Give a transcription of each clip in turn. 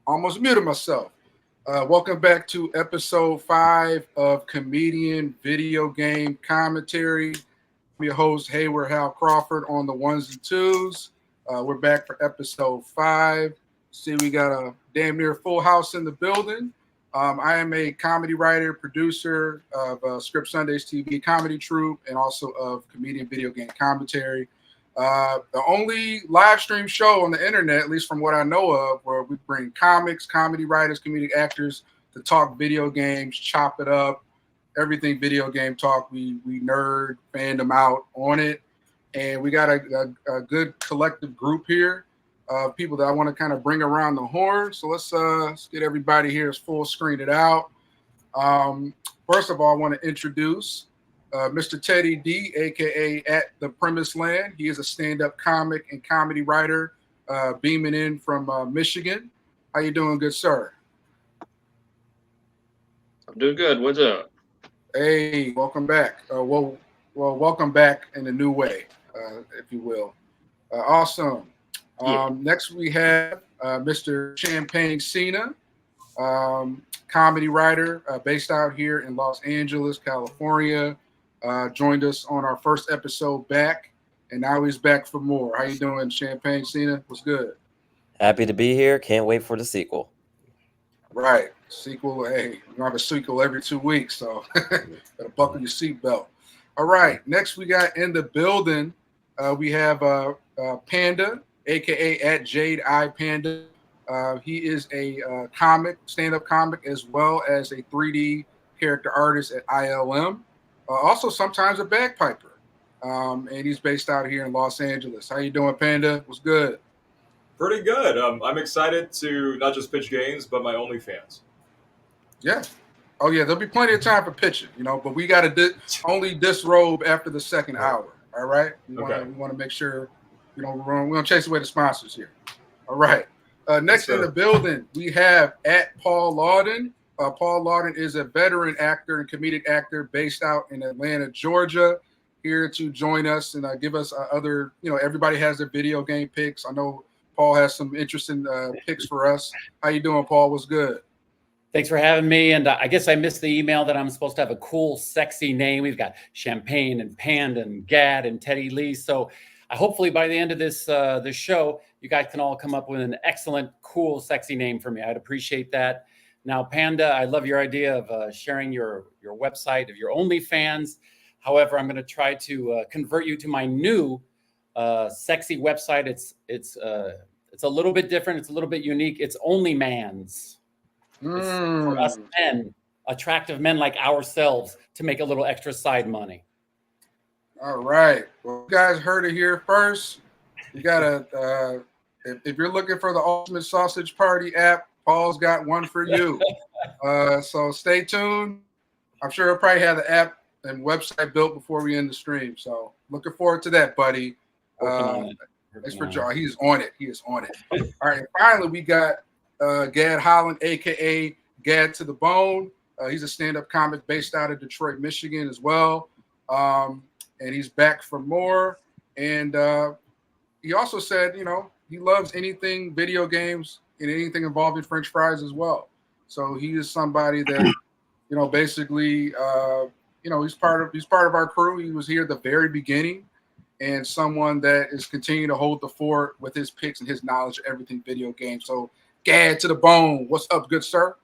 Almost muted myself. Welcome back to episode 5 of Comedian Video Game Commentary. I'm your host, Hayward Hal Crawford, on the ones and twos. We're back for episode 5. See, we got a damn near full house in the building. I am a comedy writer, producer of Script Sundays TV comedy troupe, and also of Comedian Video Game Commentary. The only live stream show on the internet, at least from what I know of, where we bring comics, comedy writers, comedic actors to talk video games, chop it up, everything video game talk. We nerd fandom out on it, and we got a good collective group here of people that I want to kind of bring around the horn. So let's get everybody here. It's full screen it out. First of all, I want to introduce Mr. Teddy D, aka at the Premise Land. He is a stand-up comic and comedy writer, beaming in from Michigan. How you doing, good sir? I'm doing good. What's up? Hey, welcome back. Well, welcome back in a new way, if you will. Awesome. Next we have Mr. Champagne Cena, comedy writer based out here in Los Angeles, California. Joined us on our first episode back, and now he's back for more. How you doing, Champagne Cena? What's good? Happy to be here. Can't wait for the sequel. Right. Sequel. Hey, we're going to have a sequel every 2 weeks, so better buckle your seatbelt. All right. Next, we got in the building, we have Panda, a.k.a. at Jade Eye Panda. He is a comic, stand-up comic, as well as a 3D character artist at ILM. Also, sometimes a bagpiper, and he's based out here in Los Angeles. How you doing, Panda? What's good? Pretty good. I'm excited to not just pitch games, but my OnlyFans. Yeah. Oh, yeah, there'll be plenty of time for pitching, but we got to only disrobe after the second hour, all right? We want to make sure, we're going to chase away the sponsors here. All right. Next in the building, we have at Paul Lawden. Paul Lawden is a veteran actor and comedic actor based out in Atlanta, Georgia, here to join us and give us other, everybody has their video game picks. I know Paul has some interesting picks for us. How you doing, Paul? What's good? Thanks for having me. And I guess I missed the email that I'm supposed to have a cool, sexy name. We've got Champagne and Panda and Gad and Teddy Lee. So hopefully by the end of this show, you guys can all come up with an excellent, cool, sexy name for me. I'd appreciate that. Now, Panda, I love your idea of sharing your website of your OnlyFans. However, I'm going to try to convert you to my new sexy website. It's a little bit different. It's a little bit unique. It's OnlyMans. It's for us men, attractive men like ourselves, to make a little extra side money. All right. Well, you guys heard it here first. You got to, if you're looking for the Ultimate Sausage Party app, Paul's got one for you. So stay tuned. I'm sure he'll probably have the app and website built before we end the stream. So looking forward to that, buddy. Thanks for joining. He's on it. He is on it. All right. Finally, we got Gad Holland, a.k.a. Gad to the Bone. He's a stand-up comic based out of Detroit, Michigan as well. And he's back for more. And he also said, he loves anything video games and anything involving French fries as well. So he is somebody that, basically, he's part of our crew. He was here at the very beginning, and someone that is continuing to hold the fort with his picks and his knowledge of everything video games. So Gad to the Bone, what's up, good sir?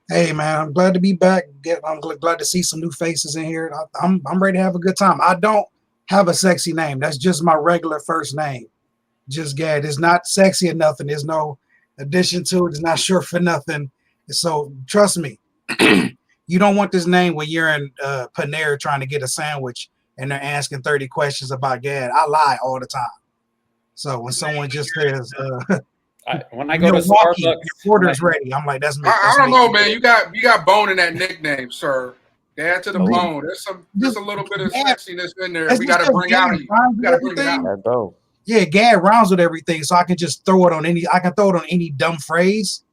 Hey man, I'm glad to be back. I'm glad to see some new faces in here. I'm ready to have a good time. I don't have a sexy name. That's just my regular first name. Just Gad. It's not sexy or nothing. There's no addition to it. It's not short for nothing. So trust me, you don't want this name when you're in Panera trying to get a sandwich and they're asking 30 questions about Gad. I lie all the time. So when someone just says, when I go to Starbucks, your order's ready. I'm like, that's me. I don't know, man. You got bone in that nickname, sir. Gad to the Bone. There's a little bit of sexiness in there. We got to bring out of you. We got to bring it out. Yeah, Gad rhymes with everything, so I can just throw it on any dumb phrase.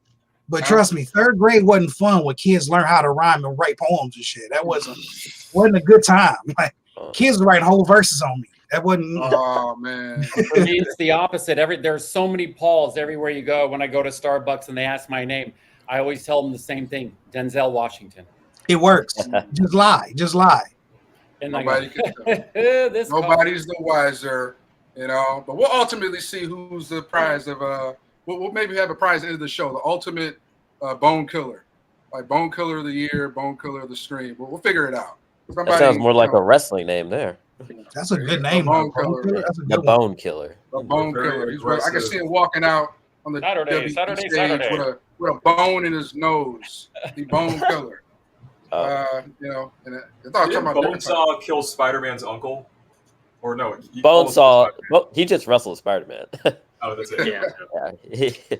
But trust me, third grade wasn't fun when kids learn how to rhyme and write poems and shit. That wasn't a good time. Like kids write whole verses on me. That wasn't. Oh man. For me, it's the opposite. There's so many Pauls everywhere you go. When I go to Starbucks and they ask my name, I always tell them the same thing: Denzel Washington. It works. Just lie. Just lie. And Nobody can tell. this Nobody's the wiser, you know. But we'll ultimately see who's the prize of. We'll maybe have a prize at the end of the show. The ultimate bone killer, like bone killer of the year, bone killer of the stream. We'll figure it out. That sounds more like a wrestling name there. That's a good name. Bone Bone Killer. That's a The good one. Bone Killer. A bone Very killer. I can aggressive. see him walking out on the Saturday, WWE Saturday, stage Saturday. with a bone in his nose. The bone killer. Oh. You know, and I thought I was talking Didn't about different Bonesaw kill Spider-Man's uncle? Or no? he Bonesaw. followed Spider-Man. Well, he just wrestled Spider-Man. Oh, that's it. Yeah. Yeah.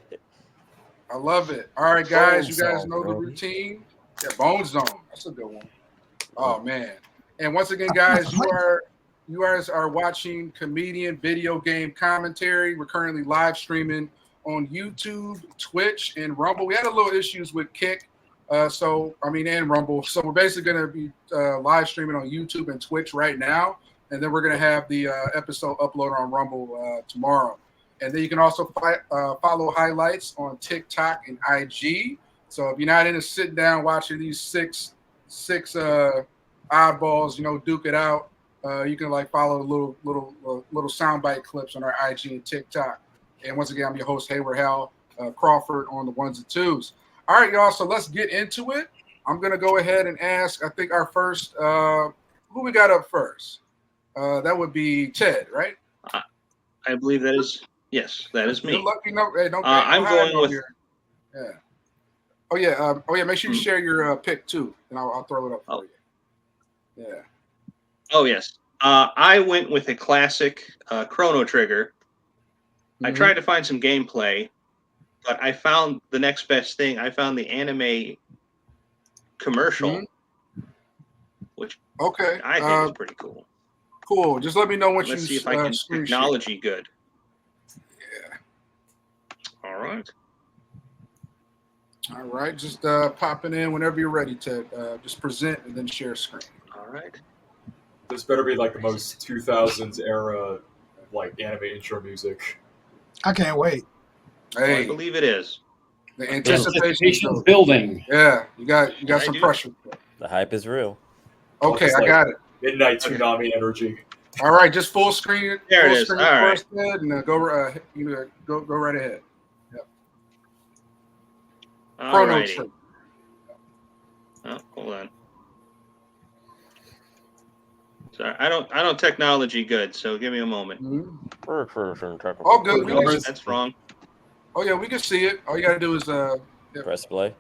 I love it. All right, guys, you guys Bone know the Zone, routine. Yeah, Bone Zone. That's a good one. Oh man! And once again, guys, you guys are watching comedian video game commentary. We're currently live streaming on YouTube, Twitch, and Rumble. We had a little issues with Kick, and Rumble. So we're basically going to be live streaming on YouTube and Twitch right now, and then we're going to have the episode uploaded on Rumble tomorrow. And then you can also follow highlights on TikTok and IG. So if you're not into sitting down watching these six oddballs, you know, duke it out, you can like follow little soundbite clips on our IG and TikTok. And once again, I'm your host, Hayward Hal Crawford on the ones and twos. All right, y'all. So let's get into it. I'm gonna go ahead and ask. I think our first, who we got up first? That would be Ted, right? I believe that is that is me. You're lucky. No, hey, don't. I'm going with. Here. Yeah. Oh yeah. Make sure you share your pick too, and I'll throw it up for you. Yeah. Oh yes. I went with a classic Chrono Trigger. I tried to find some gameplay, but I found the next best thing. I found the anime commercial, which I think is pretty cool. Cool. Just let me know when Let's you see if I can screen technology good. Yeah. All right. All right. Just popping in whenever you're ready, Ted. Just present and then share screen. All right. This better be like the most 2000s era like anime intro music. I can't wait. Hey, I believe it is. the Anticipation's building. Yeah, you got Yeah, some I do. pressure. The hype is real. Okay, Just I like got it. Midnight Tsunami energy. All right, just full screen. There it full is. Screen All right. first, Ted, and go right ahead. Chrono Alrighty. Trigger. Oh, hold on. Sorry, I don't technology good, so give me a moment. All good. That's wrong. Oh yeah, we can see it. All you gotta do is Press play.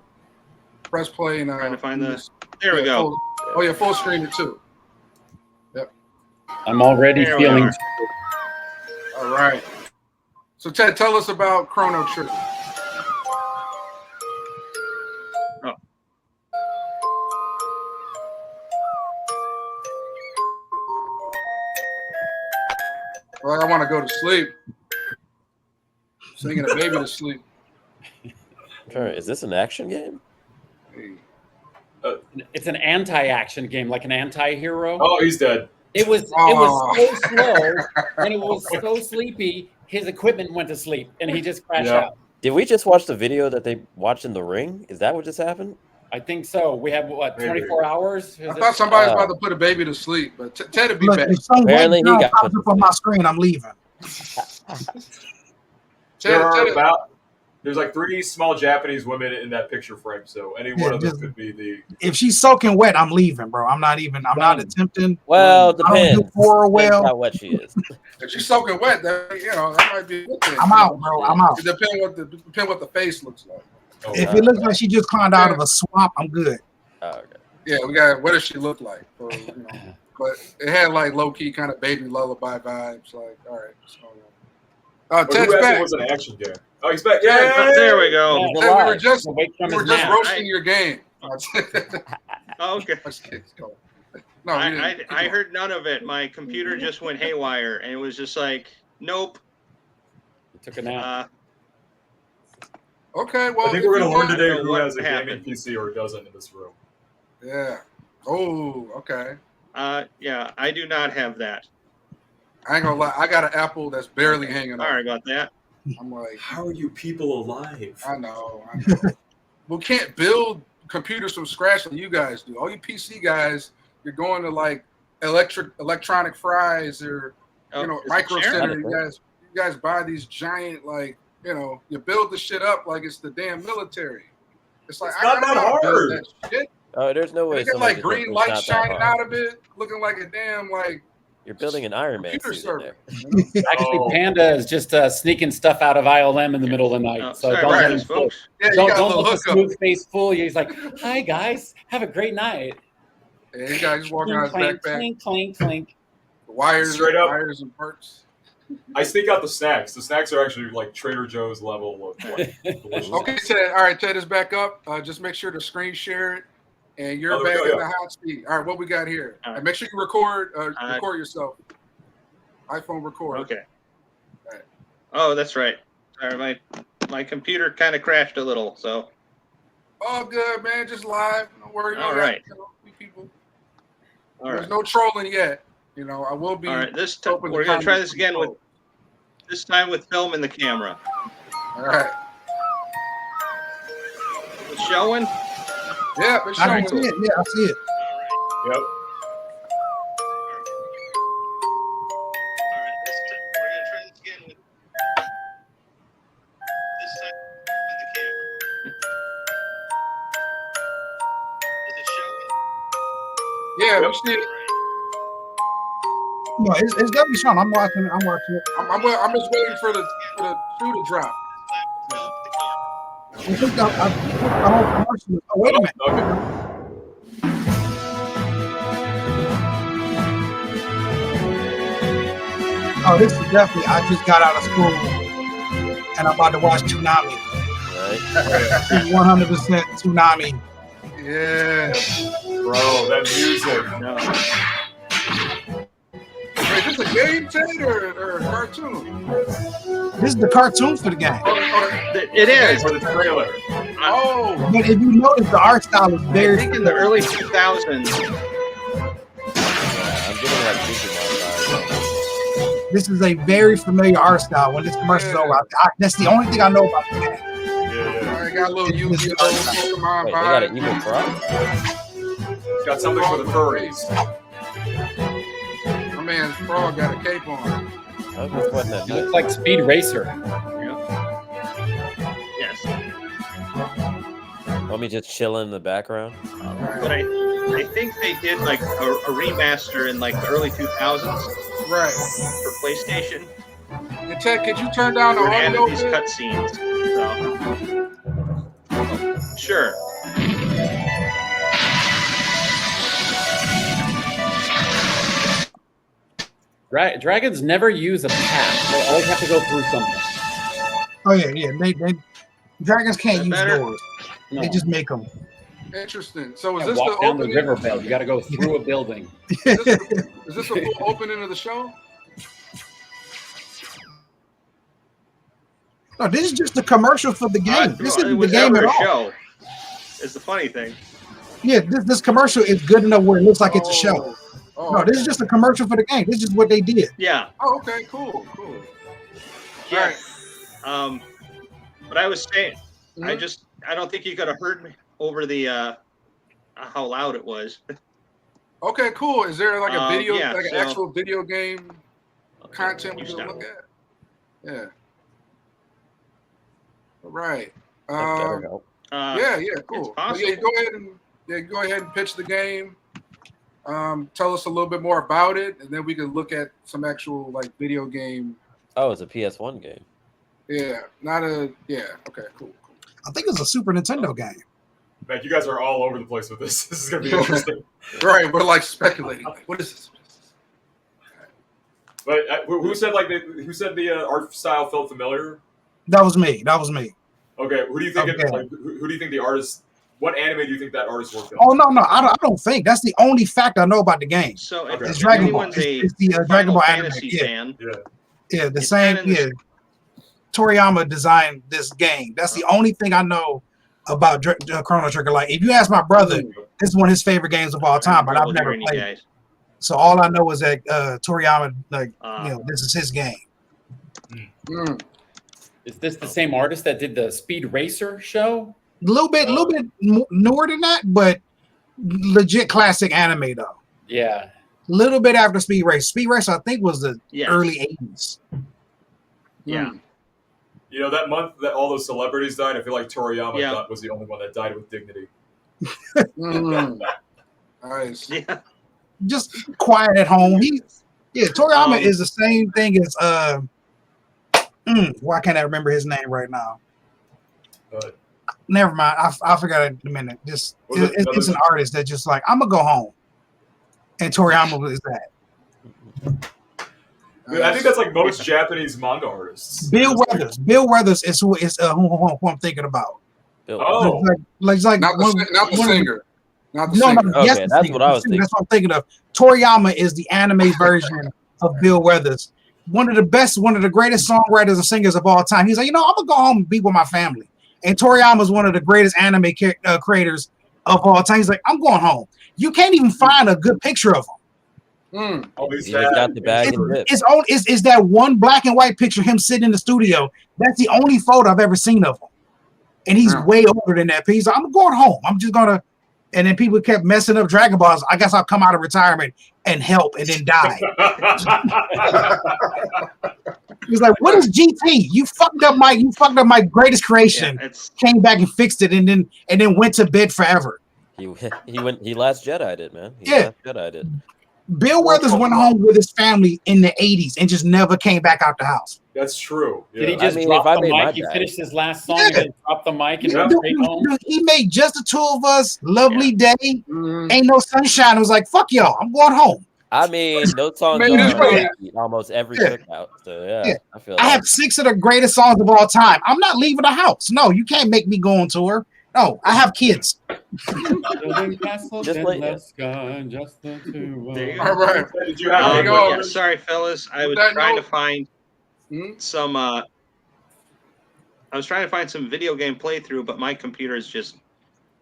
press play and Trying to find the. use- There we go. full screen it too. I'm already There we feeling. are. All right. So Ted, tell us about Chrono Trigger. Oh. Well, I want to go to sleep. Singing a baby to sleep. Is this an action game? Hey. It's an anti-action game, like an anti-hero. Oh, he's dead. It was Oh. so slow and it was so sleepy. His equipment went to sleep and he just crashed Yeah. out. Did we just watch the video that they watched in the ring? Is that what just happened? I think so. We have what, Maybe. 24 hours? I thought somebody was about to put a baby to sleep, but Ted would be Look, back. if some white Apparently he girl got pops put up on my screen, I'm leaving. There's like 3 small Japanese women in that picture frame, so any one of them could be the. If she's soaking wet, I'm leaving, bro. I'm not attempting. Well, I don't depends. do for Depends well. how wet she is. If she's soaking wet, that might be a good thing. I'm out, bro. I'm out. It depends what the face looks like. Oh, If wow. it looks like she just climbed out of a swamp, I'm good. Oh, okay. Yeah, we got what does she look like? So, but it had like low key kind of baby lullaby vibes. Like, all right, what's going on? But Ted's who asked back. it was an action game? Oh, he's back. Yeah, Yeah, There we go. Yeah. Ted, we were just Wake from his nap. roasting your game. Oh, okay. No, we didn't. I heard none of it. My computer just went haywire, and it was just like, nope. Took a nap. Okay, well, I think we're if going you to learn want- today I know who what has a gaming happened. PC or doesn't in this room. Yeah. Oh, okay. Yeah, I do not have that. I ain't gonna lie. I got an apple that's barely hanging Sorry on. about that. I'm like, How are you people alive? I know. We can't build computers from scratch like you guys do. All you PC guys, you're going to like electronic fries or Micro Center. You guys buy these giant you build the shit up like it's the damn military. It's like It's not that hard. That shit. Oh, there's no way. You get like green light shining out of it, looking like a damn You're building an Iron Man suit in there. Actually, Panda is just sneaking stuff out of ILM in the middle of the night. So don't let him fool. Don't let the smooth face fool you. He's like, "Hi guys, have a great night." Yeah, you guys walking out his backpack. Clink, clink, clink. Wires, straight up. wires and parts. I sneak out the snacks. The snacks are actually like Trader Joe's level of delicious. Okay, Ted. All right, Ted is back up. Just make sure to screen share it, and you're back in the hot seat. All right, what we got here? And make sure you record yourself. iPhone record. Okay. All right. Oh, that's right. Sorry, my computer kind of crashed a little, so. All good, man. Just live. Don't worry. All right. People. There's no trolling yet. I will be. All right. This time we're gonna try this again this time with film in the camera. All right. It's showing. Yeah, it's showing. I see it. Yeah, I see it. Yep. Yeah, we see it. No, it's definitely Sean. I'm watching it. I'm just waiting for the shoe to drop. I think the whole commercial. Oh, wait a minute. Okay. Oh, this is definitely. I just got out of school and I'm about to watch Toonami. Right. 100% Toonami. Yeah. Bro, that music. No. Wait, is this a game, Ted, or a cartoon? This is the cartoon for the game. It is. For the trailer. Oh. But if you notice, the art style is I very. think in the early 2000s. I'm getting like Super Mario vibes. This is a very familiar art style. When this commercial's over, that's the only thing I know about the game. Yeah. I got a little Yu-Gi-Oh, Pokemon Wait, they got an evil frog? Got something for the furries. My man's frog got a cape on. I was just sweating that It looks like Speed Racer. Yes. Want me just chilling in the background? But I think they did like a remaster in like the early 2000s Right. for PlayStation. And Ted, could you turn down the Where they audio? added these cutscenes. So. Sure. Dragons never use a path. They always have to go through something. Oh yeah. They dragons can't use better? doors. No. They just make them. Interesting. So is You this walk the down the opening? riverbed. You got to go through a building. Is this a full opening of the show? No, this is just the commercial for the game. This It isn't the was game never at a all. show. Is the funny thing. Yeah, this commercial is good enough where it looks like it's a show. Oh, No, this is just a commercial for the game. This is what they did. Yeah. Oh, okay, cool. Yeah. But I was saying, Mhm. I don't think you could have heard me over the how loud it was. Okay, cool. Is there like a video, yeah, like an so- actual video game content we You can stop. look at? Yeah. All right. That better help. Yeah, cool. Well, possible. yeah, go ahead and pitch the game. Tell us a little bit more about it, and then we can look at some actual like video game. Oh, it's a PS1 game. Yeah, not a Okay, cool. I think it's a Super Nintendo game. Man, you guys are all over the place with this. This is gonna be interesting. Right, we're like speculating. Like, what is this? But who said the art style felt familiar? That was me. Okay, who do you think? Okay. Who do you think the artist? What anime do you think that artist worked on? Oh no, I don't think that's the only fact I know about the game. So Okay. if It's Dragon Ball. anyone's It's a the Dragon Final Ball anime. Fantasy Yeah, fan, yeah, the It's same. kind of Yeah, Toriyama designed this game. That's the only thing I know about Chrono Trigger. Like, if you ask my brother, this is one of his favorite games of all time, but I've trouble never hearing you played it. guys. So all I know is that Toriyama, this is his game. Mm. Is this the same artist that did the Speed Racer show? A little bit newer than that, but legit classic anime though. Yeah. A little bit after Speed Racer. Speed Racer, I think, was the Yes. early 80s. Yeah. You know, that month that all those celebrities died, I feel like Toriyama Yeah. was the only one that died with dignity. Mm. Nice. Yeah. Just quiet at home. Toriyama is the same thing as why can't I remember his name right now? Never mind. I forgot it in a minute. Just it's an artist that just like, I'm gonna go home. And Toriyama is that. I think that's like most Japanese manga artists. Bill Weathers. Bill Weathers is who I'm thinking about. Oh, like Not the singer. Not the no, singer. yes, Okay, that's what I was thinking. That's what I'm thinking of. Toriyama is the anime version of Bill Weathers. One of the greatest songwriters and singers of all time. He's like, I'm gonna go home and be with my family. And Toriyama is one of the greatest anime creators of all time. He's like, I'm going home. You can't even find a good picture of him. He just got the bag and dip. It's that one black and white picture of him sitting in the studio. That's the only photo I've ever seen of him. And he's way older than that. He's like, I'm going home. I'm just gonna. And then people kept messing up Dragon Balls. I guess I'll come out of retirement and help and then die. He's like, what is GT? You fucked up my greatest creation. Yeah, came back and fixed it and then went to bed forever. He last Jedi'd it, man. Last Jedi'd it. Bill Weathers went home with his family in the 80s and just never came back out the house. That's true. Yeah. Did he just drop the mic? He finished his last song and then dropped the mic and went straight home? He made Just the Two of Us, Lovely Day, Ain't No Sunshine. I was like, fuck y'all, I'm going home. I mean, those songs are almost every cookout. So I have 6 of the greatest songs of all time. I'm not leaving the house. No, you can't make me go on tour. No, I have kids. Just like all right. Did you have sorry, fellas. I was trying to find some. I was trying to find some video game playthrough, but my computer is just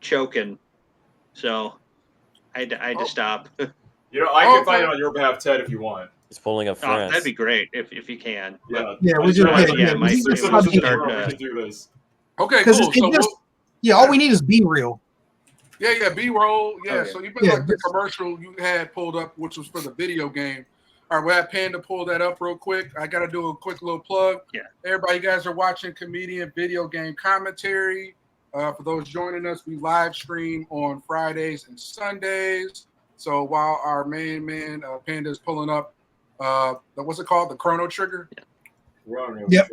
choking, so I had to stop. I can find it on your behalf, Ted, if you want. It's pulling up France. That'd be great if you can. Yeah, we just to do this. Okay, cool. All we need is B-Reel. Yeah, B-roll. Yeah, Okay. so you've been like the commercial you had pulled up, which was for the video game. All right, we'll have Panda pull that up real quick. I got to do a quick little plug. Yeah. Everybody, you guys are watching Comedian Video Game Commentary. For those joining us, we live stream on Fridays and Sundays. So while our main man, Panda, is pulling up, what's it called? The Chrono Trigger? Yep.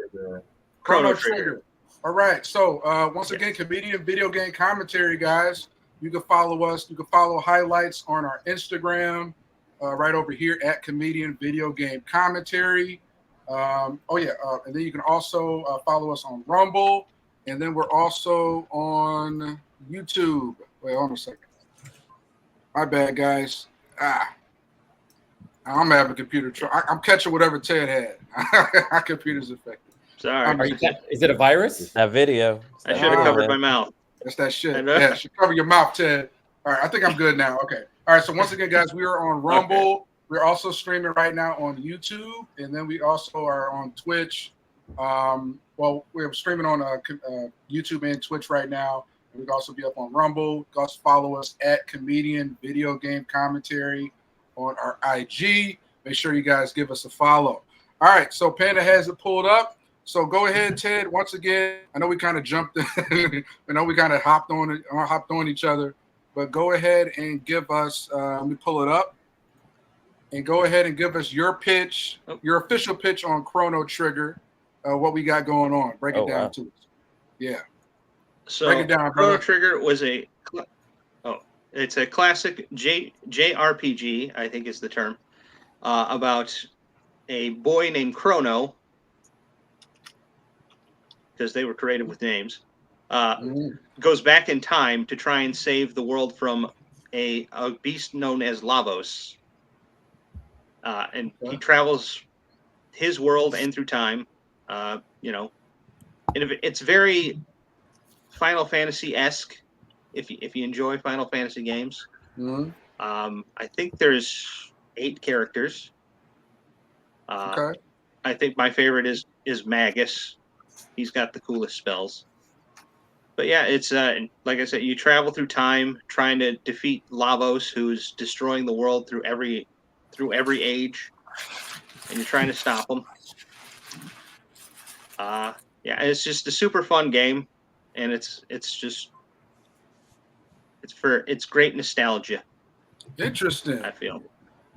Chrono Trigger. All right. So once again, Comedian Video Game Commentary, guys. You can follow us. You can follow highlights on our Instagram, right over here at Comedian Video Game Commentary. And then you can also follow us on Rumble, and then we're also on YouTube. Wait, hold on a second. My bad, guys. I'm having computer trouble. I'm catching whatever Ted had. Our computer's affected. Sorry. Is it a virus? It's that video. I should have covered my mouth. That's that shit. Yeah, should cover your mouth, Ted. All right, I think I'm good now. Okay. All right, so once again, guys, we are on Rumble. Okay. We're also streaming right now on YouTube, and then we also are on Twitch. We're streaming on YouTube and Twitch right now. We can also be up on Rumble. You can also follow us at Comedian Video Game Commentary on our IG. Make sure you guys give us a follow. All right, so Panda has it pulled up. So go ahead, Ted. Once again, I know we kind of jumped. I know we kind of hopped on each other, but go ahead and give us. Let me pull it up, and go ahead and give us your pitch, your official pitch on Chrono Trigger. What we got going on? Break it down to us. Yeah. So break it down, Chrono brother. Trigger was it's a classic JRPG, I think is the term, about a boy named Chrono, because they were creative with names, goes back in time to try and save the world from a beast known as Lavos. And he travels his world and through time, and it's very Final Fantasy-esque, if you enjoy Final Fantasy games. I think there's 8 characters. Okay. I think my favorite is Magus. He's got the coolest spells. But yeah, it's like I said, you travel through time trying to defeat Lavos, who's destroying the world through every age, and you're trying to stop him. Yeah, it's just a super fun game, and it's great nostalgia. Interesting. I feel.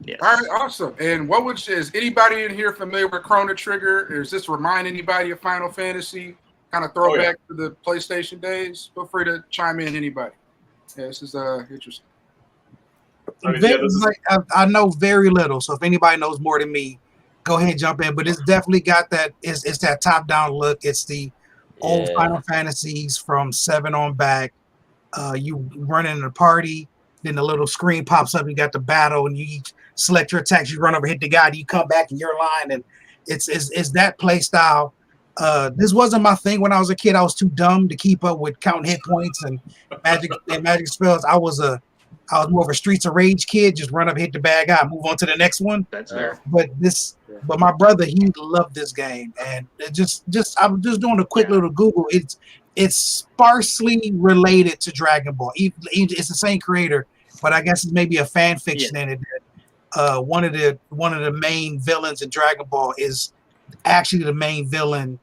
Yes. All right, awesome. And is anybody in here familiar with Chrono Trigger? Or does this remind anybody of Final Fantasy? Kind of throwback to the PlayStation days? Feel free to chime in, anybody. Yeah, this is interesting. I know very little, so if anybody knows more than me, go ahead and jump in. But it's definitely got that. It's that top-down look. It's the old Final Fantasies from 7 on back. You run in a party, then the little screen pops up. You got the battle, and you select your attacks. You run over, hit the guy. You come back in your line, and it's that play style. This wasn't my thing when I was a kid. I was too dumb to keep up with counting hit points and magic spells. I was more of a Streets of Rage kid. Just run up, hit the bad guy, move on to the next one. That's fair. But my brother, he loved this game, and I'm just doing a quick little Google. It's sparsely related to Dragon Ball. It's the same creator, but I guess it's maybe a fan fiction in it. One of the main villains in Dragon Ball is actually the main villain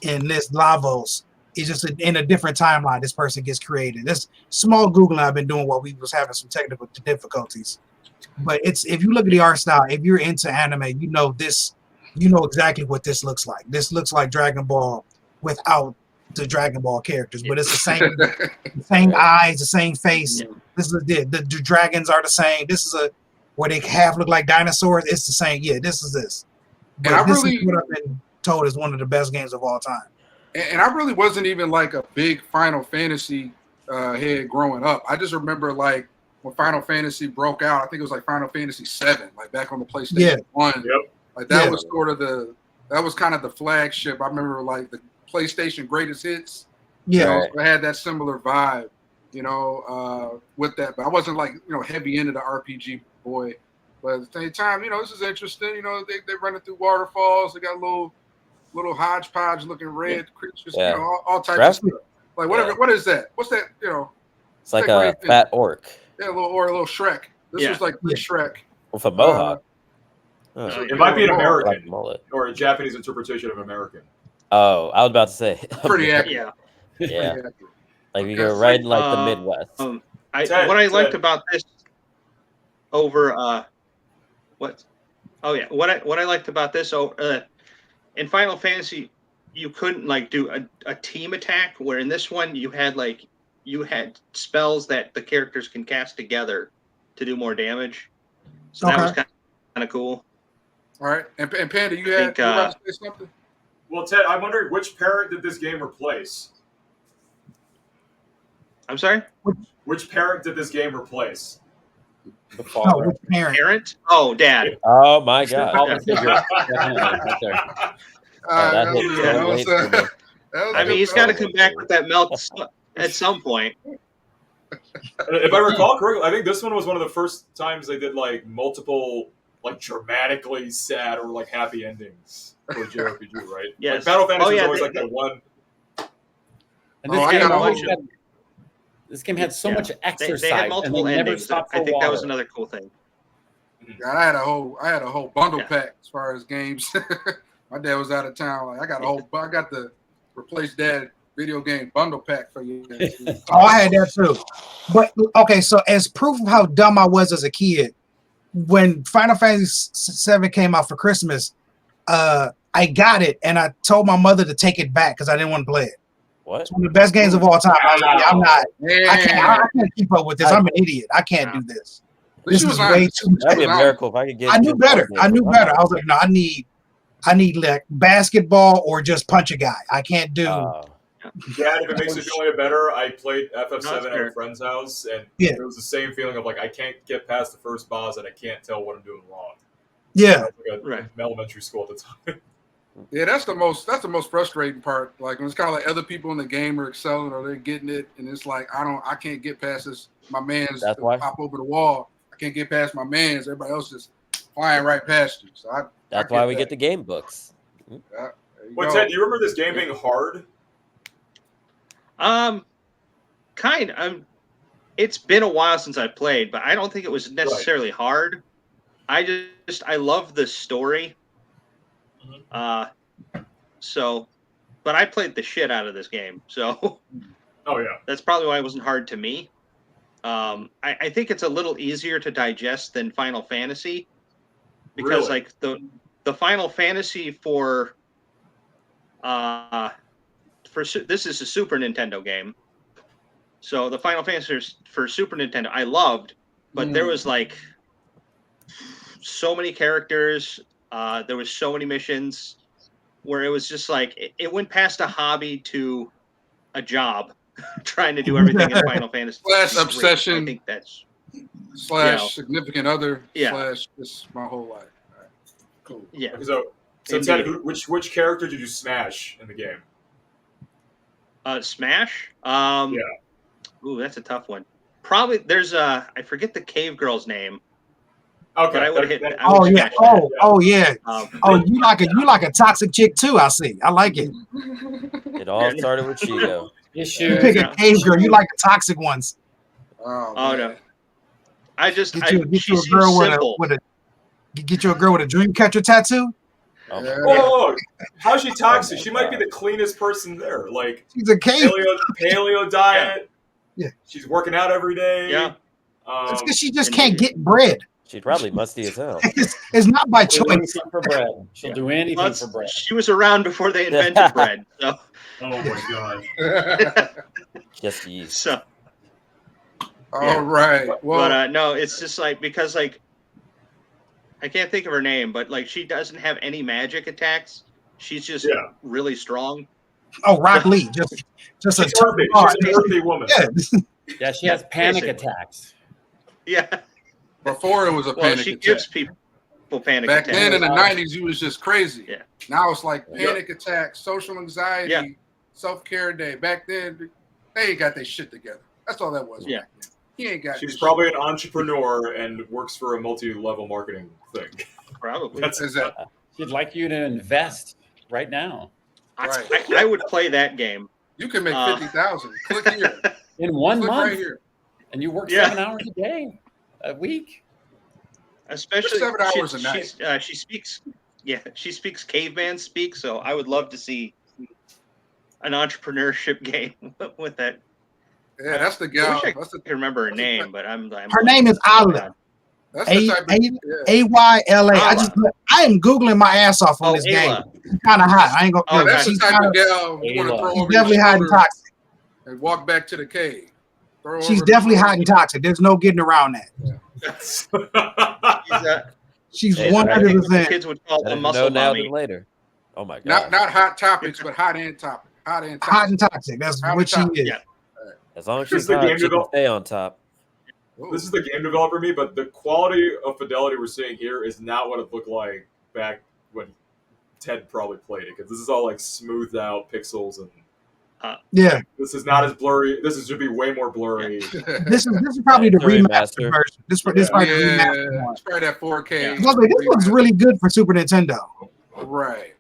in this Lavos. It's just in a different timeline. This person gets created. This small Googling I've been doing while we was having some technical difficulties. But if you look at the art style, if you're into anime, you know exactly what this looks like. This looks like Dragon Ball without the Dragon Ball characters, but it's the same eyes, the same face. Yeah. This is the dragons are the same. This is where they half look like dinosaurs. It's the same. Yeah, this is this. But and this is what I've been told is one of the best games of all time. And I really wasn't even like a big Final Fantasy head growing up. I just remember like when Final Fantasy broke out. I think it was like Final Fantasy 7, like back on the PlayStation 1. Yep. Like that was sort of that was kind of the flagship. I remember like the PlayStation Greatest Hits. Yeah, I had that similar vibe, with that. But I wasn't like heavy into the RPG boy. But at the same time, this is interesting. They running through waterfalls. They got little hodgepodge looking red creatures. All types of stuff. Like whatever. What is that? What's that? It's like a fat orc. Yeah, a little Shrek. This was like Shrek with a mohawk. It might be an American or a Japanese interpretation of American. Oh, I was about to say. Pretty accurate. Yeah. Like you go right in like the Midwest. What I liked about this over what I liked about this in Final Fantasy, you couldn't like do a team attack, where in this one you had spells that the characters can cast together to do more damage. So that was kind of cool. All right, and Panda, you about to say something? Well, Ted, I wonder which parent did this game replace? I'm sorry? Which parent did this game replace? The father. Which parent? Parent? Oh, Dad. Oh my God. I mean, he's got to come back with that milk at some point. If I recall correctly, I think this one was one of the first times they did like multiple like dramatically sad or like happy endings for JRPG, right? Yes. Like Final Fantasy was always like that one. And this game had so much exercise. They had multiple endings. I think that was another cool thing. Yeah, I had a whole bundle pack as far as games. My dad was out of town. Like I got the replace dad video game bundle pack for you. I had that too. But okay, so as proof of how dumb I was as a kid, when Final Fantasy VII came out for Christmas, I got it and I told my mother to take it back because I didn't want to play it. What? It's one of the best games of all time. I was like, I can't keep up with this. I'm an idiot. I can't do this. This is way too much. That'd be a miracle if I could get. I knew better. I was like, no, I need like basketball or just punch a guy. I can't do. Dad, if it makes you feel any better, I played FF7 at a friend's house, and it was the same feeling of like I can't get past the first boss and I can't tell what I'm doing wrong. Yeah, in elementary school at the time. Yeah, that's the most frustrating part. Like when it's kind of like other people in the game are excelling or they're getting it, and it's like I can't get past this. My man's pop over the wall. I can't get past my man's. Everybody else just flying right past you. So That's why we get the game books. There you Wait, go. Ted, do you remember this game being hard? Kind of. It's been a while since I played, but I don't think it was necessarily hard. I love the story. So, but I played the shit out of this game. So, Oh yeah, that's probably why it wasn't hard to me. I think it's a little easier to digest than Final Fantasy because Really? like the Final Fantasy for this is a Super Nintendo game. So the Final Fantasy for Super Nintendo I loved, but there was like so many characters, there was so many missions where it was just like it went past a hobby to a job trying to do everything in Final Fantasy. Slash obsession. I think that's slash significant other. Yeah. Slash just my whole life. All right. Cool. yeah. So Ted, which character did you smash in the game? Smash. Yeah. Ooh, that's a tough one. Probably there's I forget the cave girl's name. Okay. But I would hit. Oh yeah. Oh yeah. Oh, you like a toxic chick too. I see. I like it. It all started with Shigo. You Issues. pick a cave girl. You like the toxic ones. Oh, Oh man. no. I just Get you she a seems girl simple. with a get you a girl with a dream catcher tattoo. Oh, Yeah. Oh, how's she toxic? She might be the cleanest person there. Like She's a cave. paleo diet. Yeah. She's working out every day. Yeah. It's because she just can't get bread. she's probably musty as hell. It's not by She'll do choice. anything for bread. She'll do anything Well, for bread. she was around before they invented bread. So, Oh my god. Just yeast. so All right. Well, but no, it's just like because like I can't think of her name, but like she doesn't have any magic attacks. She's just really strong. Oh, Rock Lee, just a She's tough earthy. guard. She's an earthy woman. Yeah. Yeah, she has panic Basically. attacks. Yeah. before it was a Well, panic she attack. gives people panic Back attacks. then in the 90s, you was just crazy. Yeah. Now it's like panic attack, social anxiety, Yeah. self-care day. Back then, they ain't got their shit together. That's all that was. Yeah. Back then. He ain't got She's this probably an entrepreneur and works for a multi-level marketing thing. Probably. That's shit. Is that She'd like you to invest right now. I would play that game. you can make 50,000. Click here. In 1 Click month. right here. And you work Yeah. 7 hours a day, a week. Especially 7 hours a night. She speaks. Yeah, she speaks caveman speak. So I would love to see an entrepreneurship game with that. Yeah, that's the I gal. wish I That's the, could remember her name, but I'm Her name is Alyx. that's the type of Ayla. I am googling my ass off on this Ayla. game. She's kind of hot. I ain't gonna. Oh, that's the she's type kinda, of gal you want to Ayla. throw she's over definitely your hot and shoulder toxic. and walk back to the cave. Throw She's over the definitely shoulder. hot and toxic. There's no getting around that. She's Hey, one I hundred think what the percent. kids would call a Better to know muscle now mommy. than later. Oh my god. Not hot topics, but hot and topic. Hot and topic. Hot and toxic. That's Hot what and she toxic. is. Yeah. As long as This she's is the hot, game she can develop- stay on top. Ooh. This is the game developer me, but the quality of fidelity we're seeing here is not what it looked like back when Ted probably played it. Because this is all like smoothed out pixels, and Yeah. this is not as blurry. This should be way more blurry. This is probably the It's a remaster. remastered version. This is probably the remastered one. It's probably that 4K. Because I was like, this looks really good for Super Nintendo. Right.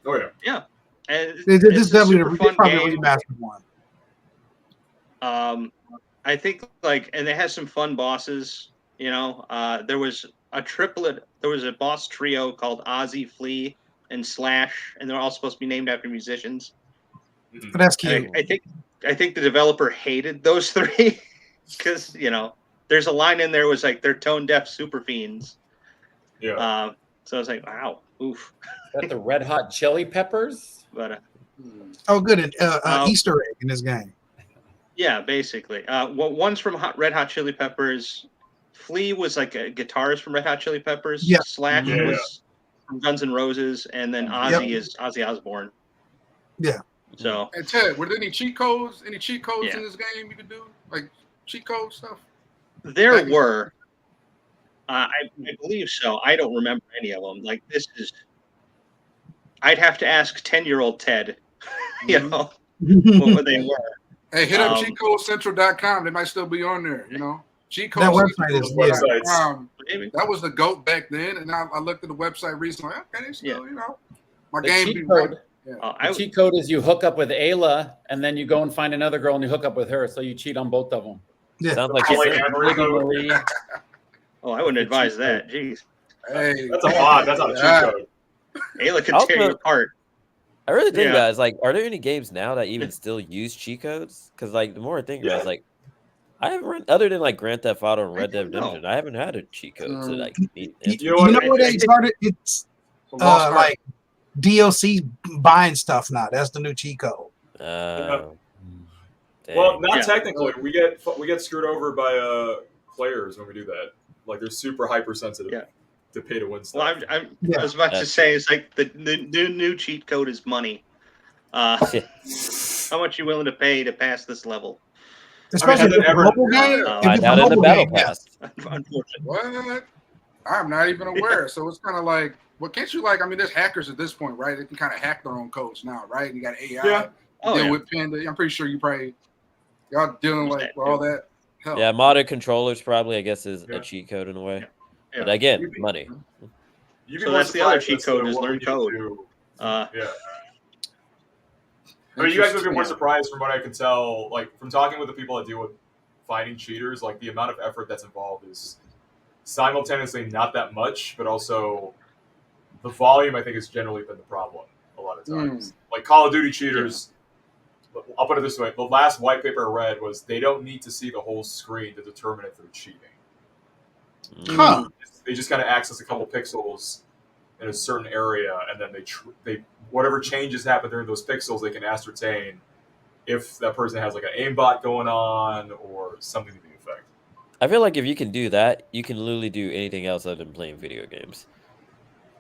Oh yeah. Yeah, and This it's is a definitely super this fun probably game. the remastered one. I think like, and it has some fun bosses. You know, there was a triplet. There was a boss trio called Ozzy, Flea, and Slash, and they're all supposed to be named after musicians. But that's cute. I think the developer hated those three because there's a line in there was like they're tone deaf super fiends. Yeah. So I was like, wow, oof. Is that the Red Hot Chili Peppers? But Oh, good. Easter egg in this game. yeah, basically. One's from Red Hot Chili Peppers. Flea was like a guitarist from Red Hot Chili Peppers. Yeah. Slash Yeah. was from Guns N' Roses, and then Ozzy is Ozzy Osbourne. Yeah. So And Ted, were there any cheat codes? Any cheat codes Yeah. in this game you could do? Like cheat code stuff? there were. I believe so. I don't remember any of them. Like this is. I'd have to ask 10-year-old Ted. What they were. Hey, hit up Um, cheatcodecentral.com. They might still be on there, Cheat That code website is Websites. Maybe. that was the GOAT back then, and I looked at the website recently. Okay, they still, my The game cheat be code. right. Yeah. The cheat code is you hook up with Ayla, and then you go and find another girl and you hook up with her. So you cheat on both of them. Yeah. Sounds like Like a Henry Maybe code. Marie. Oh, I wouldn't The advise cheat that. Jeez. Hey, That's a mod. That's not a cheat code. Ayla can Also- tear you apart. I really think, Yeah. guys, like, are there any games now that even still use cheat codes? Because, like, the more I think about it, it's like, I haven't run, other than like Grand Theft Auto and Red Dead don't know. Redemption, I haven't had a cheat code to like. You know what? know what I they think- started? It's Lost Ark. like DLC buying stuff now. That's the new cheat code. Dang. Well, not Yeah. technically. We get screwed over by players when we do that. Like they're super hypersensitive Yeah. to pay to win Well, stuff. I was about to say it's like the new cheat code is money. How much you willing to pay to pass this level? Especially has it if it's a ever- mobile game. Yeah. If Find it's a out in the mobile battle game, yes. pass. Unfortunately. What? I'm not even aware. So it's kind of like, well, can't you like? I mean, there's hackers at this point, right? They can kind of hack their own codes now, right? And you got AI Yeah. Oh, deal yeah. with Panda. I'm pretty sure y'all dealing There's like that, with all that. Hell. Yeah, modded controllers probably, I guess, is Yeah. a cheat code in a way. Yeah. But again, You'd be- money. You'd be So more that's the other surprised cheat as code to is what learn we need to code. do. Uh, Yeah. I mean, you guys would be more Interesting. surprised from what I can tell, like from talking with the people that deal with finding cheaters. Like the amount of effort that's involved is simultaneously not that much, but also the volume. I think has generally been the problem a lot of times. Like Call of Duty cheaters. I'll put it this way: the last white paper I read was they don't need to see the whole screen to determine if they're cheating. Huh. They just kind of access a couple pixels in a certain area, and then they whatever changes happen during those pixels, they can ascertain if that person has like an aimbot going on or something to the effect. I feel like if you can do that, you can literally do anything else other than playing video games.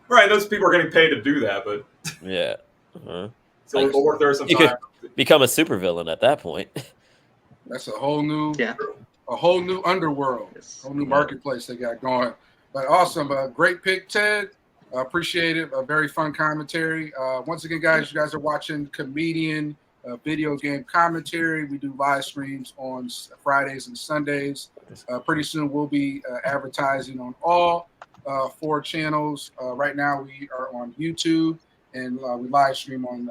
Right, those people are getting paid to do that, but Yeah. Uh-huh. so Like, it'll work there you sometime. Become a supervillain at that point. That's a whole new, Yeah. a whole new underworld, Yes. whole new marketplace they got going. But awesome, great pick, Ted. Appreciate it. A very fun commentary. Once again, guys, you guys are watching Comedian Video Game Commentary. We do live streams on Fridays and Sundays. Pretty soon we'll be advertising on all 4 channels. Right now we are on YouTube, and we live streaming on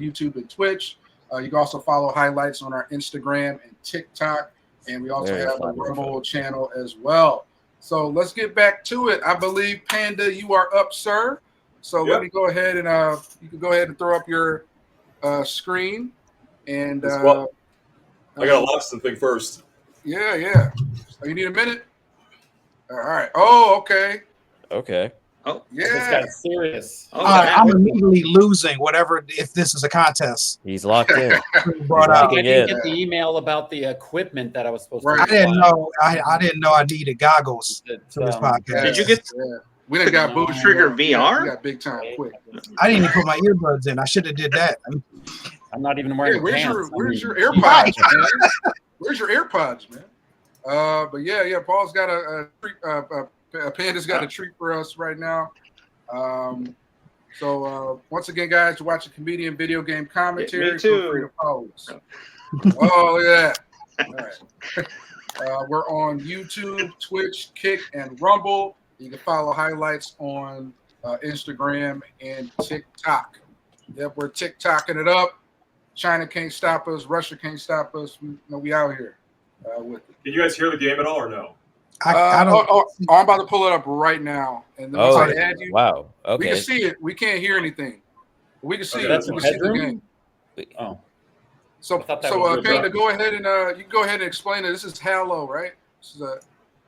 YouTube and Twitch. You can also follow highlights on our Instagram and TikTok, and we also Very have a fun, very Rumble fun. channel as well. So let's get back to it. I believe Panda, you are up, sir. So Yep. let me go ahead and you can go ahead and throw up your screen. And Well, I got a Lobster thing first. yeah. Oh, you need a minute? All right. Oh, okay. Okay. This Yeah. got serious. Oh, All right, yeah. I'm immediately losing whatever if this is a contest. He's locked in. Brought Wow. out. I Yeah. didn't get the email about the equipment that I was supposed Right. to. I didn't apply. know. I didn't know I needed goggles for this podcast. Did you get Yeah. We done got No. booed. Trigger We VR? got big time quick. I didn't even put my earbuds in. I should have did that. I'm not even Hey, wearing where's pants. where's your I mean, AirPods, man? Where's your AirPods, man? But yeah. Paul's got a treat. Panda's got a treat for us right now. So once again, guys, you're watching Comedian Video Game Commentary. Yeah, me too. Feel free to pose. Oh yeah. All right. We're on YouTube, Twitch, Kick, and Rumble. You can follow highlights on Instagram and TikTok. Yep, we're TikToking it up. China can't stop us. Russia can't stop us. We out here with it. Can you guys hear the game at all or no? I don't. I'm about to pull it up right now. And then once I add you, Wow. we Okay. can see it. We can't hear anything. We can see Okay, it. that's We a can see the bedroom? game. Oh, So, I thought that was your Panda, job. go ahead and you can go ahead and explain it. This is Halo, right? This is a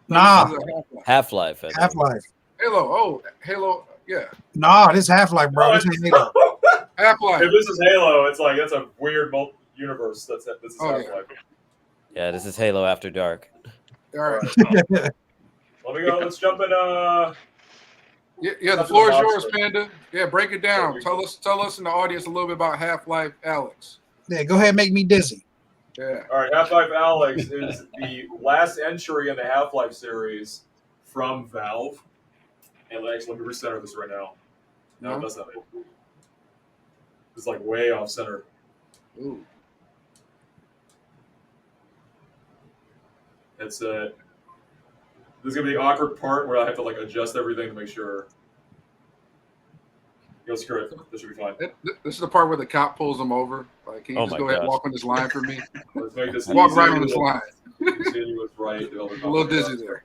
Nah, this is a Half-Life. Half-Life. I think. Half-Life. Halo. Oh, Halo. Yeah, Nah, this Half-Life, bro. No, This ain't Halo. Half-Life. If this is Halo, it's like that's a weird universe. This is Oh, yeah. Half-Life. Yeah, this is Halo After Dark. All right. Let me go. Let's jump in. Yeah. The floor is yours, Panda. Yeah, break it down. Tell us in the audience a little bit about Half-Life, Alyx. Yeah, go ahead and make me dizzy. Yeah. All right, Half-Life Alyx is the last entry in the Half-Life series from Valve. And actually, let me recenter this right now. No, that's not it. It's like way off center. Ooh. It's this is gonna be the awkward part where I have to like adjust everything to make sure. Go screw it. This should be fine. This is the part where the cop pulls him over. Like, can you Oh just my go ahead and gosh. walk on this line for me? Let's make this Walk easy. right on this line. Continuous right. A little dizzy there.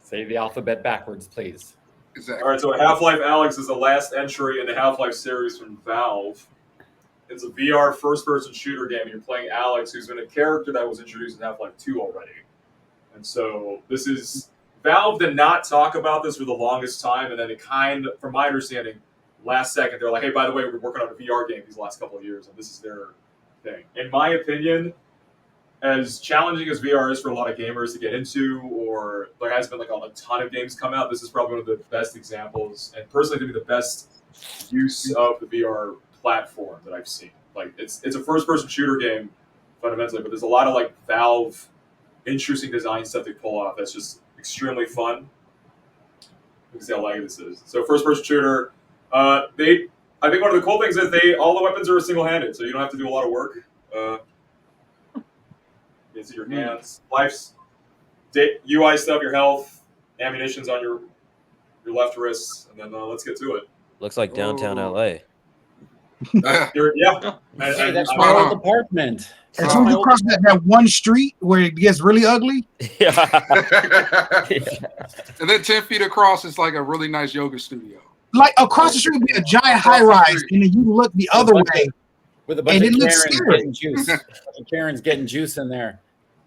Say the alphabet backwards, please. Exactly. All right, so Half-Life Alyx is the last entry in the Half-Life series from Valve. It's a VR first-person shooter game. You're playing Alyx, who's been a character that was introduced in Half-Life 2 already. And so this is... Valve did not talk about this for the longest time, and then it kind of, from my understanding, last second, they're like, hey, by the way, we're working on a VR game these last couple of years, and this is their thing. In my opinion, as challenging as VR is for a lot of gamers to get into, or there has been like a ton of games come out, this is probably one of the best examples, and personally to me the best use of the VR platform that I've seen. Like it's a first-person shooter game fundamentally, but there's a lot of like Valve interesting design stuff they pull off that's just extremely fun. You can see how laggy this is. So first-person shooter. I think one of the cool things is all the weapons are single-handed, so you don't have to do a lot of work. You can see your hands, life's UI stuff, your health, ammunition's on your left wrist, and then let's get to it. Looks like downtown LA. Yeah. Hey, that's my old apartment. As soon as you cross that one street where it gets really ugly. Yeah. And then 10 feet across is like a really nice yoga studio. Like across the street would be a giant high rise, and then you look the other way. With a bunch And of it looks Karens scary. getting juice. Karen's getting juice in there.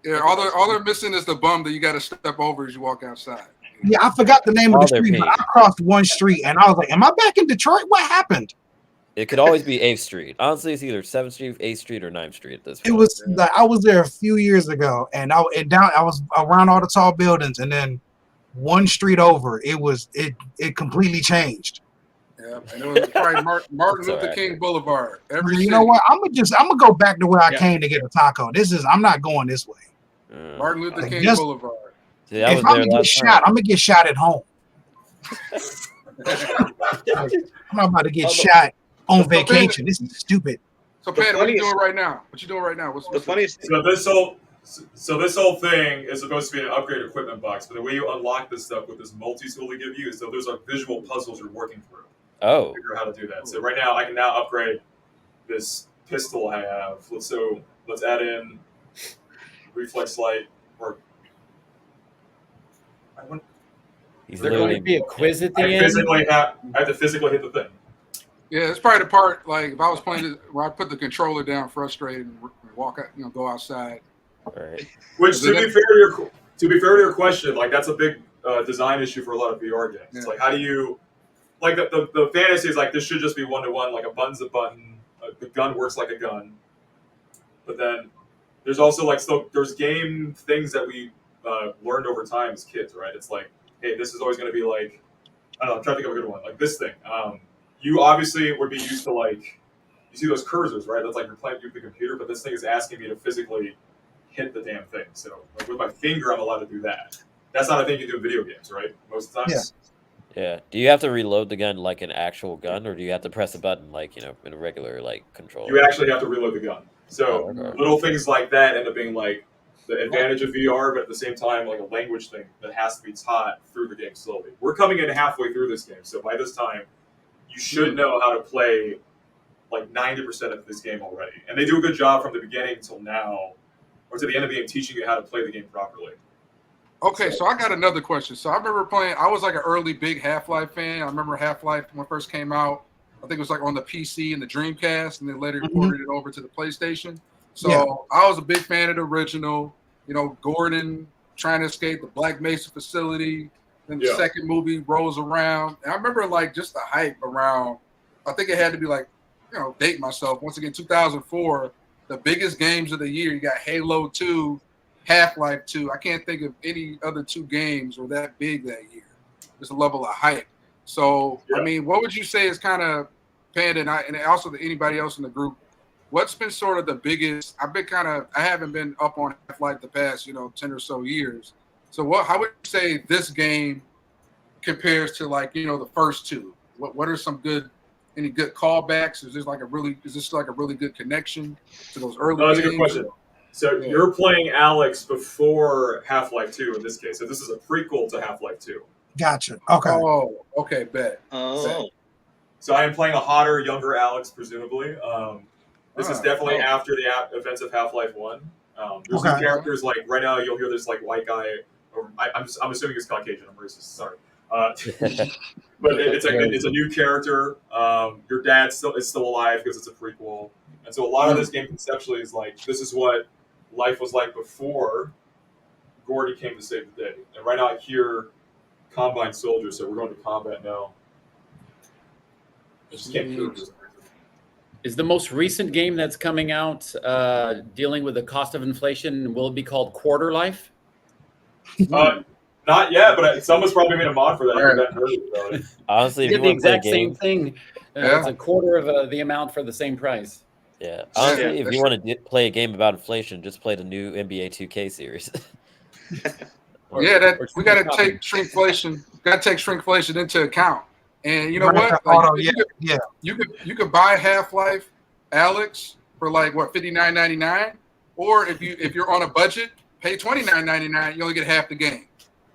Yeah, all they're missing is the bum that you got to step over as you walk outside. Yeah, I forgot the name of All the their street, but pain. I crossed one street and I was like, am I back in Detroit? What happened? It could always be 8th Street. Honestly, it's either 7th Street, 8th Street, or 9th Street at this point. It was like I was there a few years ago, and I was around all the tall buildings, and then one street over, it completely changed. Yeah, and it was probably Martin That's Luther alright. King Boulevard. You know what? I'm gonna go back to where I Yeah. came to get a taco. I'm not going this way. Martin Luther Like, King just- Boulevard. See, I If was I'm there gonna get last shot, night. I'm gonna get shot at home. I'm not about to get Oh, shot on So, vacation. This is stupid. So, Pat, what are you funniest- doing right now? What you doing right now? The funniest thing, So this whole thing is supposed to be an upgrade equipment box, but the way you unlock this stuff with this multi-tool they give you is there's like visual puzzles you're working through. Oh, Figure out how to do that. So right now I can now upgrade this pistol I have. Let's add in reflex light or he's Is there going to loading. be a quiz at the I end? have to physically hit the thing. Yeah, it's probably the part like if I was playing it, where I put the controller down, frustrated, and walk out, go outside. All right. Which to be fair to your question, like that's a big design issue for a lot of VR games. Yeah. It's like how do you like the fantasy is like this should just be one-to-one, like a button's a button, the gun works like a gun. But then there's also like there's game things that we learned over time as kids, right? It's like, hey, this is always going to be like, I don't know, I'm trying to think of a good one, like this thing. You obviously would be used to like, you see those cursors, right? That's like you're playing with the computer, but this thing is asking me to physically hit the damn thing. So like with my finger, I'm allowed to do that. That's not a thing you do in video games, right? Most of the time. Yeah. Do you have to reload the gun like an actual gun, or do you have to press a button like in a regular like controller? You actually have to reload the gun. So Oh, okay. little things like that end up being like the advantage of VR, but at the same time, like a language thing that has to be taught through the game slowly. We're coming in halfway through this game, so by this time, you should know how to play like 90% of this game already. And they do a good job from the beginning until now, or to the end of the game, teaching you how to play the game properly. Okay, so I got another question. So I remember playing. I was like an early big Half-Life fan. I remember Half-Life when it first came out. I think it was like on the PC and the Dreamcast, and then later ported it over to the PlayStation. So Yeah. I was a big fan of the original. Gordon trying to escape the Black Mesa facility. Then the Yeah. second movie rolls around. And I remember like just the hype around. I think it had to be like, date myself. Once again, 2004, the biggest games of the year. You got Halo 2, Half-Life 2. I can't think of any other two games were that big that year. There's a level of hype. So, Yeah. I mean, what would you say is kind of, Panda, and also to anybody else in the group, what's been sort of the biggest, I haven't been up on Half-Life the past, 10 or so years. So how would you say this game compares to like, the first two? What are any good callbacks? Is this like a really good connection to those early No, that's a games? good question. So Yeah. you're playing Alyx before Half-Life 2 in this case. So this is a prequel to Half-Life 2. Gotcha. Okay. Oh, okay, bet. Oh, So I am playing a hotter, younger Alyx, presumably. This is definitely oh. after the events of Half-Life 1. There's new Okay. characters, like right now you'll hear this like white guy, or I'm assuming it's Caucasian, I'm racist, sorry. But it's a new character. Your dad is still alive because it's a prequel. And so a lot of this game conceptually is like, this is what life was like before Gordy came to save the day. And right now I hear Combine soldiers, so we're going to combat now. I just can't hear this. Is the most recent game that's coming out dealing with the cost of inflation? Will it be called Quarter Life? Not yet, but someone's probably made a mod for that. I heard that earlier about it. Honestly, if Did you the want to play a exact same game, thing. Yeah. It's a quarter of the amount for the same price. yeah. Honestly, Yeah, if you want to play a game about inflation, just play the new NBA 2K series. Yeah, Or we got to shopping. take shrinkflation. Got to take shrinkflation into account. And you know Grand what? Theft Auto, yeah. You could buy Half-Life Alyx for like what $59.99, or if you're on a budget, pay $29.99. You only get half the game.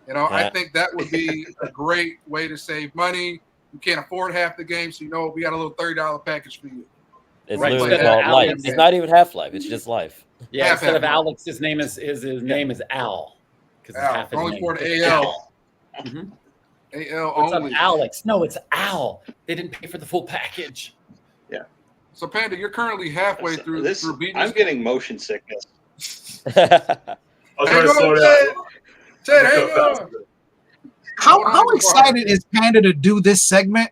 You know, I Yeah. think that would be a great way to save money. You can't afford half the game, so you know we got a little $30 package for you. It's Right, literally instead of called Life. Alex. It's not even Half-Life. It's just Life. Yeah, Half, instead of half, Alex, his name is Al. Because it's Al, half his only name. for the AL. Mhm. AL What's only. up, Alex? No, it's Al. They didn't pay for the full package. So Panda, you're currently halfway through beating I'm this. getting motion sickness. I'll try to slow down. Ted, hang on. How excited is Panda to do this segment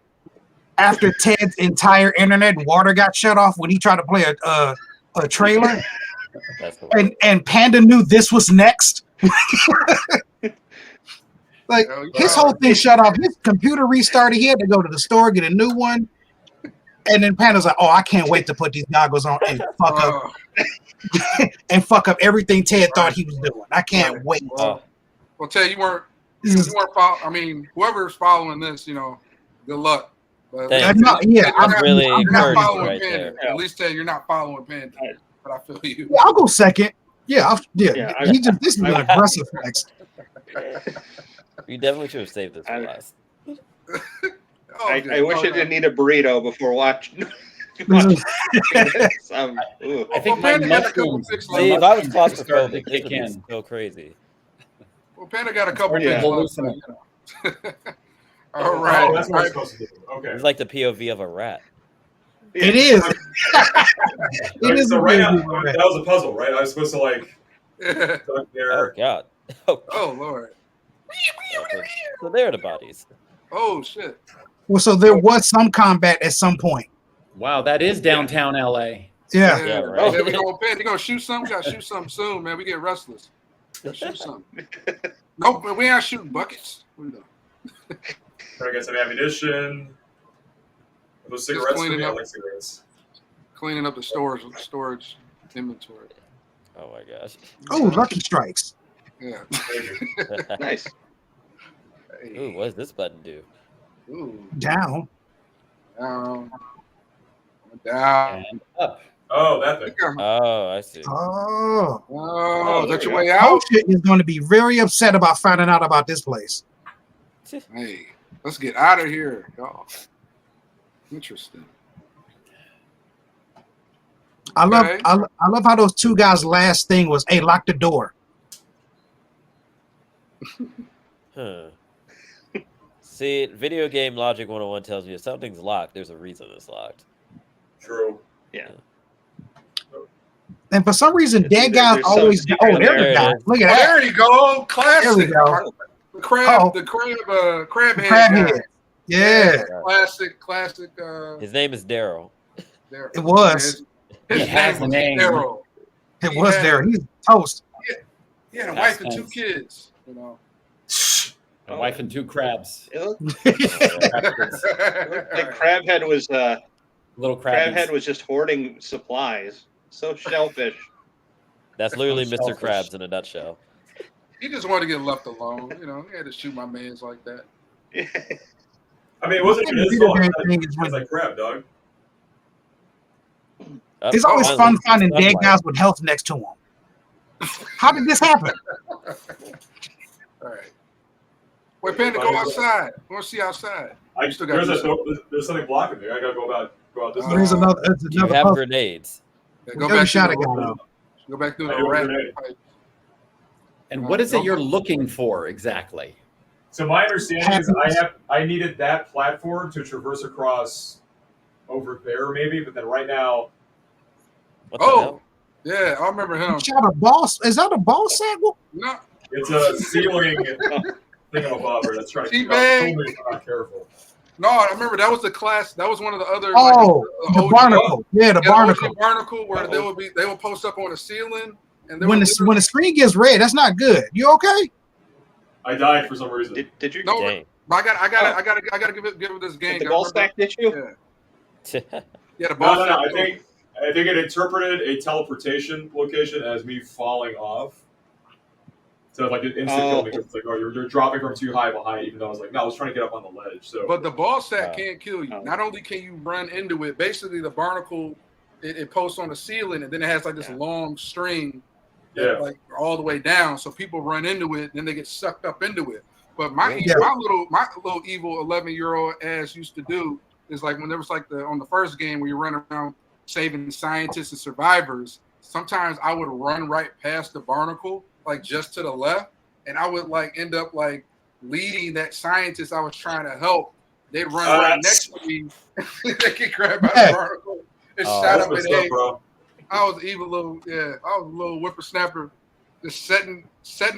after Ted's entire internet and water got shut off when he tried to play a trailer? That's the way. And Panda knew this was next. Like Oh, his yeah. whole thing shut off. His computer restarted. He had to go to the store, get a new one. And then Panda's like, "Oh, I can't wait to put these goggles on and fuck up everything Ted thought he was doing. I can't wait." Well, Ted, you weren't following. I mean, whoever's following this, you know, good luck. But Thanks. I'm really you're not encouraging following right Panda. there. At least Ted, you're not following Panda. But I feel you. Yeah, I'll go second. Yeah, Yeah, this is an aggressive flex. You definitely should have saved this for last. Oh, I wish I didn't eat a burrito before watching. I think my Panda got a couple mushrooms. fixed See, if left. I was Mushrooms started to claustrophobic, this kick would be in. so crazy. Well, Panda got a couple Starting to fixed left. hallucinate. All Oh, right. that's what I'm supposed to do. Okay. It's like the POV of a rat. It is. Right, is so a right now, really good that was a puzzle, right? I was supposed to like duck Oh there. god. Oh, Oh Lord. so there are the bodies. Oh shit. Well, so there was some combat at some point. Wow, that is downtown LA. Yeah. Yeah, right. Yeah, we gonna shoot some. We gotta shoot something soon, man. We get restless. Gotta shoot something. Nope, we ain't shooting buckets. What are we doing? Trying to get some ammunition. Those cigarettes for cleaning me, I up. like cigarettes. Cleaning up the storage inventory. Oh my gosh. Oh, Lucky Strikes. Yeah. Thank you. Nice. Ooh, what does this button do? Ooh. Down. Down. Down. And up. Oh, that thing. Oh, I see. Oh. Oh, is that your there way Oh, out? shit is going to be very upset about finding out about this place. Hey, let's get out of here, y'all. Interesting. I Okay. love how those two guys' last thing was, "Hey, lock the door." Huh. See, video game logic 101 tells me if something's locked, there's a reason it's locked. True. And for some reason, It's dead either guys there's some always. secret Oh, there there we it go. is. Look Oh, at that. there you go. Classic. There we go. The crab, Oh. the crab head. Crab guy. head. Yeah, Classic. His name is Daryl. There. it was. His He has name the was name. Daryl. It was there. He's toast. He had a That's wife and two nice. kids. You know. A wife and two crabs. It looked Yeah. like Crabhead was Little crabs. Crabhead was just hoarding supplies. So shellfish. That's literally I'm Mr. selfish. Krabs in a nutshell. He just wanted to get left alone. You know, he had to shoot my mans like that. I mean, it wasn't even his Video fault. game It thing is was like crap, dog. Oh, It's always finally, fun finding dead sunlight. guys with health next to them. How did this happen? All right. Wait, Panda, go outside. I want to see outside. There's something blocking me. I gotta go out this way. There's another. Do you have bus. grenades? Yeah, We go already back shot to a guy, the though. Go back through I the do a rat grenade. pipe. And what is it you're looking for exactly? So my understanding is I needed that platform to traverse across over there, maybe, but then right now, What the Oh, hell? yeah, I remember him. You shot a boss. Is that a ball sack? No, it's a ceiling thingamabobber that's trying to keep Teabag. me if I'm not careful. no, I remember that was the class. That was one of the other. Oh, like, the OG barnacle. Yeah, the Yeah, barnacle. OG barnacle where they would post up on the ceiling and they When would the screen gets red, that's not good. You okay? I died for some reason. Did you? No, Dang. but I gotta give it this game. Did the I ball remember- stack hit you? Yeah, the ball No. stack. I think it interpreted a teleportation location as me falling off. So like it instant killed me because it's like, oh, you're dropping from too high of a height, even though I was like, no, I was trying to get up on the ledge. So But the ball sack Wow. can't kill you. Oh. Not only can you run into it, basically the barnacle it posts on the ceiling and then it has like this long string yeah. like all the way down. So people run into it, then they get sucked up into it. But my Yeah. my little evil 11-year-old ass used to do is like when there was like on the first game where you run around saving scientists and survivors, sometimes I would run right past the barnacle, like just to the left, and I would like end up like leading that scientist I was trying to help. They'd run right next to me. They get grabbed by the barnacle and shot That's him in what's the up, head. bro. I was evil little, I was a little whippersnapper, just setting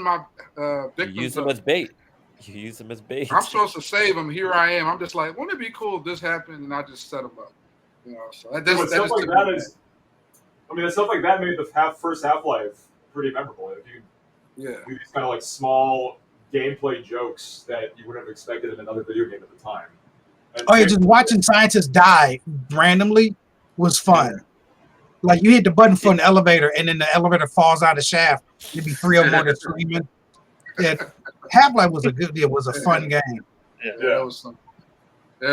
my You victims use them up. as bait. You use them as bait. I'm supposed to save them. Here I am. I'm just like, wouldn't it be cool if this happened? And I just set them up. You know, so that But just stuff like took that me is, I mean, stuff like that made the first Half-Life pretty memorable. If you back. do these kind of like small gameplay jokes that you wouldn't have expected in another video game at the time. And Oh yeah, just watching scientists die randomly was fun. Like you hit the button for an elevator, and then the elevator falls out of the shaft. There'd be three or more that's screaming. Yeah, Half-Life was a fun game. Yeah, Yeah. there was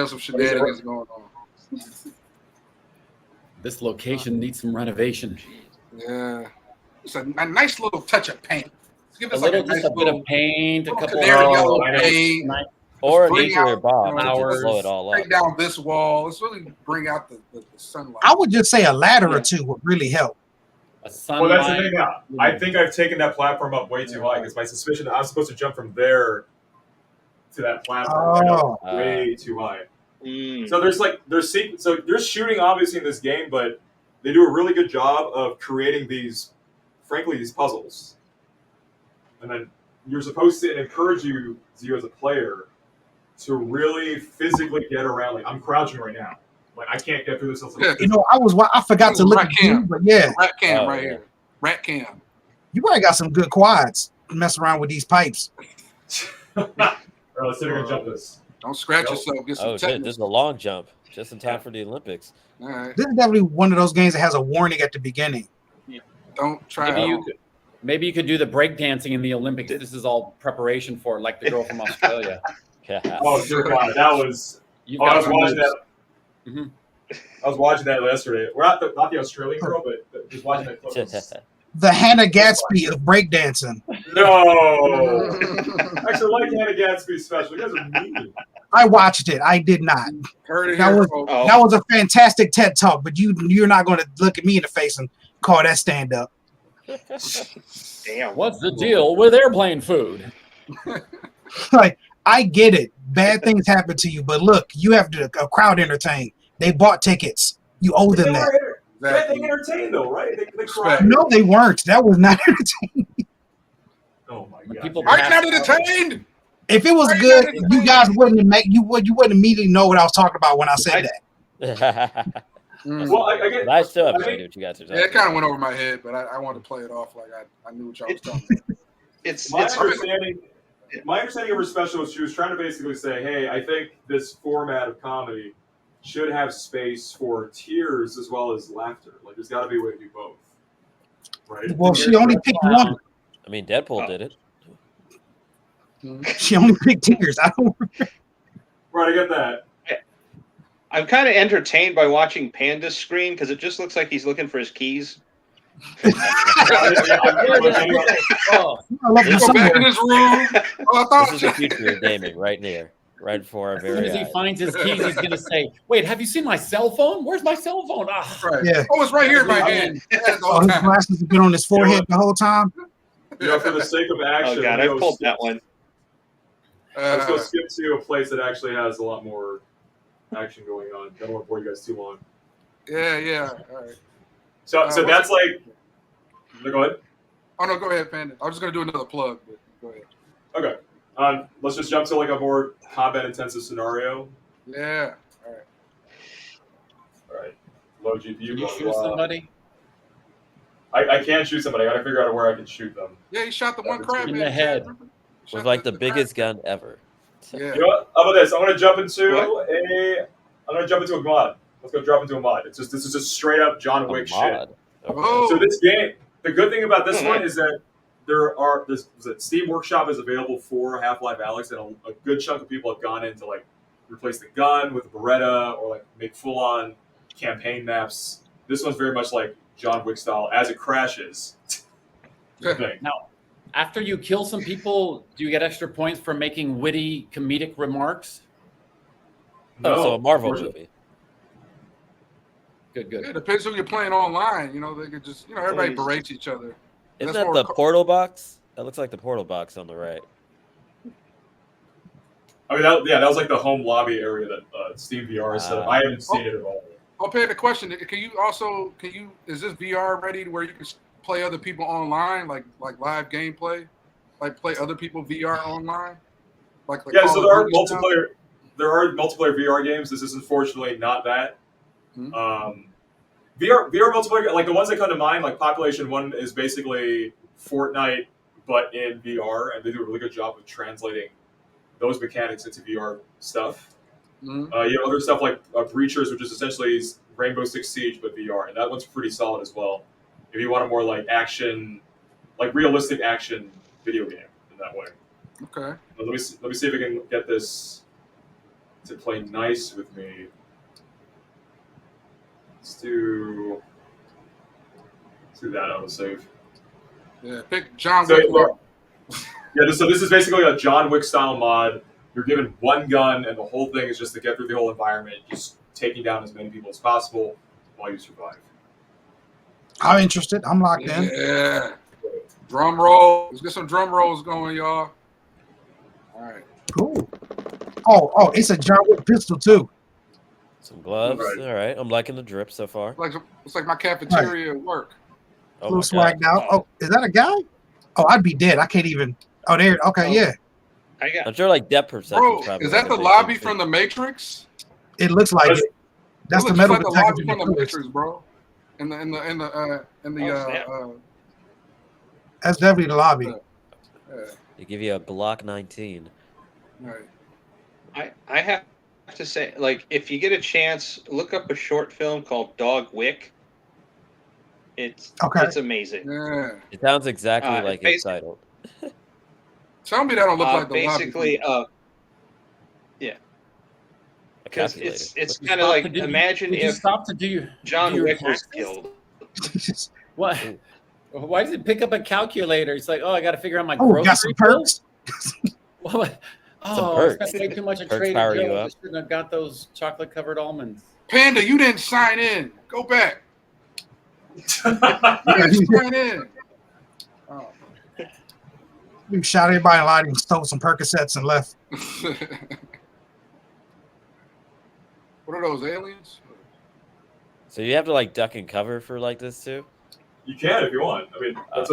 some shenanigans going on. This location needs some renovation. Yeah, it's a nice little touch of paint. Give A us like little, a nice just a bit little of paint, a little couple canary of yellow I know. paint. Or a bring nuclear out, bomb to flowers, just blow it all up. Break down this wall. Let's really bring out the sunlight. I would just say a ladder or two would really help. a Well, sunlight. that's the thing now. I think I've taken that platform up way too high because my suspicion that I'm supposed to jump from there to that platform went up way too high. So there's shooting obviously in this game, but they do a really good job of creating these puzzles, and then you're supposed to encourage you as a player to really physically get around. Like I'm crouching right now, like I can't get through this. Yeah. You know, I forgot to look Rat at cam. you, but yeah, Rat cam Oh, right yeah. here. Rat cam. you probably got some good quads. Mess around with these pipes. All right, let's see if we can jump this. Don't scratch Nope. yourself. Get some Oh shit! tetanus. This is a long jump, just in time for the Olympics. All right. This is definitely one of those games that has a warning at the beginning. Don't try. Maybe you could do the breakdancing in the Olympics. This is all preparation for it, like the girl from Australia. Yeah. Oh dear God, that was. You've Oh, I got was some watching moves. that. Mhm. I was watching that yesterday. We're not the Australian girl, but just watching that clip. The Hannah Gadsby of breakdancing. No, actually, I like Hannah Gadsby's special. You guys are mean. I watched it. I did not. Heard it That here, was- folks. Oh. That was a fantastic TED talk, but you're not going to look at me in the face and call that stand up. Damn. What's the deal with airplane food? Like I get it. Bad things happen to you, but look, you have to a crowd entertain. They bought tickets. You owe them that. They entertained though, right? They cried. No, they weren't. That was not entertaining. Oh my God. People Are you pass not out. entertained? If it was Are you good, not you entertained? guys wouldn't immediately know what I was talking about when I said that. Well, I get. But I still have I no think- idea what you guys are talking Yeah, it kind of about. went over my head, but I wanted to play it off like I knew what y'all was talking about. It's My it's understanding of her special was she was trying to basically say, hey, I think this format of comedy should have space for tears as well as laughter. Like, there's got to be a way to do both, right? Well, she only picked one. I mean, Deadpool did it. She only picked tears. I don't. Right, I get that. I'm kind of entertained by watching Panda's screen because it just looks like he's looking for his keys. Oh, I left Let's him go back somewhere. in this room. Oh, I thought This is the future of gaming right here, right before our as soon very as he eyes. finds his keys, he's gonna say, "Wait, have you seen my cell phone? Where's my cell phone?" Ah, Right. Yeah. Oh, it's right here in my hand. I had it the Oh, whole his time. glasses have been on his forehead the whole time. For the sake of action, Oh god, I pulled that one. Let's go skip to a place that actually has a lot more action going on. I don't want to bore you guys too long. Yeah. All right. So that's like. No, go ahead. Oh no, go ahead, Panda. I was just gonna do another plug, but go ahead. Okay. Let's just jump to like a more combat-intensive scenario. Yeah. All All right. Low GPU. can you blah, shoot blah. somebody I can't shoot somebody. I got to figure out where I can shoot them. Yeah, he shot the one crab in man. the head. Was like the biggest gun ever. Yeah. You know what? How about this? I'm gonna jump into What? a mod. Let's go drop into a mod. This is just straight up John A Wick shit. mod. Okay. Oh. So this game, the good thing about this Oh, one nice. is that Steam Workshop is available for Half-Life Alyx, and a good chunk of people have gone in to like replace the gun with a Beretta or like make full-on campaign maps. This one's very much like John Wick style as it crashes. Thing. after you kill some people, do you get extra points for making witty comedic remarks? Oh, so a Marvel unfortunately. movie. Good. Yeah, it depends who you're playing online. You know, they could just, everybody berates each other. Isn't That's that more the co- portal box? That looks like the portal box on the right. I mean, that was like the home lobby area that Steam VR is set up. I haven't seen it at all. I'll pay the question. Is this VR ready to where you can play other people online, like live gameplay, like play other people VR online? Like Yeah, Call so of there are Duty style? multiplayer. There are multiplayer VR games. This is unfortunately not that. Hmm. VR multiplayer, like the ones that come to mind, like Population One is basically Fortnite but in VR, and they do a really good job of translating those mechanics into VR stuff. Mhm. You have other stuff like Breachers, which is essentially Rainbow Six Siege but VR, and that one's pretty solid as well. If you want a more like action, like realistic action video game in that way. Okay. But let me see if I can get this to play nice with me. Let's do that autosave. Yeah. Pick John So, Wick. so this is basically a John Wick style mod. You're given one gun, and the whole thing is just to get through the whole environment, just taking down as many people as possible while you survive. I'm interested. I'm locked in. Yeah. Drum roll. Let's get some drum rolls going, y'all. All right. Cool. Oh, it's a John Wick pistol too. Some gloves. Right. All right. I'm liking the drip so far. It's like my cafeteria at work. Oh Blue my swagged God. out. Oh, is that a guy? Oh, I'd be dead. I can't even. Oh, there. Okay, yeah. I got I'm sure like depth perception. Bro, is that the lobby from the Matrix? It looks like it. That's It the looks metal like the detector lobby in from the the pillars. Matrix, bro. In the snap. That's definitely the lobby. They give you a Glock 19. Right. I have to say, like, if you get a chance, look up a short film called Dog Wick. It's amazing. Yeah. It sounds exactly like basi- it's titled. Tell me that don't look like the basically, lobby. A because calculator. it's kind of like, imagine Did you if stop to do John your Wick was taxes? killed. What? Why does it pick up a calculator? It's like, oh, I got to figure out my Oh, grocery got some bills? perks. What? Some Oh, I perks. spent way too much at Perks Trader power you Joe's. I up. shouldn't have got those chocolate-covered almonds. Panda, you didn't sign in. Go back. You Yeah, didn't sign in. Oh. You shot everybody in line and stole some Percocets and left. What are those, aliens? So you have to like duck and cover for like this too? You can if you want. I mean, that's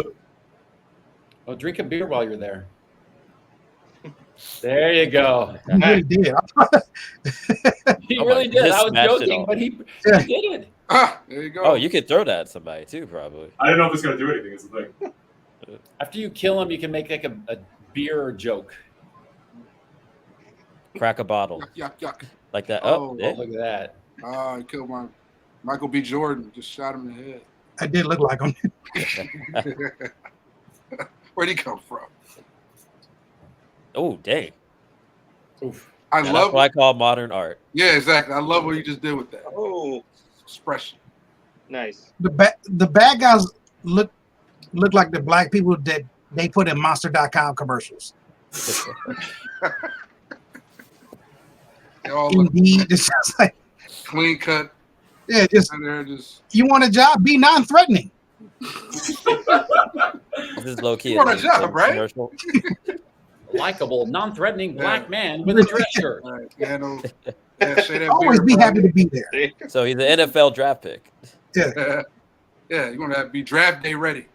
Oh, drink a beer while you're there. There you go. You really did. He Oh my really did. goodness, I was smashed it joking, all. but he Yeah. did it. Ah, there you go. Oh, you could throw that at somebody too, probably. I don't know if it's gonna do anything. Is the thing. After you kill him, you can make like a beer joke. Crack a bottle. Yuck, yuck. Like that. Oh, Oh, Oh, look at that. Ah, he killed my Michael B. Jordan. Just shot him in the head. I did look like him. Where'd he come from? oh, dang. Oof. I Now, love. that's what I call modern art. Yeah, exactly. I love what you just did with that Oh, expression. nice. The bad guys look like the black people that they put in Monster.com commercials. They all look Indeed, it's just like clean cut. yeah, just And they're just you want a job, be non-threatening. This is low key. You want a job, right? Commercial. Likeable, non-threatening Yeah. black man with a dress shirt. right. Yeah, no, yeah, say that Always beard, be bro. happy to be there. So he's an NFL draft pick. Yeah, yeah, you're gonna have to be draft day ready.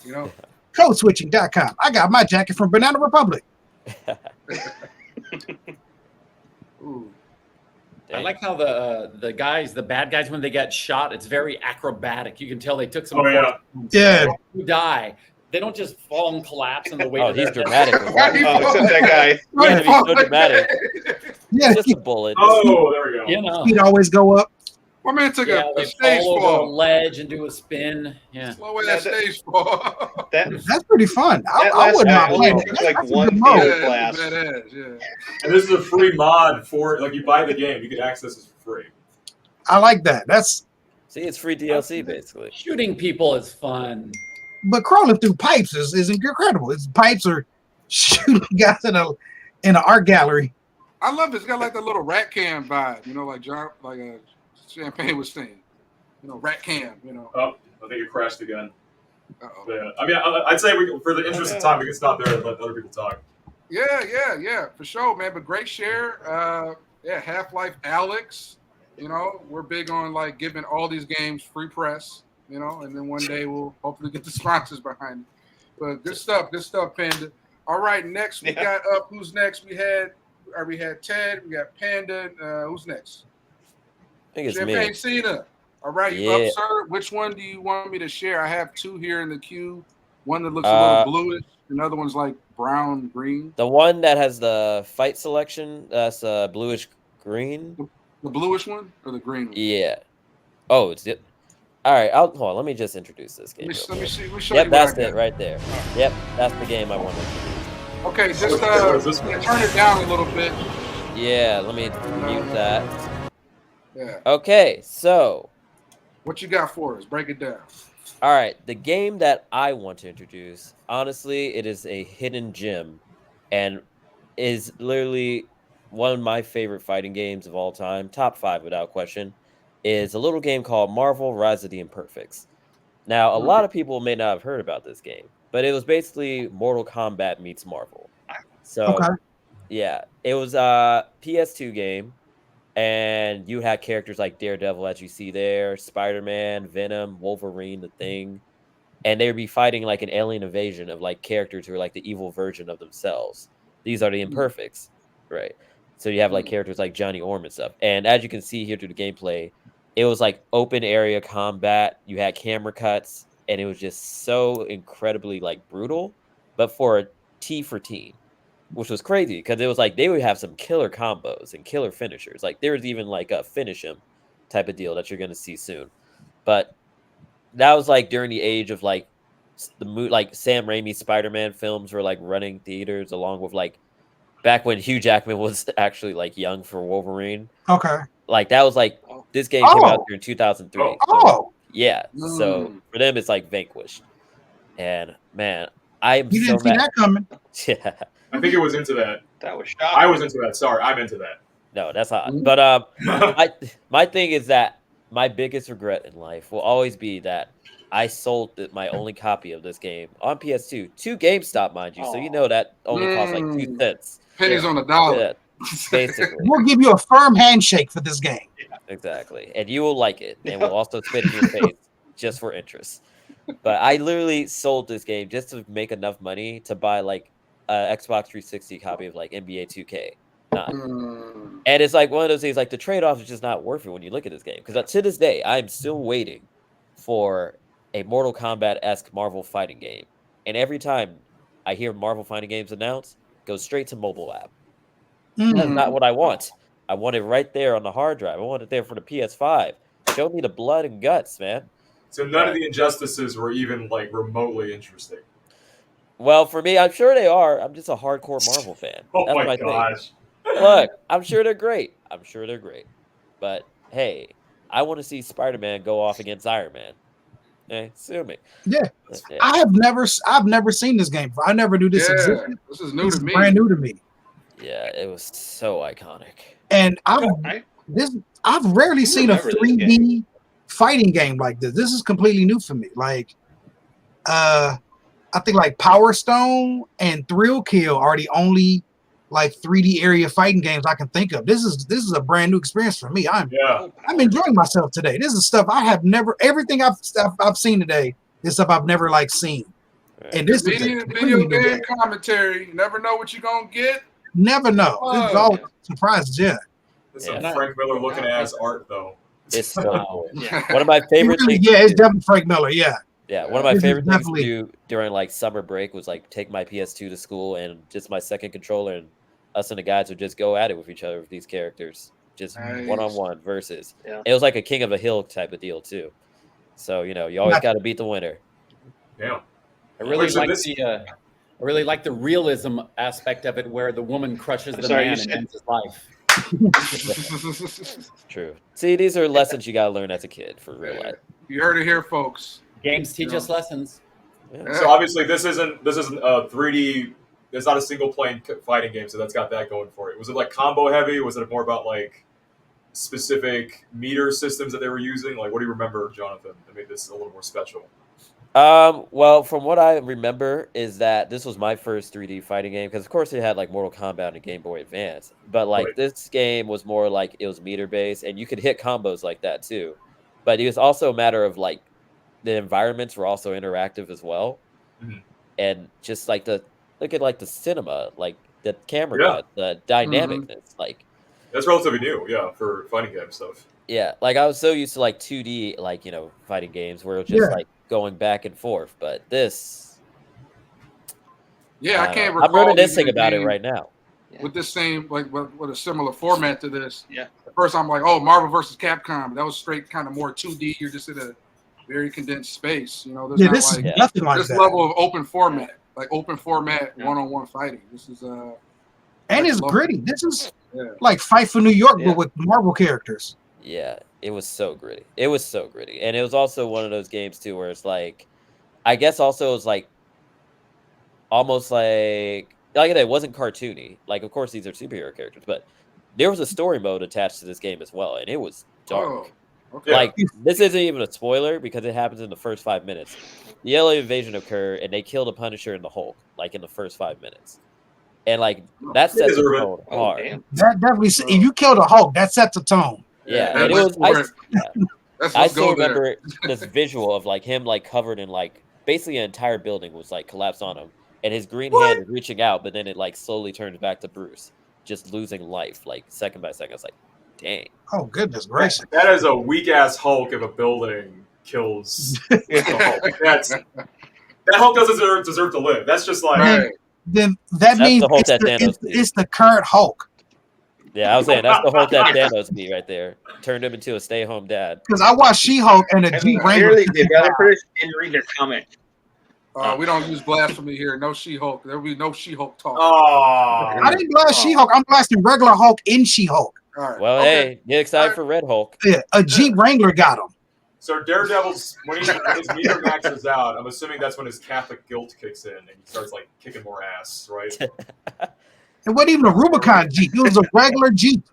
You know. Codeswitching.com. I got my jacket from Banana Republic. Ooh. I like how the guys, the bad guys, when they get shot, it's very acrobatic. You can tell they took some. Oh, yeah. Yeah. Who die? They don't just fall and collapse in the weight Oh, of he's their dramatic. with Why that. you Oh, except that guy. You have to be so dramatic. Yeah, It's just a bullet. Oh, there we go. You know, he'd always go up. My man took yeah, a they stage fall over a fall. ledge and do a spin. Yeah. Slow ass Yeah, that- stage fall. That That's pretty fun. I last wouldn't guy mind only playing took that. like That's a one good mode. theater Yeah, class. badass. Yeah. And this is a free mod for, like, you buy the game, you can access this for free. I like that. That's See, it's free DLC basically. Shooting people is fun. but crawling through pipes is incredible. It's pipes or shooting guys in an art gallery. I love it. It's got like the little rat cam vibe, you know, like John, like Champagne was saying, you know, rat cam, you know. Oh, I think it crashed again. Uh-oh. Yeah. I mean, I'd say for the interest of time, we can stop there and let other people talk. Yeah, for sure, man. But great share. Yeah, Half-Life Alyx. You know, we're big on like giving all these games free press, you know, and then one day we'll hopefully get the sponsors behind it. But good stuff, Panda. All right, next we got up. Who's next? We had Ted, we got Panda. Who's next? I think it's Champagne me. Cena. All right, you Yeah. up, sir? Which one do you want me to share? I have two here in the queue. One that looks a little bluish, another one's like brown green. The one that has the fight selection, that's bluish green. The bluish one or the green one? Yeah. Oh, it's it. All right. Hold on. Let me just introduce this game. Let me real see. quick. Let me show Yep, you what that's I got. it right there. Yep, that's the game I wanted to introduce. Okay, just What is this one? turn it down a little bit. Yeah, let me mute that. Yeah. Okay, so What you got for us? Break it down. all right, the game that I want to introduce, honestly, it is a hidden gem and is literally one of my favorite fighting games of all time, top 5 without question, is a little game called Marvel Rise of the Imperfects. Now, a lot of people may not have heard about this game, but it was basically Mortal Kombat meets Marvel. So, Okay. yeah, it was a PS2 game, and you had characters like Daredevil, as you see there, Spider-Man, Venom, Wolverine, The Thing, and they would be fighting like an alien invasion of like characters who are like the evil version of themselves. These are the Imperfects, right? So you have like characters like Johnny Orm and stuff. And as you can see here through the gameplay, it was like open area combat. You had camera cuts, and it was just so incredibly like brutal, but for a T for teen, which was crazy because it was like they would have some killer combos and killer finishers. Like there was even like a finish him type of deal that you're gonna see soon. But that was like during the age of like like Sam Raimi Spider-Man films were like running theaters along with like back when Hugh Jackman was actually like young for Wolverine. Okay. Like that was like this game came out Oh. in 2003. So, Oh, yeah. So for them it's like Vanquished. And man, I am you so didn't see mad. that coming. Yeah. I think it was into that. That was I shocking. was into that. Sorry, I'm into that. No, that's hot. But my thing is that my biggest regret in life will always be that I sold my only copy of this game on PS2 to GameStop, mind you. So you know that only cost like 2 cents. Pennies on the dollar. Yeah, basically. We'll give you a firm handshake for this game. Exactly. And you will like it. And we'll also spit in your face just for interest. But I literally sold this game just to make enough money to buy like an Xbox 360 copy of like NBA 2K. And it's like one of those things, like the trade-off is just not worth it when you look at this game. Because to this day, I'm still waiting for a Mortal Kombat-esque Marvel fighting game. And every time I hear Marvel fighting games announced, it goes straight to mobile app. That's not what I want. I want it right there on the hard drive. I want it there for the PS5. Show me the blood and guts, man. So none of the injustices were even like remotely interesting. Well, for me, I'm sure they are. I'm just a hardcore Marvel fan. Oh That's my thing. gosh. Look, I'm sure they're great. But hey, I want to see Spider-Man go off against Iron Man. Sue me. Yeah. Yeah. I've never seen this game before. I never knew this existed. This is new to me. Brand new to me. Yeah, it was so iconic. And I've rarely I seen a remember this 3D fighting game like this. This is completely new for me. Like, I think like Power Stone and Thrill Kill are the only like 3D area fighting games I can think of. This is a brand new experience for me. I'm enjoying myself today. This is stuff I have never. Everything I've seen today is stuff I've never like seen. Right. And this Comedian is video game commentary. You never know what you're gonna get. Never know. This is all surprises. Yeah. This is Frank Miller looking ass art though. It's so one of my favorite things. Yeah, it's definitely Frank Miller. Yeah. Yeah, one of my This is favorite things to definitely- do during like summer break was like take my PS2 to school and just my second controller, and us and the guys would just go at it with each other with these characters, just Nice. one-on-one versus. Yeah. It was like a King of a Hill type of deal too. So you always got to beat the winner. Yeah. I really So like this- I really like the realism aspect of it, where the woman crushes the sorry, man you and said- ends his life. True. See, these are lessons you got to learn as a kid for real life. You heard it here, folks. Games teach us lessons. So obviously this isn't a 3D. It's not a single plane fighting game, so that's got that going for it. Was it like combo heavy? Was it more about like specific meter systems that they were using? Like, what do you remember, Jonathan, that made this a little more special? Well, from what I remember is that this was my first 3D fighting game, because of course it had like Mortal Kombat and Game Boy Advance, but like Right. this game was more like it was meter based, and you could hit combos like that too. But it was also a matter of like the environments were also interactive as well, Mhm. and just like look at like the cinema, like the camera, Yeah. cut, the dynamicness, like. That's relatively new, yeah, for fighting game stuff. Yeah, like I was so used to like 2D, like fighting games where it was just like going back and forth. But this, Yeah, I can't I'm recall. reminiscing even a about it game right now. with this same like with a similar format to this. Yeah. At first, I'm like, oh, Marvel versus Capcom. That was straight kind of more 2D. You're just in a very condensed space. There's Yeah, not this like is nothing like this that. level of open format, like open format Yeah. one-on-one fighting. This is And it's love gritty. This is Yeah. like Fight for New York, Yeah. but with Marvel characters. Yeah, it was so gritty. It was so gritty, and it was also one of those games too where it's like, I guess also it was like almost like it wasn't cartoony. Like, of course these are superhero characters, but there was a story mode attached to this game as well, and it was dark. Oh, okay. Yeah. Like, this isn't even a spoiler because it happens in the first 5 minutes. The Yellow Invasion occurred, and they kill the Punisher and the Hulk, like, in the first 5 minutes. And, like, that sets the deserve it. tone Oh, hard. damn. That definitely. If you kill the Hulk, that sets a tone. Yeah, Yeah, and it let's was... Let's I go still there. remember this visual of, like, him, like, covered in, like, basically an entire building was, like, collapsed on him. And his green hand is reaching out, but then it, like, slowly turns back to Bruce, just losing life, like, second by second. It's like, dang. Oh goodness gracious! That is a weak ass Hulk if a building kills the Hulk. That Hulk doesn't deserve to live. That's just like Right. Then that That's means the Hulk it's that the, Thanos it's, beat. it's the current Hulk. Yeah, I was saying, that's the Hulk that Thanos beat right there. Turned him into a stay-home dad. Because I watched She-Hulk and the I Jeep mean, Wrangler. clearly the developers didn't read their comment. We don't use blasphemy here. No She-Hulk. There will be no She-Hulk talk. oh, I didn't blast She-Hulk. I'm blasting regular Hulk in She-Hulk. All right. Well, Okay. hey, get excited Alright. for Red Hulk. Yeah, a Jeep Wrangler got him. So Daredevil's when his meter maxes out, I'm assuming that's when his Catholic guilt kicks in and he starts like kicking more ass, right? It wasn't even a Rubicon Jeep. It was a regular Jeep.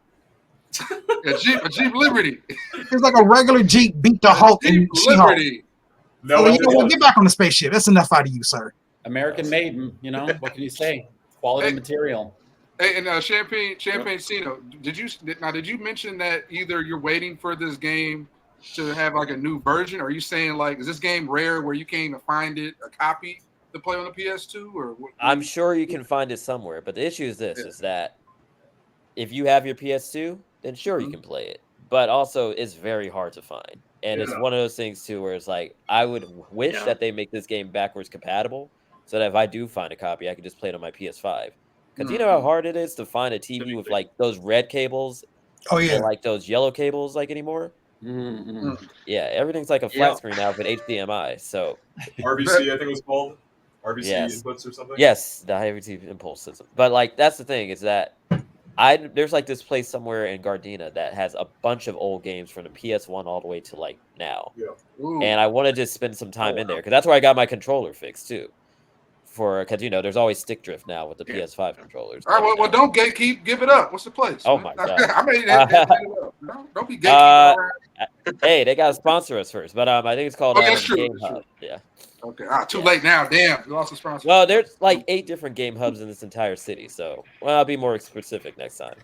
A Jeep Liberty. It was like a regular Jeep beat the Hulk and Jeep She-Hulk. Liberty. No, Oh, it you know what? didn't. Get back on the spaceship. That's enough out of you, sir. American made, what can you say? Quality Hey. material. Hey, and Champagne Cino, did you mention that either you're waiting for this game to have like a new version, or are you saying like is this game rare where you can't even find it a copy to play on the PS2, or what? I'm sure you can find it somewhere, but the issue is this, is that if you have your PS2, then sure you can play it. But also it's very hard to find. And it's one of those things too where it's like I would wish that they make this game backwards compatible so that if I do find a copy, I can just play it on my PS5. Because you know how hard it is to find a TV with like those red cables Oh yeah. and like those yellow cables like anymore? Mm-hmm. Yeah, everything's like a flat screen now with HDMI. So RVC, I think it was called. RVC Yes. inputs or something. yes, the high voltage impulse system. But like that's the thing is that There's like this place somewhere in Gardena that has a bunch of old games from the PS1 all the way to like now. Yeah. Ooh. And I want to just spend some time in there because that's where I got my controller fixed too. Because there's always stick drift now with the PS5 controllers. All right, well, don't gatekeep. Give it up. What's the place? Oh man? my God. I mean, hit it up. Don't be gatekeeping around. Hey, they gotta sponsor us first, but I think it's called that's true. Game That's Hub. true. Yeah. Okay. Too late now. Damn, you lost the sponsor. Well, there's like 8 different game hubs in this entire city, so I'll be more specific next time.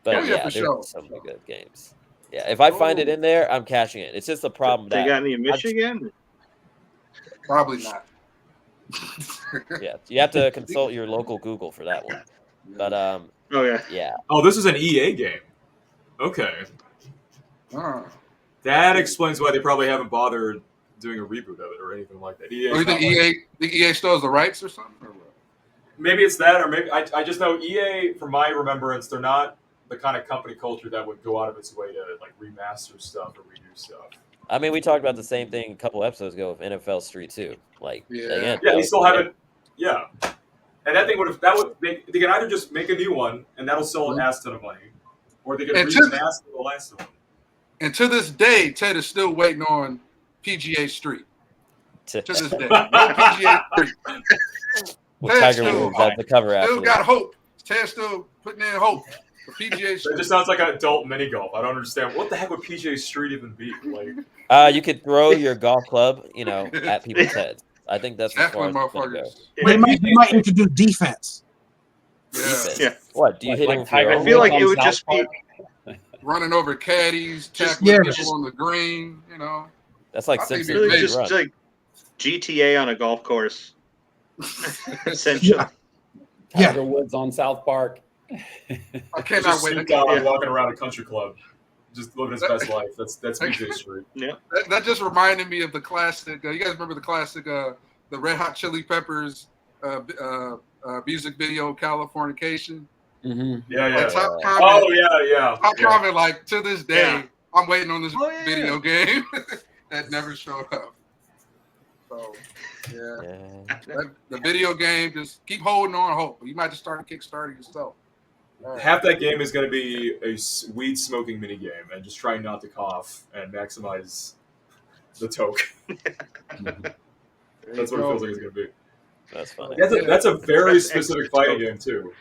But yeah, for there's sure. so many good games. Yeah, if I find it in there, I'm cashing it. It's just a problem They got any in Michigan? Probably not. Yeah, you have to consult your local Google for that one. But Oh yeah. yeah. Oh, this is an EA game. Okay. That explains why they probably haven't bothered doing a reboot of it or anything like that. You think EA still has the rights or something? Or what? Maybe it's that, or maybe I just know EA, from my remembrance, they're not the kind of company culture that would go out of its way to like remaster stuff or redo stuff. I mean, we talked about the same thing a couple episodes ago with NFL Street 2. Like, Yeah. They still haven't. Yeah, and that thing they can either just make a new one and that'll sell an ass ton of money, or they can remaster the last one. And to this day, Ted is still waiting on PGA Street. To this day, no PGA Street. With Tiger Woods as the cover athlete. Still got hope. Ted's still putting in hope for PGA Street. It just sounds like an adult mini golf. I don't understand. What the heck would PGA Street even be? Like, you could throw your golf club, at people's heads. I think that's definitely motherfuckers. They might introduce defense. Yeah. What? Do you hit him with your I own? feel like it would just be running over caddies, tackling people on the green. That's like I think Simpsons. really just like GTA on a golf course. Essentially. Tiger Woods on South Park. I cannot wait. Walking around a country club, just living his best life. That's PGA Street. Yeah. That just reminded me of the classic. You guys remember the classic, the Red Hot Chili Peppers music video, Californication? Mm-hmm. Yeah. Top comment, Top yeah. comment, like to this day, Yeah. I'm waiting on this video game that never showed up. So, the video game, just keep holding on hope. You might just start kickstarting yourself. Half that game is going to be a weed smoking mini game and just trying not to cough and maximize the toke. That's what it feels like it's going to be. That's funny. That's a very specific fighting game too.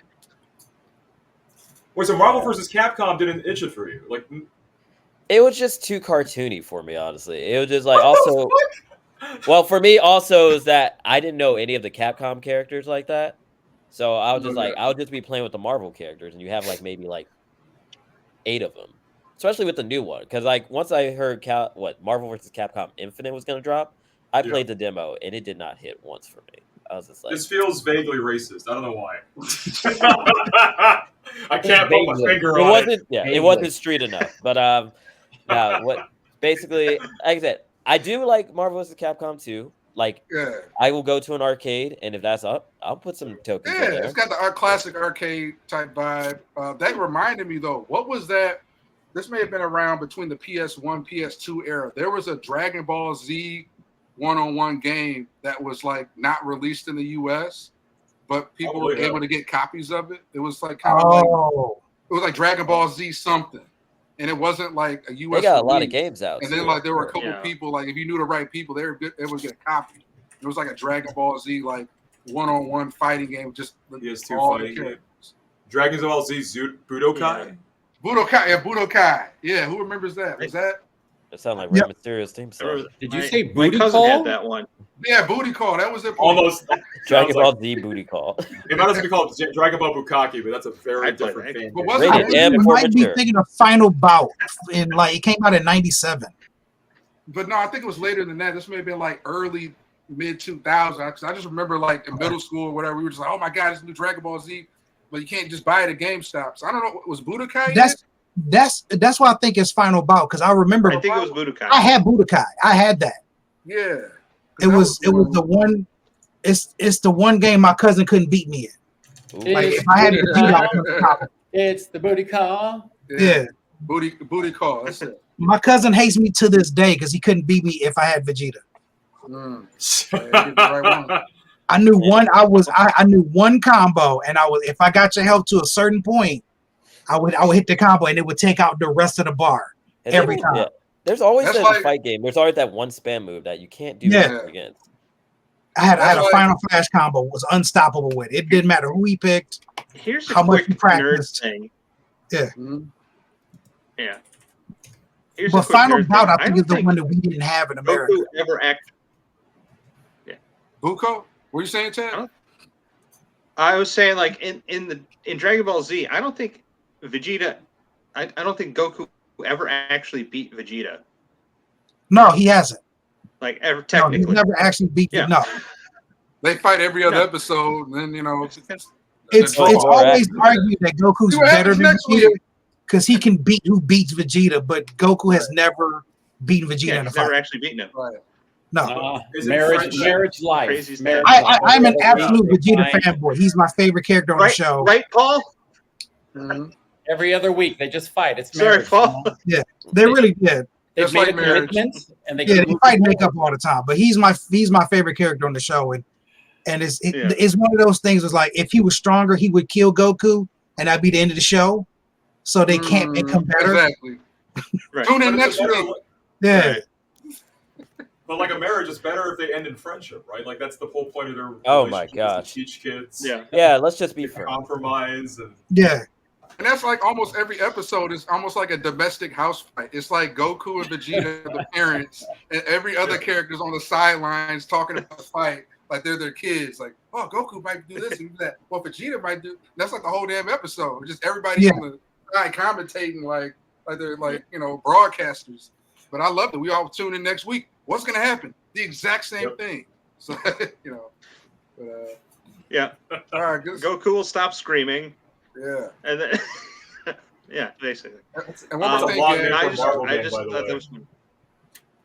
Wait, so Marvel vs. Capcom didn't itch it for you? Like, it was just too cartoony for me, honestly. It was just like also. Well, for me also is that I didn't know any of the Capcom characters like that. So I was just I'll just be playing with the Marvel characters, and you have maybe 8 of them, especially with the new one. Because once I heard Marvel vs. Capcom Infinite was going to drop, I played the demo, and it did not hit once for me. I was just like, this feels vaguely racist. I don't know why. I can't put my finger on it. Yeah, it wasn't street enough. But basically, like I said, I do like Marvel vs. Capcom 2. I will go to an arcade, and if that's up, I'll put some tokens in there. It's got the classic arcade type vibe. That reminded me, though, what was that? This may have been around between the PS1, PS2 era. There was a Dragon Ball Z one-on-one game that was not released in the US, but people were able to get copies of it. It was it was like Dragon Ball Z something. And it wasn't like a US. They got a lot of games out. And then there were a couple people, if you knew the right people, they would get a copy. It was like a Dragon Ball Z one-on-one fighting game, just PS2 fighting game. Dragon Ball Z Budokai? Budokai. Yeah, who remembers that? Was that? It sounded like Rey Mysterio's theme song. Did you say my Booty cousin Call? had that one. Yeah, Booty Call. That was it. Almost. Dragon Ball Z Booty Call. It might also be called Dragon Ball Bukaki, but that's a very different thing. But wasn't You might be thinking of Final Bout. It came out in '97. But no, I think it was later than that. This may have been early, mid 2000s. Because I just remember in middle school or whatever, we were just like, oh my God, this new Dragon Ball Z. But you can't just buy it at GameStop. So I don't know. Was Budokai? That's why I think it's Final Bout, because I remember. I think it was Budokai. I had Budokai. I had that. Yeah. It was the one. It's the one game my cousin couldn't beat me in. If I had Vegeta, it's the Booty Call. Yeah. Booty Call. That's it. My cousin hates me to this day because he couldn't beat me if I had Vegeta. I knew one. I knew one combo, and if I got your help to a certain point, I would hit the combo and it would take out the rest of the bar And every they- time. yeah. There's always That's that like- fight game. There's always that one spam move that you can't do Yeah. anything against. I had That's a like- Final Flash combo was unstoppable with. It didn't matter who he picked. Here's a How much quick you nerd practiced. thing. Mhm. Yeah. Here's But a quick Final nerd Bout, thing. I think, is the one that we didn't have in America. Goku ever act. Buko? What are you saying, Chad? I was saying, like in Dragon Ball Z, I don't think Vegeta. I don't think Goku ever actually beat Vegeta. No, he hasn't. Like ever No, technically. he's never actually beat. Yeah. No, They fight every other No. episode, and then it's draw. always argued that Goku's See what better happens than next Vegeta week. because he can beat who beats Vegeta, but Goku has never beaten Vegeta Yeah, in a he's never fight. actually beaten him. Right. No, Is it Marriage friendship? life. Crazy Marriage stuff. life. I'm an absolute Vegeta Fine. fanboy. He's my favorite character on the Right, show. right, Paul. Mhm. Every other week they just fight. It's Sorry, marriage. Paul. you know? They really did. They've Just made like a marriage. commitment, and they Yeah, keep they moving fight forward. makeup all the time, but he's my favorite character on the show, and Yeah. it's one of those things. It's like if he was stronger, he would kill Goku, and that'd be the end of the show. So they can't make him better. Exactly. Right. Tune in But it's next better- week. Yeah, Right. But like a marriage is better if they end in friendship, right? Like that's the whole point of their Oh my relationship is to gosh. teach kids Yeah. Yeah, let's just be to friends. compromise and yeah. And that's like almost every episode is almost like a domestic house fight. It's like Goku and Vegeta, the parents, and every other character's on the sidelines talking about the fight like they're their kids. Like, oh, Goku might do this and do that. Well, Vegeta might do. That's like the whole damn episode. Just everybody Yeah. on the side commentating like they're like broadcasters. But I love it. We all tune in next week. What's gonna happen? The exact same thing. So But, Yeah. all right, good. Goku will stop screaming, Yeah. and then yeah, basically. And one more It's a thing, long Gad. name I for just, Marvel I game, just by the thought way. that was fun.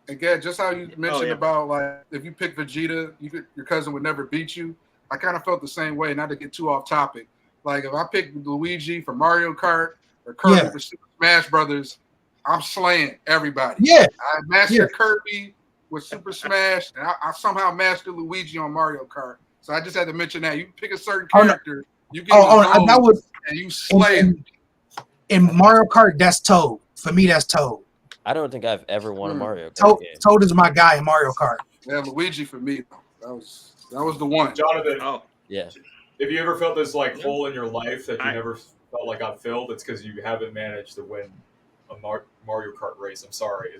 Again, just how you mentioned yeah. about like if you pick Vegeta, your cousin would never beat you. I kind of felt the same way. Not to get too off topic, like if I pick Luigi for Mario Kart or Kirby Yeah. for Super Smash Brothers, I'm slaying everybody. Yeah, I mastered Yeah. Kirby with Super Smash, and I somehow mastered Luigi on Mario Kart. So I just had to mention that you pick a certain Oh, no. character, you get in that was and you slay it. in Mario Kart. That's Toad. For me, that's Toad. I don't think I've ever won a Mario Kart Toad, game. Toad is my guy in Mario Kart. Yeah, Luigi for me. That was the one. Jonathan, Oh, Yeah. if you ever felt this like hole in your life that you I- never felt like got filled, it's because you haven't managed to win a Mario Kart race. I'm sorry,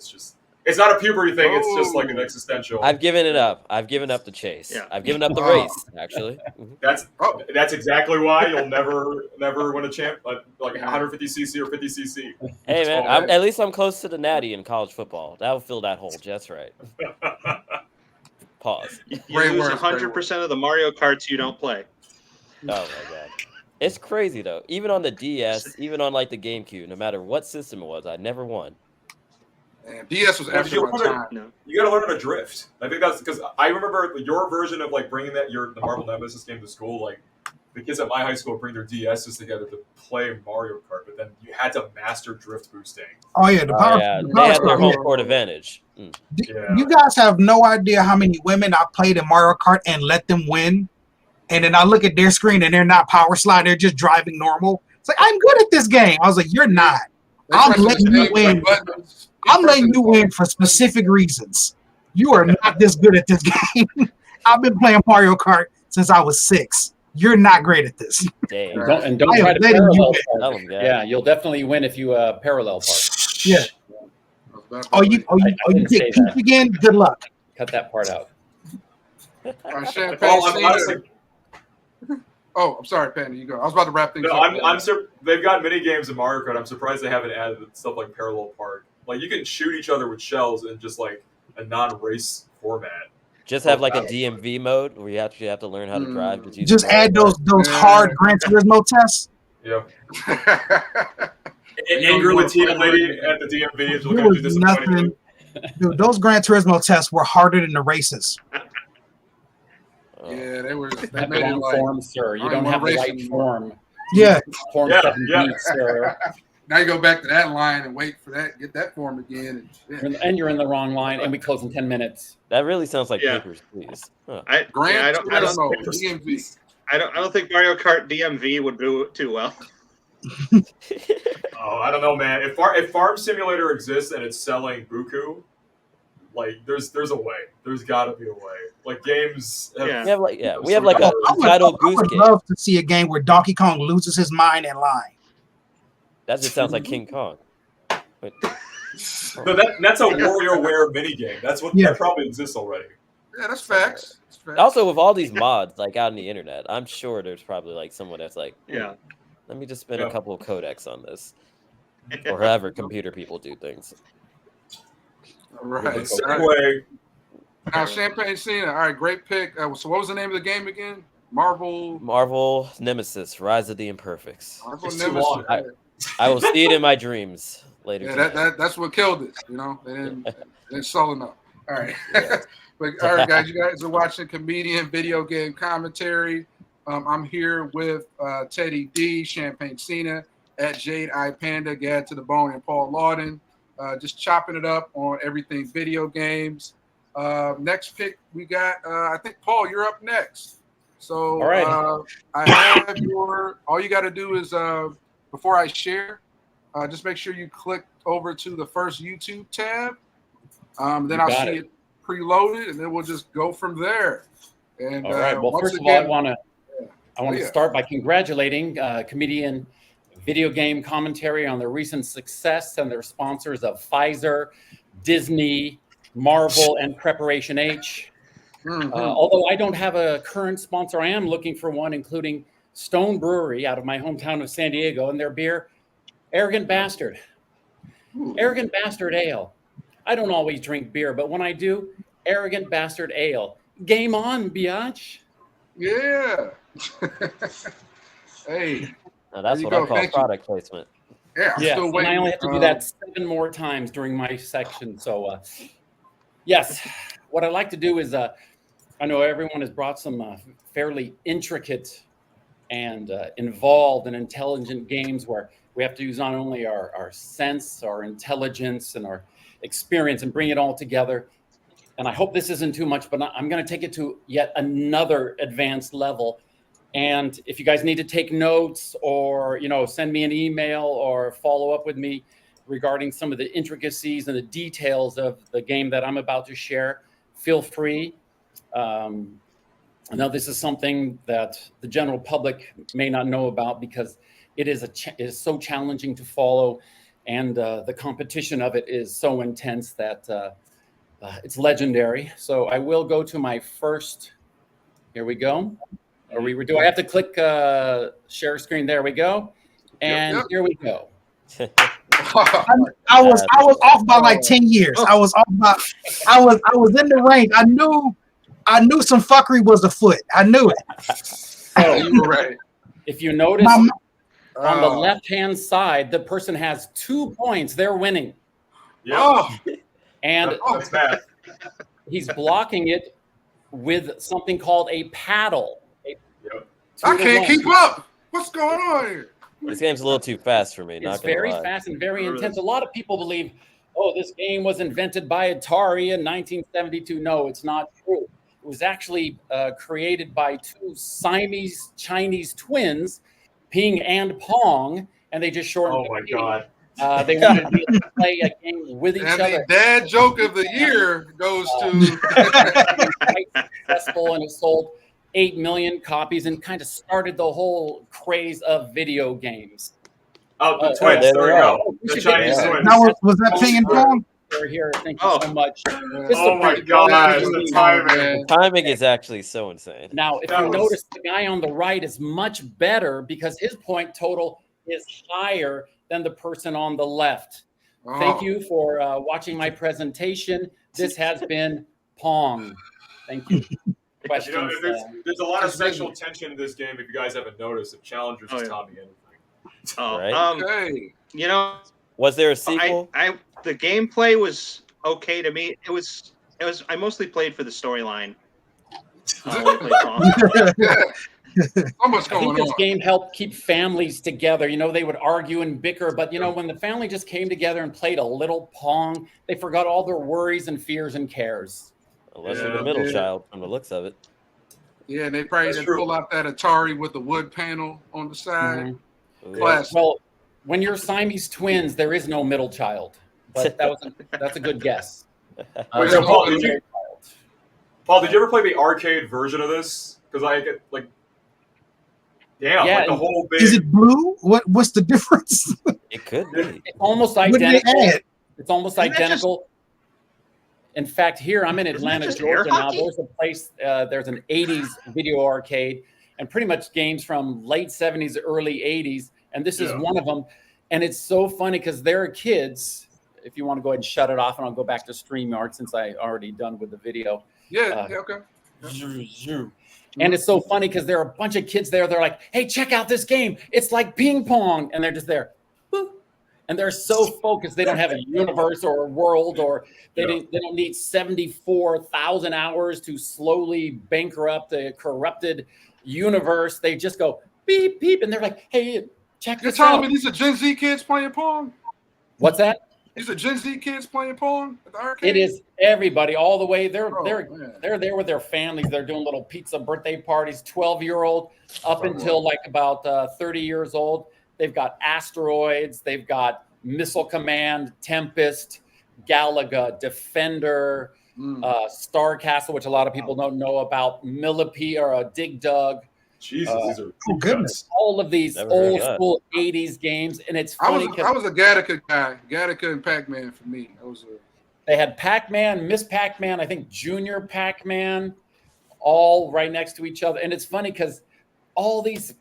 it's not a puberty thing. It's just like an Oh. existential. I've given it up. I've given up the chase. Yeah. I've given up the Wow. race, actually. Mhm. Oh, That's exactly why you'll never win a champ like 150cc or 50cc. Hey, man, all right. at least I'm close to the natty in college football. That'll fill that hole just right. Pause. you Great lose words, great 100% of the Mario Karts you don't play. Oh, my God. It's crazy, though. Even on the DS, even on, like, the GameCube, no matter what system it was, I never won. man, DS was Yeah, after you my wonder- time. No. You got to learn how to drift. I think that's because I remember your version of like bringing the Marvel Nemesis game to school. Like the kids at my high school would bring their DSs together to play Mario Kart, but then you had to master drift boosting. Oh yeah, the Oh, power. yeah. the They power had their star, home yeah. court advantage. Mm. Yeah. You guys have no idea how many women I played in Mario Kart and let them win, and then I look at their screen and they're not power slide; they're just driving normal. It's like I'm good at this game. I was like, you're not. They I'm pressing letting the you same win. buttons. I'm letting you pressing- win for specific reasons. You are not this good at this game. I've been playing Mario Kart since I was 6. You're not great at this. Dang. Don't I try am to letting you parallel win. park. Tell 'em, guys. Yeah, you'll definitely win if you parallel park. Yeah. Oh, you I didn't say get Peach that. again? Good luck. Cut that part out. Champagne Well, I'm Cedar. honestly, Oh, I'm sorry, Panda. You go. I was about to wrap things no, up. they've got mini games in Mario Kart. I'm surprised they haven't added stuff like parallel park. Like you can shoot each other with shells in just like a non-race format. Just have, like, a DMV mode where you actually have to learn how to drive. using Just Mario add Kart. those Yeah. hard Gran Turismo tests. Yeah. You know, Angry you Latina wanna lady play- at the DMV is There looking at you was disappointed. nothing. Dude, those Gran Turismo tests were harder than the races. Oh. Yeah, they were. They Have the made it wrong like form, sir. You I don't don't have the wanna right race anymore. form. Yeah. Form Yeah, 7B, yeah. sir. now you go back to that line and wait for that, get that form again. And You're in the wrong line, and we close in 10 minutes. That really sounds like Yeah. Papers, Please. Huh. I Gran don't Turismo DMV. think Mario Kart DMV would do it too well. Oh, I don't know, man. If Farm Simulator exists and it's selling buku, like there's a way. There's got to be a way. Like games. Yeah. We have like a Untitled Goose I would Game. love to see a game where Donkey Kong loses his mind in line. That just sounds like King Kong. But, No, that's a WarioWare minigame. That probably exists already. Yeah, that's facts. also, with all these mods like out on the internet, I'm sure there's probably like someone that's like, Yeah. let me just spend a couple of codecs on this, or however computer people do things. All right. Segue. Now, Champagne Cena. All right, great pick. So, what was the name of the game again? Marvel Nemesis: Rise of the Imperfects. Marvel It's too Nemesis. long. I will see it in my dreams later. Yeah, that's what killed it. You know, and it's selling up. All right. Yeah. But all right, guys, you guys are watching Comedian Video Game Commentary. I'm here with Teddy D, Champagne Cena, at Jade I Panda, Gad to the Bone, and Paul Lawden. Just chopping it up on everything video games. Next pick we got. I think Paul, you're up next. So all right. I have all you got to do is before I share, just make sure you click over to the first YouTube tab. Then I'll see it preloaded, and then we'll just go from there. And all right. Well, first of all, I want to start by congratulating Comedian Video Game Commentary on their recent success and their sponsors of Pfizer, Disney, Marvel, and Preparation H. Although I don't have a current sponsor, I am looking for one, including Stone Brewery out of my hometown of San Diego, and their beer, Arrogant Bastard. Arrogant Bastard Ale. I don't always drink beer, but when I do, Arrogant Bastard Ale. Game on, biatch. Yeah. Hey. Now that's what I call product placement. Yeah, I'm still waiting. And I only have to do that 7 more times during my section. So, yes, what I like to do is, I know everyone has brought some fairly intricate and involved and intelligent games where we have to use not only our sense, our intelligence, and our experience and bring it all together. And I hope this isn't too much, but I'm going to take it to yet another advanced level. And if you guys need to take notes or, send me an email or follow up with me regarding some of the intricacies and the details of the game that I'm about to share, feel free. I know this is something that the general public may not know about because it is so challenging to follow, and the competition of it is so intense that it's legendary. So I will go to my first. Here we go. Do I have to click share screen? There we go. And Here we go. I was off by like 10 years. I was in the range. I knew some fuckery was afoot. I knew it. So you were right. If you notice on the left-hand side, the person has 2 points. They're winning. Yeah. And that's bad. He's blocking it with something called a paddle. I can't keep up. What's going on here? This game's a little too fast for me. It's very fast and very intense. A lot of people believe, this game was invented by Atari in 1972. No, it's not true. It was actually created by 2 Siamese Chinese twins, Ping and Pong, and they just shortened. Oh my god! They wanted to be able to play a game with each other. The dad joke of the year goes to quite successful, and it sold 8 million copies and kind of started the whole craze of video games. Oh, the twins. There we go. The Chinese twins. Now, was that Ping and Pong? They're here. Thank you so much. Oh my god. The timing. The timing is actually so insane. Now, if you notice, the guy on the right is much better because his point total is higher than the person on the left. Thank you for watching my presentation. This has been Pong. Thank you. Questions, there's a lot of sexual tension in this game. If you guys haven't noticed, if challengers is Tommy anything. Right? Was there a sequel? The gameplay was okay to me. It was. I mostly played for the storyline. So I think this game helped keep families together. They would argue and bicker, but when the family just came together and played a little Pong, they forgot all their worries and fears and cares. Unless you're the middle child, from the looks of it. Yeah, and they probably didn't pull out that Atari with the wood panel on the side. Classic. Well, when you're Siamese twins, there is no middle child. But that's a good guess. Wait, So, no, Paul, no, did you ever play the arcade version of this? Because I get like, damn, Yeah, like the whole big. Is it blue? What's the difference? It could be. It's almost What did they identical. add? It's almost Isn't that identical. In fact, here I'm in Isn't that Atlanta, just air Georgia now. hockey? There's a place, there's an 80s video arcade and pretty much games from late 70s, early 80s. And this is one of them. And it's so funny because there are kids. If you want to go ahead and shut it off, and I'll go back to StreamYard since I already done with the video. Yeah, okay. And it's so funny because there are a bunch of kids there. They're like, hey, check out this game. It's like ping pong. And they're just there. And they're so focused. They don't have a universe or a world, or they don't need 74,000 hours to slowly bankrupt a corrupted universe. They just go beep, beep. And they're like, hey, check You're this out. telling me these are Gen Z kids playing Pong? What's that? These are Gen Z kids playing Pong at the arcade? It is everybody all the way. They're man. there with their families. They're doing little pizza birthday parties, 12-year-old up until like about 30 years old. They've got Asteroids. They've got Missile Command, Tempest, Galaga, Defender, Star Castle, which a lot of people don't know about, Millipede or Dig Dug. Jesus, these are Oh goodness! All of these Never heard old of that. school 80s games. And it's I funny was a Gattaca guy. Gattaca and Pac-Man for me. they had Pac-Man, Miss Pac-Man, I think Junior Pac-Man, all right next to each other. And it's funny because all these,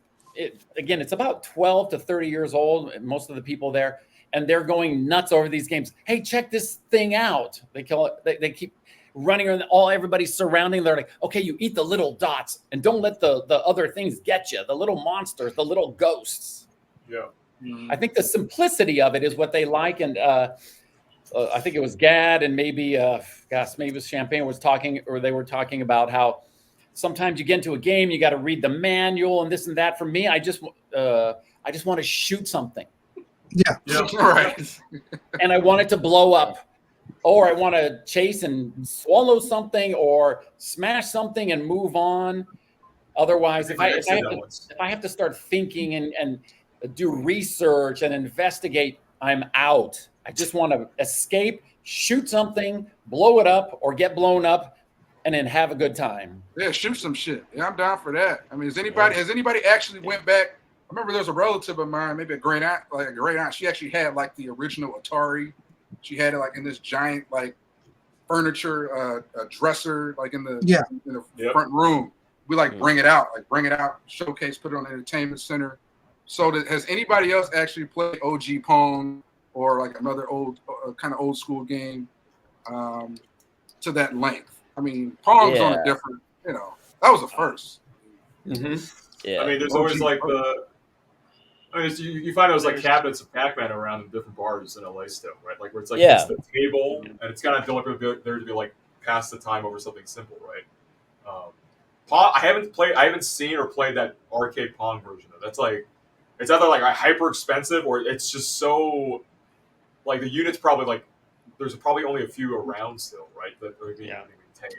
again, it's about 12 to 30 years old, most of the people there, and they're going nuts over these games. Hey, check this thing out. They call it, they keep running around, everybody's surrounding. They're like, okay, you eat the little dots and don't let the other things get you, the little monsters, the little ghosts. Yeah. I think the simplicity of it is what they like. And I think it was Gad and maybe maybe it was Champagne was talking, or they were talking about how sometimes you get into a game, you got to read the manual and this and that. For me, I just want to shoot something. Yeah. Right. And I want it to blow up, or I want to chase and swallow something or smash something and move on. Otherwise, if I have to start thinking and do research and investigate, I'm out. I just want to escape, shoot something, blow it up or get blown up, and then have a good time. Yeah, shoot some shit. Yeah, I'm down for that. I mean, has anybody actually went back? I remember there was a relative of mine, maybe a great aunt. She actually had like the original Atari. She had it like in this giant like furniture dresser, like in the front room. We bring it out, showcase, put it on the entertainment center. So has anybody else actually played OG Pong or like another kind of old school game to that length? I mean, Pong's on a different, that was a first. Mm-hmm. Yeah. I mean, there's always like you find those like cabinets of Pac-Man around in different bars in LA still, right? Like where it's like it's the table and it's kind of deliberate there to be like pass the time over something simple, right? I haven't seen or played that arcade Pong version of it. That's like, it's either like hyper expensive or it's just so like the units probably like there's probably only a few around still, right? That are being maintained.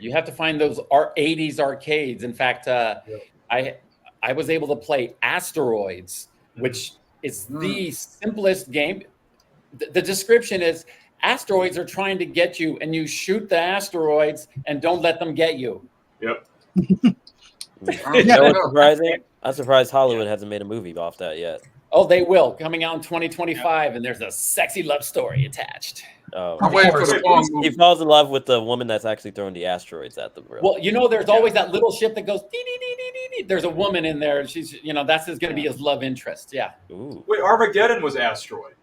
You have to find those 80s arcades. In fact, I was able to play Asteroids, which is the simplest game. The description is asteroids are trying to get you, and you shoot the asteroids and don't let them get you. Yep. You know what's surprising? I'm surprised Hollywood hasn't made a movie off that yet. Oh, they will. Coming out in 2025, and there's a sexy love story attached. Oh, I'm waiting for the Pong movie. he falls in love with the woman that's actually throwing the asteroids at them. Well, there's always that little ship that goes dee, dee, dee, dee, dee, dee. There's a woman in there, and she's, that's going to be his love interest. Yeah. Ooh. Wait, Armageddon was Asteroid.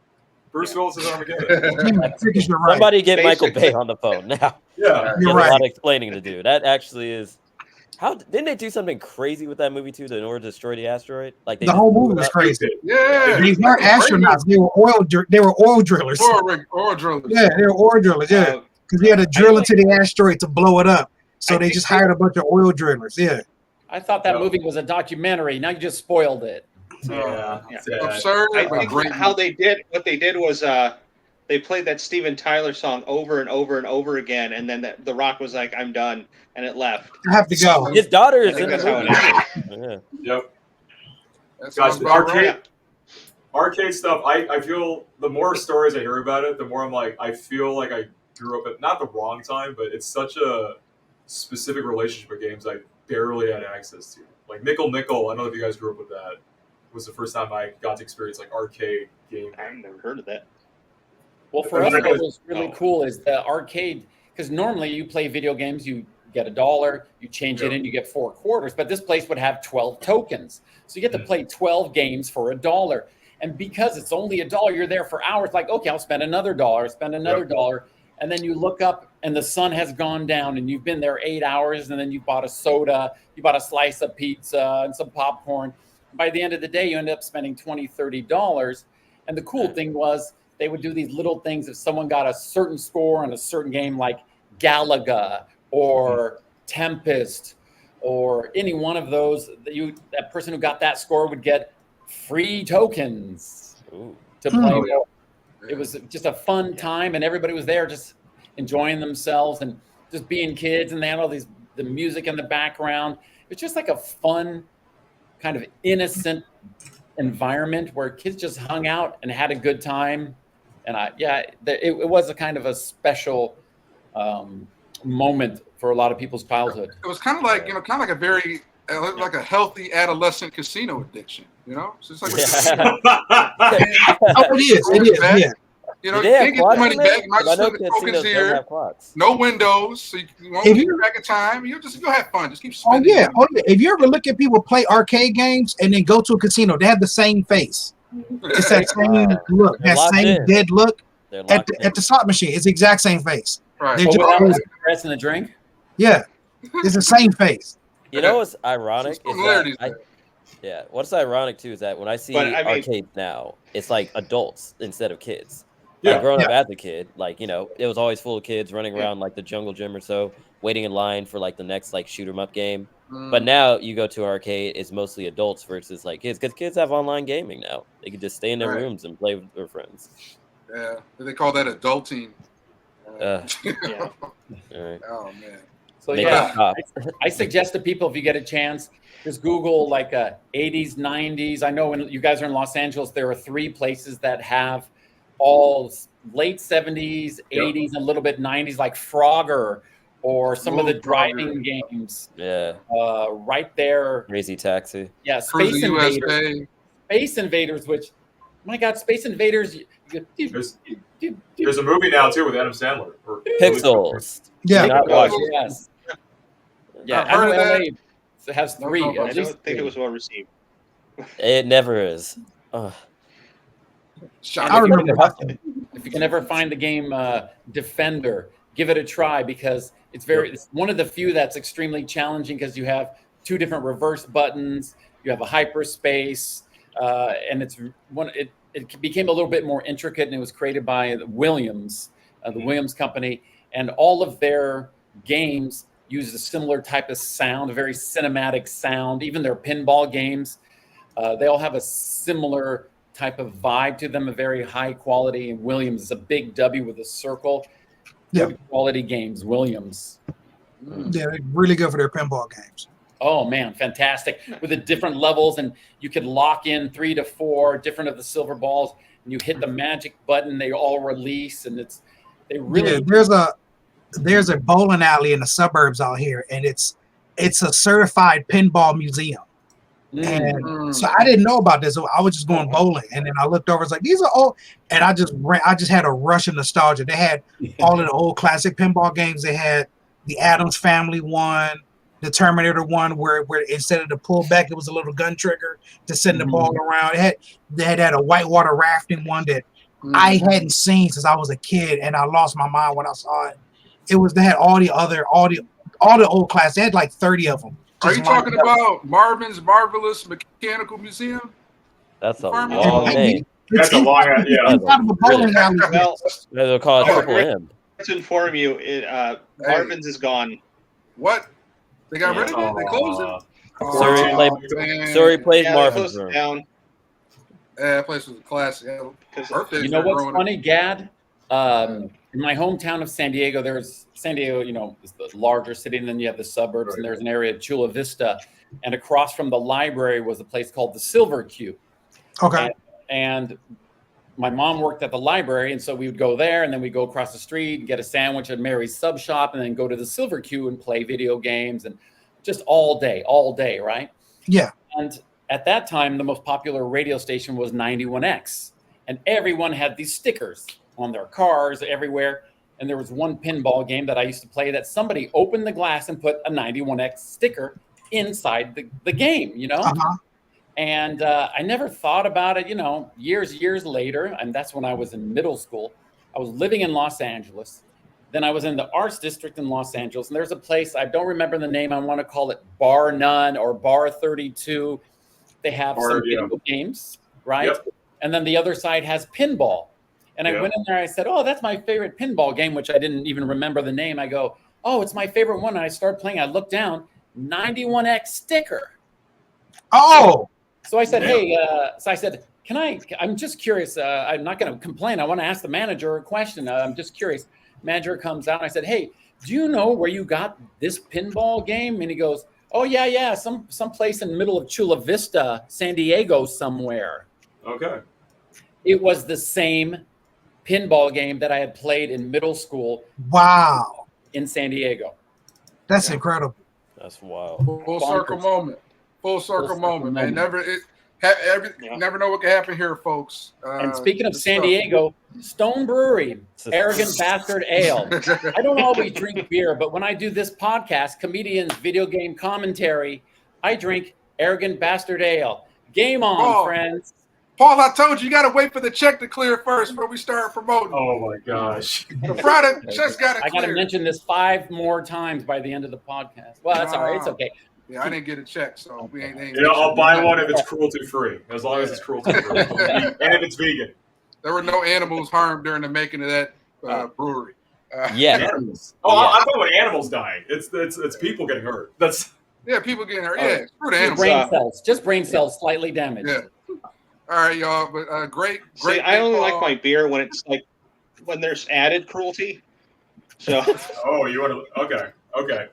Bruce Willis is Armageddon. Somebody get Michael Bay on the phone now. Yeah, He has a lot of explaining to do. That actually is. How didn't they do something crazy with that movie too in order to destroy the asteroid? Like the whole movie was crazy. Yeah, they weren't astronauts. They were oil drillers. Oil drillers. Yeah, they were oil drillers. Yeah, because they had to drill into the asteroid to blow it up. So they just hired a bunch of oil drillers. Yeah. I thought that movie was a documentary. Now you just spoiled it. Yeah. Absurd. I think what they did was they played that Steven Tyler song over and over and over again, and then The Rock was like, "I'm done," and it left. I have to go. His daughter is in that's the how movie. it Yeah. Yep. That's Guys, arcade stuff. I feel the more stories I hear about it, the more I'm like, I feel like I grew up at not the wrong time, but it's such a specific relationship with games I barely had access to. Like Nickel Nickel, I don't know if you guys grew up with that. It was the first time I got to experience like arcade gaming. I've never heard of that. Well, for us, what was really cool is the arcade, because normally you play video games, you get $1, you change it in, you get 4 quarters, but this place would have 12 tokens. So you get to play 12 games for $1. And because it's only $1, you're there for hours, like, okay, I'll spend another $1, spend another $1. And then you look up and the sun has gone down and you've been there 8 hours, and then you bought a soda, you bought a slice of pizza and some popcorn. By the end of the day, you end up spending $20, $30. And the cool thing was they would do these little things. If someone got a certain score on a certain game, like Galaga or Tempest or any one of those, that person who got that score would get free tokens to play. It was just a fun time, and everybody was there just enjoying themselves and just being kids, and they had all the music in the background. It's just like a fun, kind of innocent environment where kids just hung out and had a good time. And it was a kind of a special moment for a lot of people's childhood. It was kind of like, kind of like a very, like a healthy adolescent casino addiction, So it's like, it is, yeah. You get your money back. You might slip the tokens here. No windows, so you won't keep track of time. You'll have fun. Just keep spending. Oh yeah. If you ever look at people play arcade games and then go to a casino, they have the same face. It's that same look, that same dead look at the slot machine. It's the exact same face. Right. They're just pressing the drink. Yeah, it's the same face. You know what's ironic? What's ironic too is that when I see arcades now, it's like adults instead of kids. Growing up as a kid, it was always full of kids running around like the jungle gym or so, waiting in line for like the next like shoot 'em up game. But now you go to an arcade, it's mostly adults versus like kids, because kids have online gaming now. They can just stay in their rooms and play with their friends. Yeah, they call that adulting. All right. Oh man. So I suggest to people, if you get a chance, just Google like 80s, 90s. I know when you guys are in Los Angeles, there are 3 places that have all late 70s, 80s, and a little bit 90s, like Frogger or some of the driving games. Yeah. Right there. Crazy Taxi. Yeah, Space Invaders. Space Invaders, which, my God, Space Invaders. There's a movie now too with Adam Sandler. Pixels. Yeah. Yes. Yeah. I've heard of that. It has 3. I don't think it was well received. It never is. I remember if you can ever find the game Defender, give it a try, because it's one of the few that's extremely challenging, because you have 2 different reverse buttons, you have a hyperspace, and it became a little bit more intricate, and it was created by Williams, the Williams company, and all of their games use a similar type of sound, a very cinematic sound. Even their pinball games, they all have a similar type of vibe to them, a very high quality. And Williams is a big W with a circle. Good quality games, Williams. Yeah, they're really good for their pinball games. Oh man, fantastic. With the different levels, and you could lock in 3 to 4 different of the silver balls, and you hit the magic button, they all release, and there's a bowling alley in the suburbs out here, and it's a certified pinball museum. And so I didn't know about this. So I was just going bowling, and then I looked over. It's like, these are old, and I just had a rush of nostalgia. They had all of the old classic pinball games. They had the Addams Family one, the Terminator one, where instead of the pullback, it was a little gun trigger to send the ball around. They had a whitewater rafting one that I hadn't seen since I was a kid, and I lost my mind when I saw it. They had all the old class. They had like 30 of them. Are you talking about Marvin's Marvelous Mechanical Museum? That's a long name. That's a long, They'll call it Triple M. To inform you, Marvin's is gone. What? They got rid of it? They closed it? Sorry, played Marvin's. Closed it down. Yeah, that place was a classic. You know what's funny, Gad? In my hometown of San Diego, San Diego, is the larger city, and then you have the suburbs, and there's an area of Chula Vista, and across from the library was a place called the Silver Cube. Okay. and my mom worked at the library, and so we would go there, and then we'd go across the street and get a sandwich at Mary's Sub Shop, and then go to the Silver Q and play video games, and just all day, right? Yeah. And at that time, the most popular radio station was 91X, and everyone had these stickers on their cars everywhere. And there was one pinball game that I used to play that somebody opened the glass and put a 91X sticker inside the game, you know? Uh-huh. And I never thought about it, you know, years later. And that's when I was in middle school. I was living in Los Angeles. Then I was in the arts district in Los Angeles. And there's a place, I don't remember the name. I want to call it Bar None or Bar 32. They have some video games, right? Yep. And then the other side has pinball. And I went in there, I said, oh, that's my favorite pinball game, which I didn't even remember the name. I go, oh, it's my favorite one. And I started playing. I looked down, 91X sticker. Oh. So I said, hey, I'm just curious. I'm not going to complain. I want to ask the manager a question. I'm just curious. Manager comes out and I said, hey, do you know where you got this pinball game? And he goes, oh, yeah. Some place in the middle of Chula Vista, San Diego somewhere. Okay. It was the same pinball game that I had played in middle school. Wow. In San Diego. That's incredible. That's wild. Full circle moment. Full circle moment, man. Never know what can happen here, folks. And speaking of San Diego, Stone Brewery, Arrogant Bastard Ale. I don't always drink beer, but when I do this podcast, Comedians Video Game Commentary, I drink Arrogant Bastard Ale. Game on, friends. Paul, I told you got to wait for the check to clear first before we start promoting. Oh my gosh! The product just got to. I got to mention this 5 more times by the end of the podcast. Well, that's all right. It's okay. Yeah, I didn't get a check, so we ain't. Yeah, I'll buy one if it's cruelty free, as long as it's cruelty free, and if it's vegan. There were no animals harmed during the making of that brewery. Animals. Oh, yeah. I thought about animals dying. It's people getting hurt. That's people getting hurt. Yeah, screw the animals. Brain cells, just brain cells slightly damaged. Yeah. All right, y'all. But great. See, I only like my beer when it's like when there's added cruelty. So. Oh, you want to? Okay.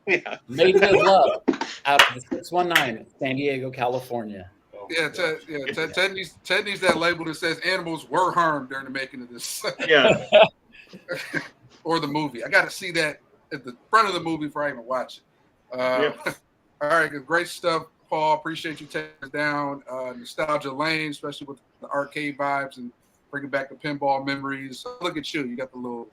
Yeah. Made with love out of the 619, San Diego, California. Ted needs that label that says animals were harmed during the making of this. Yeah. Or the movie. I got to see that at the front of the movie before I even watch it. All right, great stuff, Paul. Appreciate you taking us down nostalgia lane, especially with the arcade vibes and bringing back the pinball memories. So look at you. You got the little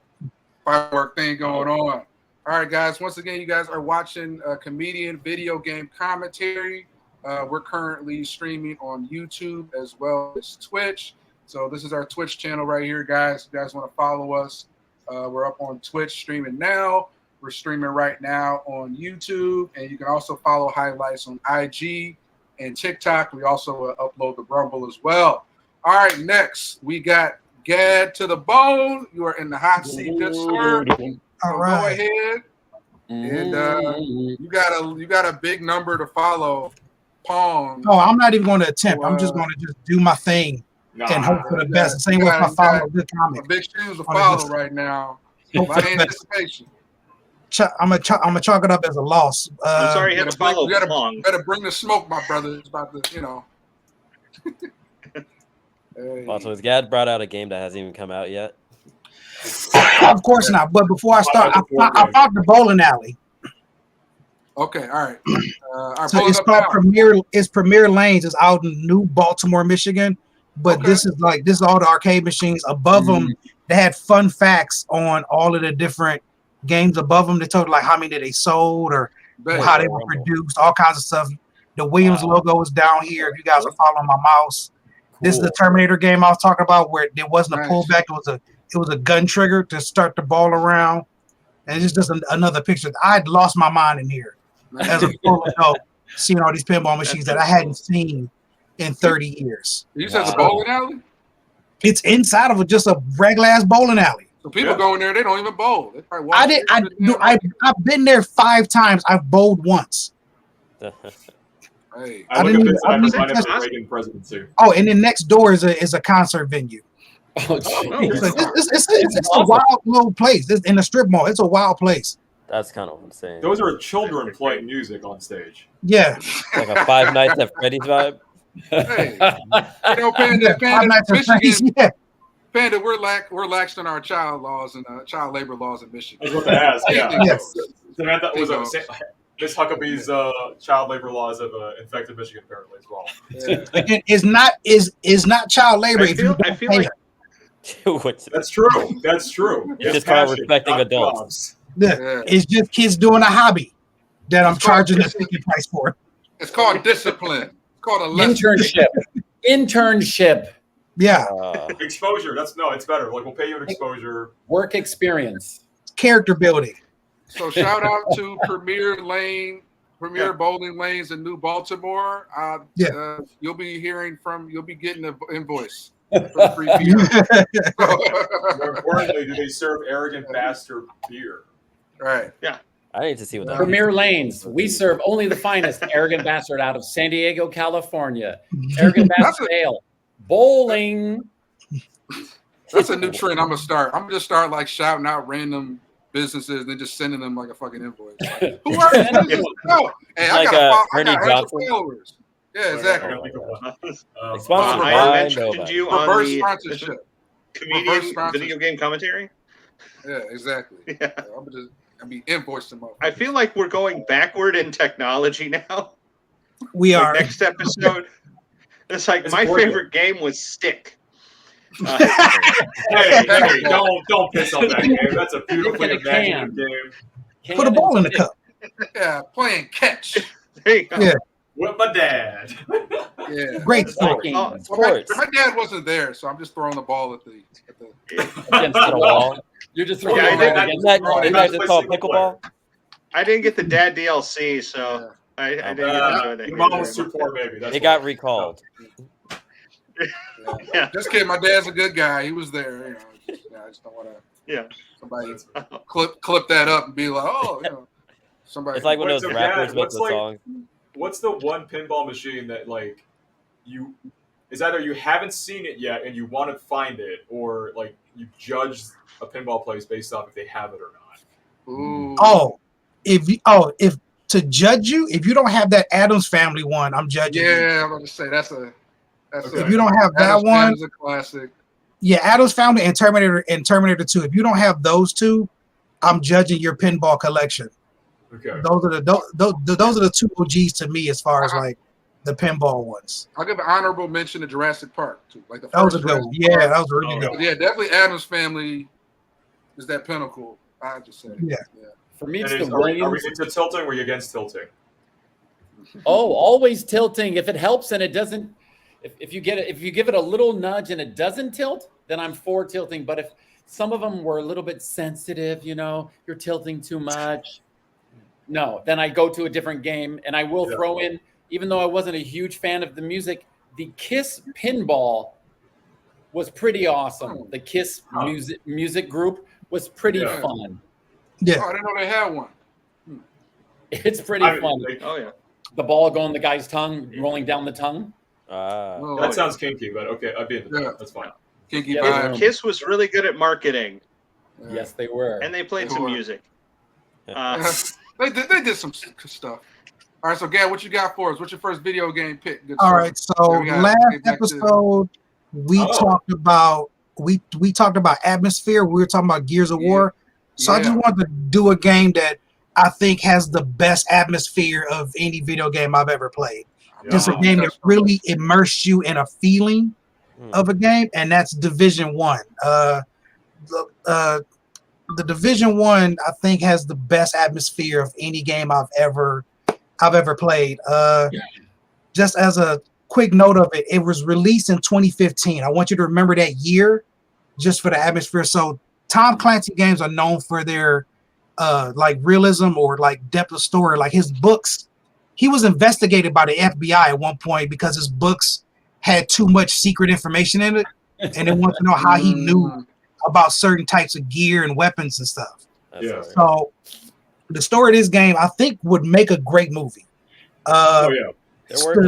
firework thing going on. All right, guys. Once again, you guys are watching Comedian Video Game Commentary. We're currently streaming on YouTube as well as Twitch. So this is our Twitch channel right here, guys. If you guys want to follow us, we're up on Twitch streaming now. We're streaming right now on YouTube. And you can also follow highlights on IG and TikTok. We also upload the Rumble as well. All right, next, we got Gad to the Bone. You are in the hot seat, good sir. All right. Go ahead, and you got a big number to follow. Pong. Oh, I'm not even going to attempt. I'm just going to just do my thing and hope for the best. Same with my follow good comic. Big shoes to follow right now. My anticipation. I'm gonna chalk it up as a loss. I'm sorry, you have to follow Pong. Better bring the smoke, my brother. It's about to, Hey. Also, has Gad brought out a game that hasn't even come out yet? Of course not. But before I start, I found the bowling alley. Okay, all right. So it's called Premier. It's Premier Lanes. It's out in New Baltimore, Michigan. But this is all the arcade machines. Above them, they had fun facts on all of the different games above them. They told like how many they sold or how they were produced, all kinds of stuff. The Williams logo is down here. If you guys are following my mouse, this is the Terminator game I was talking about, where there wasn't a pullback. It was a gun trigger to start the ball around, and it's just another picture. I'd lost my mind in here as a full adult, seeing all these pinball machines that I hadn't seen in 30 years. You said the bowling alley? It's inside of just a regular ass bowling alley. So people go in there, they don't even bowl. They probably I've been there 5 times. I've bowled once. Hey. I didn't even Reagan presidency. Oh, and then next door is a concert venue. It's a wild little place. It's in a strip mall. It's a wild place. That's kind of insane. Those are children playing music on stage. Yeah. Like a Five Nights at Freddy's vibe. Hey, Panda, Five Nights at Freddy's, Michigan. yeah. Panda, we're laxed on our child laws and child labor laws in Michigan. I was about to ask. Yeah. Yes. Samantha was Miss Huckabee's child labor laws have infected Michigan apparently as well. Yeah. Again, is not child labor if you don't pay like her. That's true. That's true. It's just called respecting adults. Yeah. It's just kids doing a hobby that I'm charging a ticket price for. It's called discipline. It's called a lesson. Internship. Yeah. Exposure. It's better. Like we'll pay you an exposure. Work experience. Character building. So shout out to Premier Bowling Lanes in New Baltimore. You'll be getting an invoice for free beer. More importantly, do they serve Arrogant Bastard beer? Right. Yeah. I need to see what that Premier Lanes. We serve only the finest Arrogant Bastard out of San Diego, California. Arrogant Bastard Ale. Bowling. That's a new trend I'm gonna start. I'm gonna just start like shouting out random businesses and then just sending them like a fucking invoice. Like, who are you? No. Hey, like I Ernie got Johnson. followers. Yeah, exactly. Sponsored I by mentioned nobody. you on Reverse the sponsorship. comedian video game commentary. Yeah, exactly. Yeah. I'm be invoicing them. I feel like we're going backward in technology now. We are. Next episode. It's like my favorite game was Stick. Hey, don't piss on that game. That's a beautifully imaginative game. Put a ball in the cup. Yeah, playing catch. There you go. Yeah. With my dad. Yeah. Great story. My dad wasn't there, so I'm just throwing the ball at the Against the wall. You're just throwing Yeah, it against the wall. Isn't that just called pickleball? I didn't get the dad DLC, so I didn't enjoy that. Your mom was too poor, baby. It got recalled. Yeah. Just kidding. My dad's a good guy. He was there. I just don't want to. Somebody clip that up and be like, somebody. It's like when those So, rappers Dad, make the songs. What's the one pinball machine that like is either you haven't seen it yet and you want to find it, or like you judge a pinball place based off if they have it or not? Ooh. If to judge you, if you don't have that Addams Family one, I'm judging you. Yeah, I'm going to say that's if you don't have that one, is a classic. Yeah, Addams Family and Terminator 2. If you don't have those two, I'm judging your pinball collection. Okay. Those are the two OGs to me as far as like the pinball ones. I'll give an honorable mention to Jurassic Park too. Like the That was first a good one. Jurassic Yeah, Park. that was a really good one. Yeah, definitely Addams Family is that pinnacle. I just said. Yeah. For me, it's And the are we Williams. into tilting or are you against tilting? Oh, always tilting. If it helps and it doesn't, if you give it a little nudge and it doesn't tilt, then I'm for tilting. But if some of them were a little bit sensitive, you're tilting too much. No, then I go to a different game, and I will throw in, even though I wasn't a huge fan of the music, the Kiss pinball was pretty awesome. The Kiss music group was pretty fun. Yeah. Oh, I didn't know they had one. It's pretty fun. Oh yeah. The ball going the guy's tongue, rolling down the tongue. That sounds kinky, but okay, I'd be into that. That's fine. Kinky Yeah, vibe. Kiss was really good at marketing, Yes, they were. and they played some music. They did some stuff. All right, so Gad, what you got for us? What's your first video game pick? Good All sir. right, so We gotta last get back to- episode we talked about we talked about atmosphere. We were talking about Gears of War. So I just wanted to do a game that I think has the best atmosphere of any video game I've ever played. Just a game that really immersed you in a feeling of a game, and that's Division 1. The Division 1 I think has the best atmosphere of any game I've ever played. Just as a quick note of it, it was released in 2015. I want you to remember that year just for the atmosphere. So Tom Clancy games are known for their like realism or like depth of story. Like his books, he was investigated by the FBI at one point because his books had too much secret information in it, and they wanted to know how he knew about certain types of gear and weapons and stuff. So the story of this game, I think, would make a great movie. The story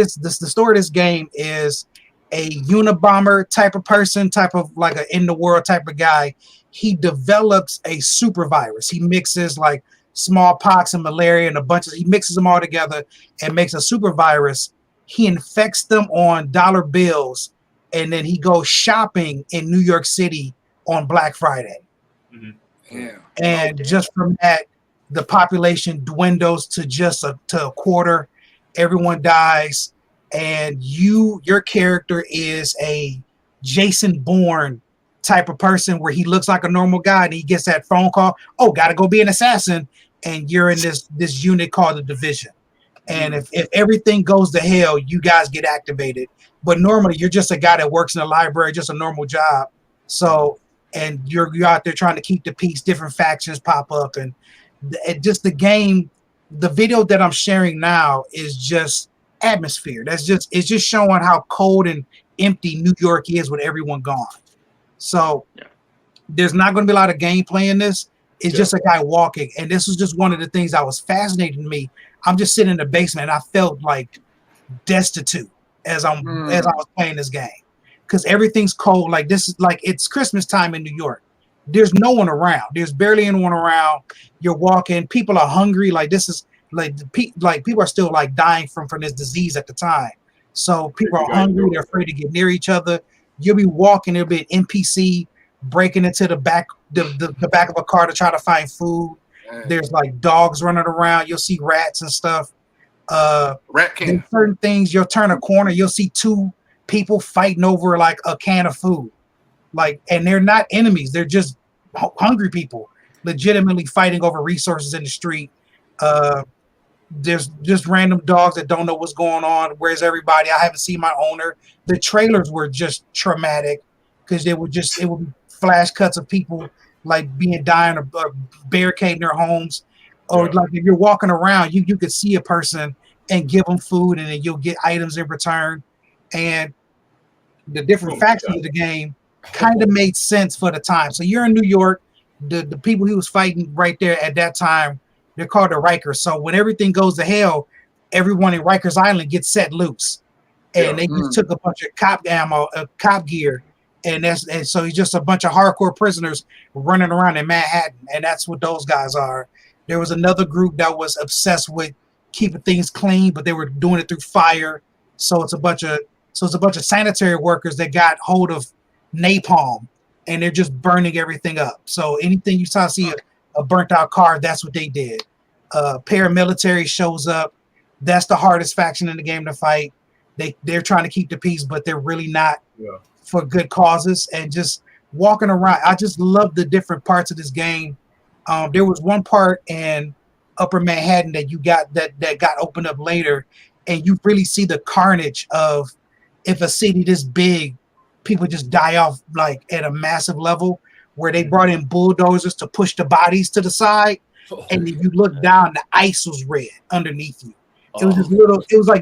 of this game is a Unabomber type of person, type of like an in the world type of guy. He develops a super virus. He mixes like smallpox and malaria and he mixes them all together and makes a super virus. he infects them on dollar bills, and then he goes shopping in New York City on Black Friday. Yeah. And just from that, the population dwindles to just a quarter. Everyone dies, and your character is a Jason Bourne type of person where he looks like a normal guy, and he gets that phone call, oh, gotta go be an assassin, and you're in this unit called the Division. And if everything goes to hell, you guys get activated. But normally you're just a guy that works in a library, just a normal job. So, and you're out there trying to keep the peace, different factions pop up, and just the game, the video that I'm sharing now is just atmosphere. It's just showing how cold and empty New York is with everyone gone. So there's not going to be a lot of gameplay in this. It's just a guy walking. And this was just one of the things that was fascinating to me. I'm just sitting in the basement and I felt like destitute as I was playing this game. Because everything's cold. Like this is like it's Christmas time in New York. There's no one around. There's barely anyone around. You're walking. People are hungry. Like this is like people are still like dying from this disease at the time. So people are hungry. They're afraid to get near each other. You'll be walking. There'll be an NPC breaking into the back of a car to try to find food. There's like dogs running around. You'll see rats and stuff. Rat can. Certain things. You'll turn a corner. You'll see two people fighting over like a can of food. Like, and they're not enemies. They're just hungry people legitimately fighting over resources in the street. There's just random dogs that don't know what's going on. Where's everybody? I haven't seen my owner. The trailers were just traumatic because it would be flash cuts of people like dying or barricading their homes. Or like if you're walking around, you could see a person and give them food and then you'll get items in return. And the different factions of the game kind of made sense for the time. So you're in New York. The people he was fighting right there at that time, they're called the Rikers. So when everything goes to hell, everyone in Rikers Island gets set loose. And they just took a bunch of cop ammo, cop gear. And so he's just a bunch of hardcore prisoners running around in Manhattan. And that's what those guys are. There was another group that was obsessed with keeping things clean, but they were doing it through fire. So it's a bunch of sanitary workers that got hold of napalm and they're just burning everything up. So anything you see a burnt out car, that's what they did. Paramilitary shows up. That's the hardest faction in the game to fight. They're trying to keep the peace, but they're really not for good causes. And just walking around, I just love the different parts of this game. There was one part in Upper Manhattan that that got opened up later, and you really see the carnage of if a city this big, people just die off like at a massive level, where they brought in bulldozers to push the bodies to the side, and if you look down, the ice was red underneath you. It was just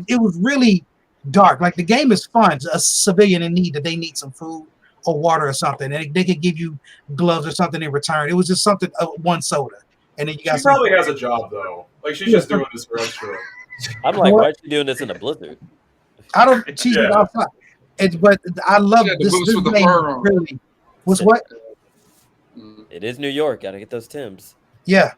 it was really dark. Like the game is fun. A civilian in need that they need some food or water or something, and they could give you gloves or something in return. It was just something, one soda, and then you got. She probably has a job though. Like she's just doing this for extra. I'm like, why is she doing this in a blizzard? I don't. She's outside. But I love this game. Really, was what? It is New York. Gotta get those Timbs. Yeah.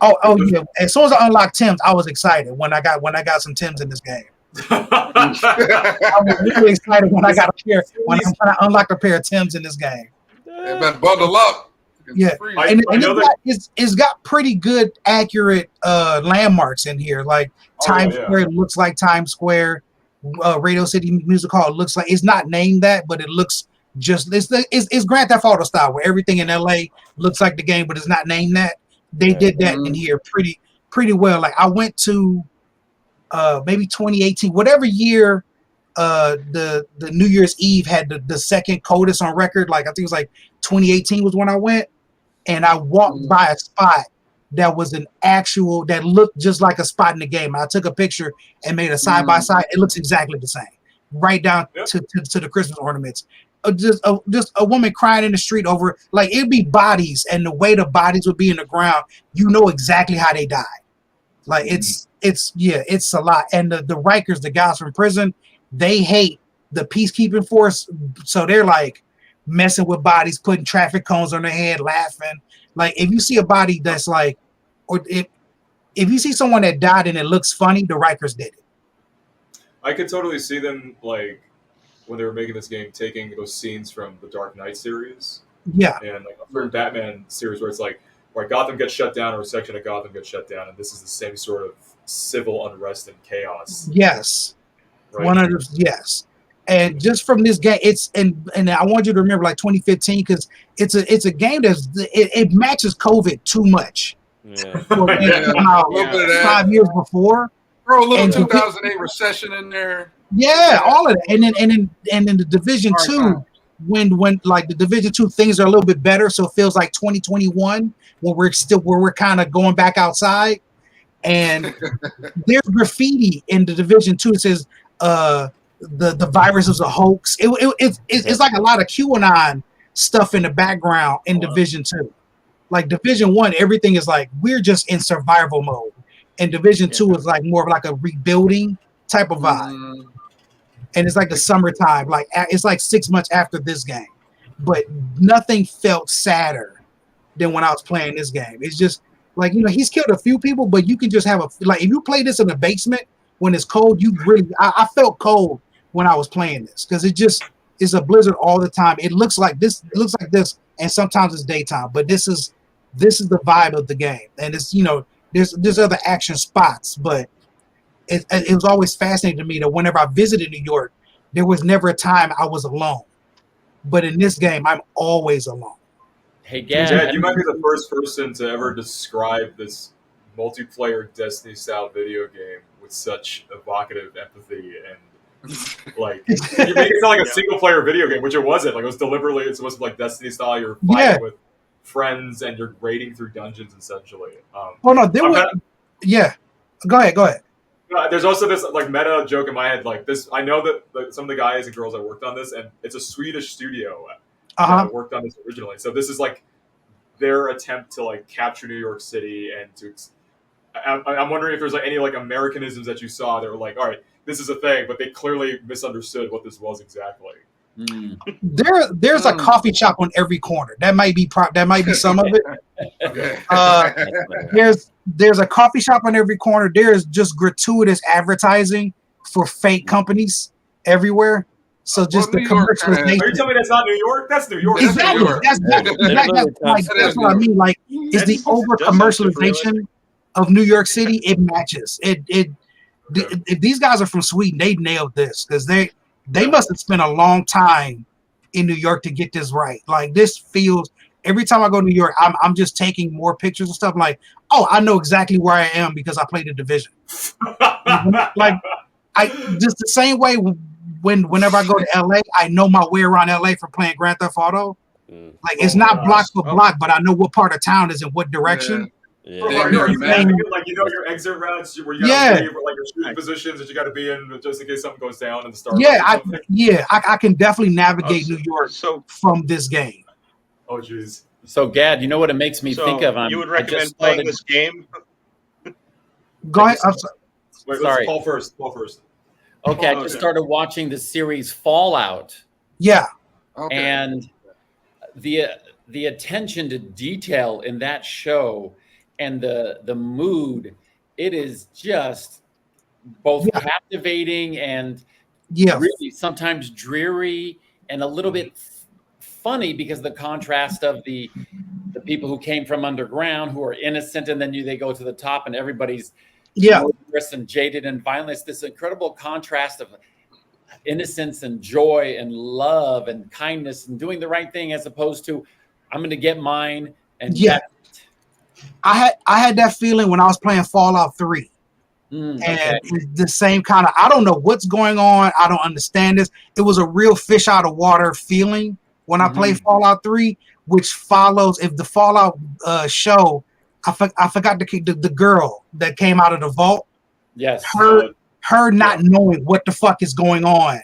Oh yeah. As soon as I unlocked Timbs, I was excited when I got some Timbs in this game. I was really excited when I unlocked a pair of Timbs in this game. They better bundle up. Yeah, it's got pretty good, accurate landmarks in here. Like Times Square looks like Times Square. Radio City Music Hall looks like, it's not named that, but it looks just it's Grand Theft Auto style, where everything in LA looks like the game, but it's not named that. They did that in here pretty well. Like I went to maybe 2018, whatever year the New Year's Eve had the second coldest on record. Like I think it was like 2018 was when I went, and I walked by a spot that was that looked just like a spot in the game. I took a picture and made a side by side. It looks exactly the same, right down to the Christmas ornaments. Just a woman crying in the street over, like, it'd be bodies, and the way the bodies would be in the ground, you know exactly how they died. Like it's a lot. And the Rikers, the guys from prison, they hate the peacekeeping force, so they're like messing with bodies, putting traffic cones on their head, laughing. Like if you see a body that's like, or if you see someone that died and it looks funny, the Rikers did it. I could totally see them like when they were making this game, taking those scenes from the Dark Knight series Yeah, and like a certain Batman series where it's like, where Gotham gets shut down or a section of Gotham gets shut down, and this is the same sort of civil unrest and chaos. yes, Right? 100. Yes, and just from this game, it's and I want you to remember like 2015 because it's a game it matches COVID too much. Yeah. For it Yeah. to come out A little bit of that. 5 years before. Throw a little And 2008 recession in there. Yeah, all of that, and in the Division Hard 2, time. when like the Division 2 things are a little bit better, so it feels like 2021 when we're kind of going back outside, and there's graffiti in the Division 2. It says the virus is a hoax. It's like a lot of QAnon stuff in the background in Division 2. Like Division 1, everything is like we're just in survival mode, and Division 2 is like more of like a rebuilding type of vibe. Mm, And it's like the summertime, like it's like 6 months after this game, but nothing felt sadder than when I was playing this game. It's just like, he's killed a few people, but you can just have like if you play this in the basement when it's cold, I felt cold when I was playing this because it just is a blizzard all the time. It looks like this, and sometimes it's daytime, but this is the vibe of the game, and it's there's other action spots, but it was always fascinating to me that whenever I visited New York, there was never a time I was alone. But in this game, I'm always alone. Hey, Jed, Gad, you might be the first person to ever describe this multiplayer Destiny-style video game with such evocative empathy and like you make it sound like a single-player video game, which it wasn't. Like it was deliberately, it's supposed to be like Destiny-style. You're fighting with friends and you're raiding through dungeons essentially. Oh no, there was. Yeah, go ahead. There's also this like meta joke in my head, like this. I know that some of the guys and girls that worked on this, and it's a Swedish studio that worked on this originally. So this is like their attempt to like capture New York City and to. I'm wondering if there's like any like Americanisms that you saw that were like, all right, this is a thing, but they clearly misunderstood what this was exactly. There's a coffee shop on every corner. That might be some of it. There's a coffee shop on every corner. There's just gratuitous advertising for fake companies everywhere. So just the commercialization. Are you telling me that's not New York? That's New York. Exactly. That's what I mean. Like, is the over commercialization of New York City? It matches. If these guys are from Sweden, they nailed this because they must have spent a long time in New York to get this right. Like this feels. Every time I go to New York, I'm just taking more pictures and stuff. I'm like, oh, I know exactly where I am because I played the Division. Like, I just the same way whenever I go to LA, I know my way around LA from playing Grand Theft Auto. Like it's not block for block, but I know what part of town is in what direction. Yeah. Are you like your exit routes where you got to be like your shooting positions that you got to be in just in case something goes down in the start. I can definitely navigate New York from this game. Oh jeez. So Gad, you know what it makes me think of? You would recommend playing this game? Go ahead. Wait, sorry. Paul first. Okay, I just started watching the series Fallout. Yeah. Okay. And the attention to detail in that show and the mood, it is just both captivating and really sometimes dreary and a little bit funny because the contrast of the people who came from underground who are innocent and then they go to the top and everybody's murderous and jaded and violent. It's this incredible contrast of innocence and joy and love and kindness and doing the right thing as opposed to I'm going to get mine and I had that feeling when I was playing Fallout 3. And it's the same kind of I don't know what's going on. I don't understand this. It was a real fish out of water feeling when I played Fallout 3, which follows if the Fallout show. I forgot the girl that came out of the vault. Yes, her not knowing what the fuck is going on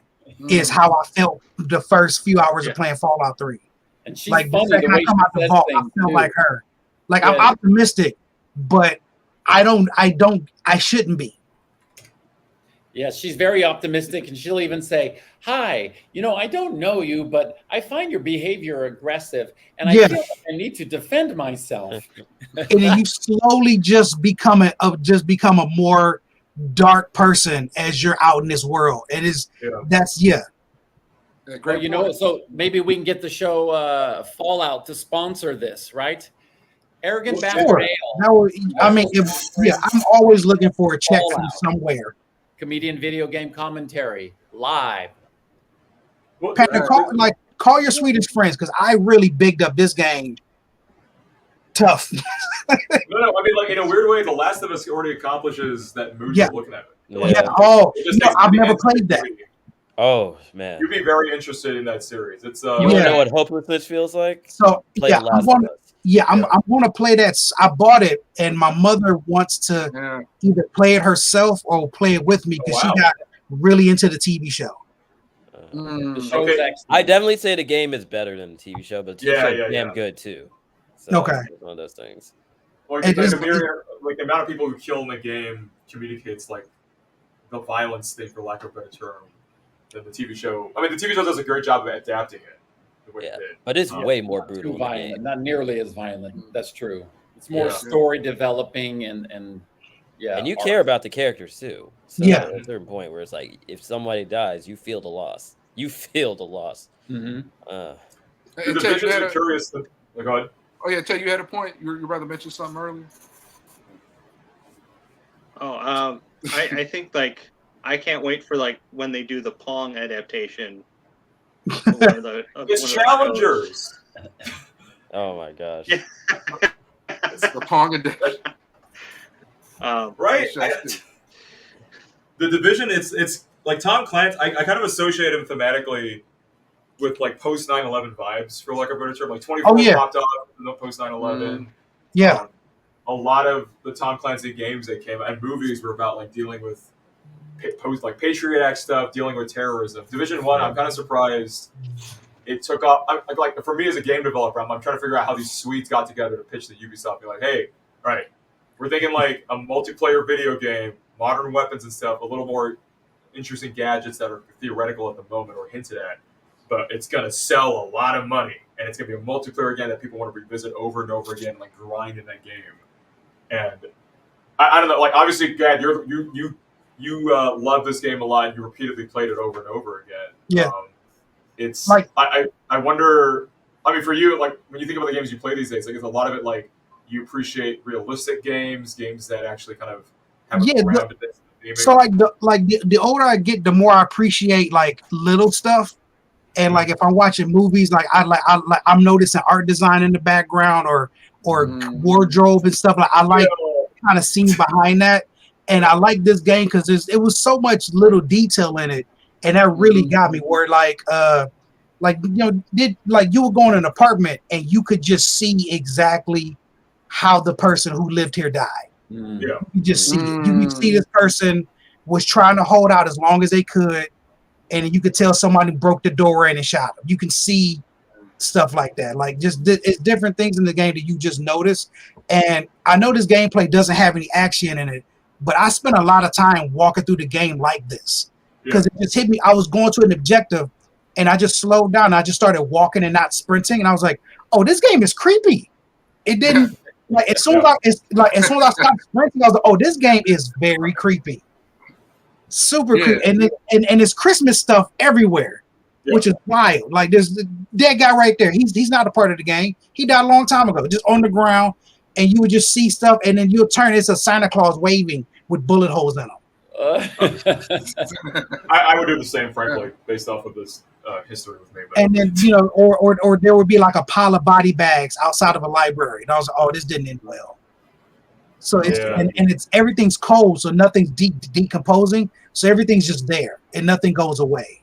is how I felt the first few hours of playing Fallout 3. And she's like funny, the second I come out the vault, I feel like her. Like I'm optimistic, but I shouldn't be. Yes, she's very optimistic, and she'll even say, "Hi, I don't know you, but I find your behavior aggressive, and I feel like I need to defend myself." And then you slowly just become a more dark person as you're out in this world. It is that's Yeah, Well, great you know, point. so maybe we can get the show Fallout to sponsor this, right? Arrogant Well, Bastard sure. Ale. That would, I mean, I'm always looking for a check from Fallout. somewhere. Comedian video game commentary live. Well, Panda, call your Swedish friends because I really bigged up this game. Tough. no, I mean, like in a weird way, The Last of Us already accomplishes that mood Yeah. you're looking at. Yeah. Oh, It just no, takes I've the never end to played that. agree. Oh man. You'd be very interested in that series. It's You want to Yeah. know what hopelessness feels like? So Play yeah, The Last of Us. I'm going to play that. I bought it, and my mother wants to either play it herself or play it with me because she got really into the TV show. The show's Okay. excellent. I definitely say the game is better than the TV show, but the TV show is damn good too. So Okay. it's one of those things. Or It like, is- like the amount of people who kill in the game communicates like the violence thing, for lack of a better term, than the TV show. I mean, the TV show does a great job of adapting it the way it did. But it's way more brutal Too in the violent, game. not nearly as violent. That's true. It's more Yeah. story developing and yeah. And you art. care about the characters too. So Yeah. at a certain point where it's like if somebody dies, you feel the loss. You feel the loss. Mhm. The Hey, Ted, you divisions had are a, curious. Go ahead. oh yeah, Ted, you had a point. Your brother mentioned something earlier. Oh, I think like I can't wait for like when they do the Pong adaptation. of one of the- of It's one of the challengers. Oh my gosh. Yeah. The Pong and shows. Right? That's The Division, it's like Tom Clancy. I kind of associate him thematically with like post 9/11 vibes, for like a better term. Like 24 popped off post 9/11. Yeah. A lot of the Tom Clancy games that came and movies were about like dealing with post like Patriot Act stuff, dealing with terrorism. Division 1, I'm kind of surprised it took off. Like for me as a game developer, I'm trying to figure out how these Swedes got together to pitch to Ubisoft. Be like, hey, all right, we're thinking like a multiplayer video game, modern weapons and stuff, a little more interesting gadgets that are theoretical at the moment or hinted at, but it's gonna sell a lot of money, and it's gonna be a multiplayer again that people want to revisit over and over again, like grind in that game. And I don't know, like obviously, Gad, you love this game a lot, and you repeatedly played it over and over again. Yeah. It's Like- I wonder. I mean, for you, like when you think about the games you play these days, like is a lot of it like you appreciate realistic games that actually kind of have a groundedness in the So the older I get, the more I appreciate like little stuff. And like if I'm watching movies, like I'm noticing art design in the background or wardrobe and stuff. Like I like kind of scenes behind that. And I like this game because it was so much little detail in it, and that really got me. Where you would go in an apartment and you could just see exactly how the person who lived here died. Mm. Yeah. You just see it. You could see this person was trying to hold out as long as they could, and you could tell somebody broke the door in and shot him. You can see stuff like that. Like it's different things in the game that you just notice. And I know this gameplay doesn't have any action in it, but I spent a lot of time walking through the game like this because it just hit me. I was going to an objective, and I just slowed down. I just started walking and not sprinting, and I was like, "Oh, this game is creepy." It didn't like as soon as I stopped sprinting, I was like, "Oh, this game is very creepy." Super creepy, and there's Christmas stuff everywhere, which is wild. Like there's that guy right there. He's not a part of the game. He died a long time ago, just on the ground, and you would just see stuff, and then you'll turn. It's a Santa Claus waving with bullet holes in them. I would do the same, frankly, based off of this history with me. But. And then or there would be like a pile of body bags outside of a library, and I was like, "Oh, this didn't end well." So it's and it's everything's cold, so nothing's decomposing. So everything's just there, and nothing goes away.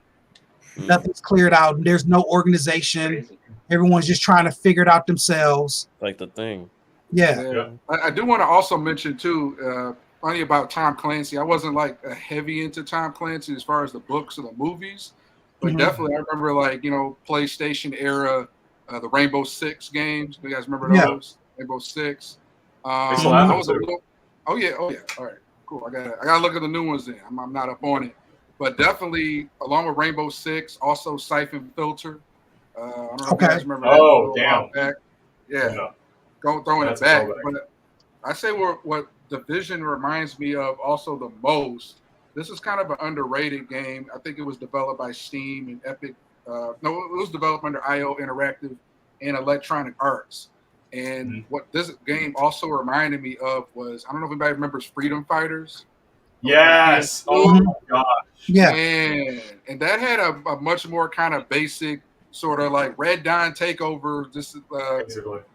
Nothing's cleared out. There's no organization. Crazy. Everyone's just trying to figure it out themselves. Like the thing. Yeah. I do want to also mention too, funny about Tom Clancy. I wasn't like a heavy into Tom Clancy as far as the books or the movies, but definitely I remember like PlayStation era, the Rainbow Six games. You guys remember those? Rainbow Six. I was a little, oh yeah. All right, cool. I gotta look at the new ones then. I'm not up on it, but definitely along with Rainbow Six, also Siphon Filter. I don't know if you guys remember that. Oh, damn. Back. Yeah. Yeah. Throwing That's it back. I say what Division reminds me of also the most. This is kind of an underrated game. I think it was developed by Steam and Epic. No, it was developed under IO Interactive and Electronic Arts. And what this game also reminded me of was, I don't know if anybody remembers Freedom Fighters. Yes. Oh my gosh. Yeah. And that had a much more kind of basic sort of like Red Dawn takeover, this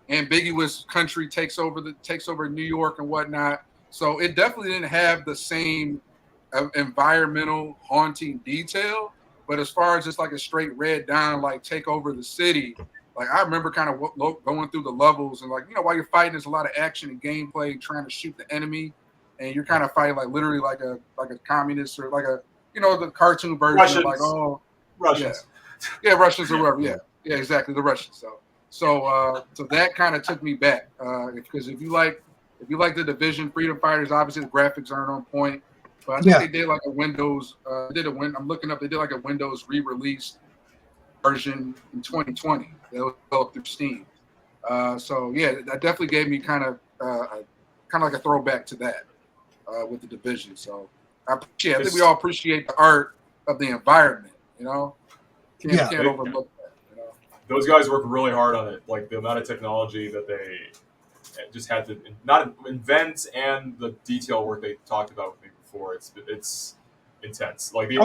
ambiguous country takes over New York and whatnot. So it definitely didn't have the same environmental haunting detail. But as far as just like a straight Red Dawn, like take over the city, like I remember kind of going through the levels and like, while you're fighting, there's a lot of action and gameplay, trying to shoot the enemy. And you're kind of fighting like literally like a communist or like a, the cartoon version Russians. of like, Russians. Yeah, Russians or whatever. Yeah, exactly, the Russians. So that kind of took me back because if you like the Division, Freedom Fighters, obviously the graphics aren't on point, but I think they did like a Windows. I'm looking up. They did like a Windows re-release version in 2020. That was developed through Steam. So yeah, that definitely gave me kind of like a throwback to that with the Division. So I think we all appreciate the art of the environment. Can't overlook that. Those guys work really hard on it. Like the amount of technology that they just had to not invent and the detail work they talked about with me before. It's intense. Like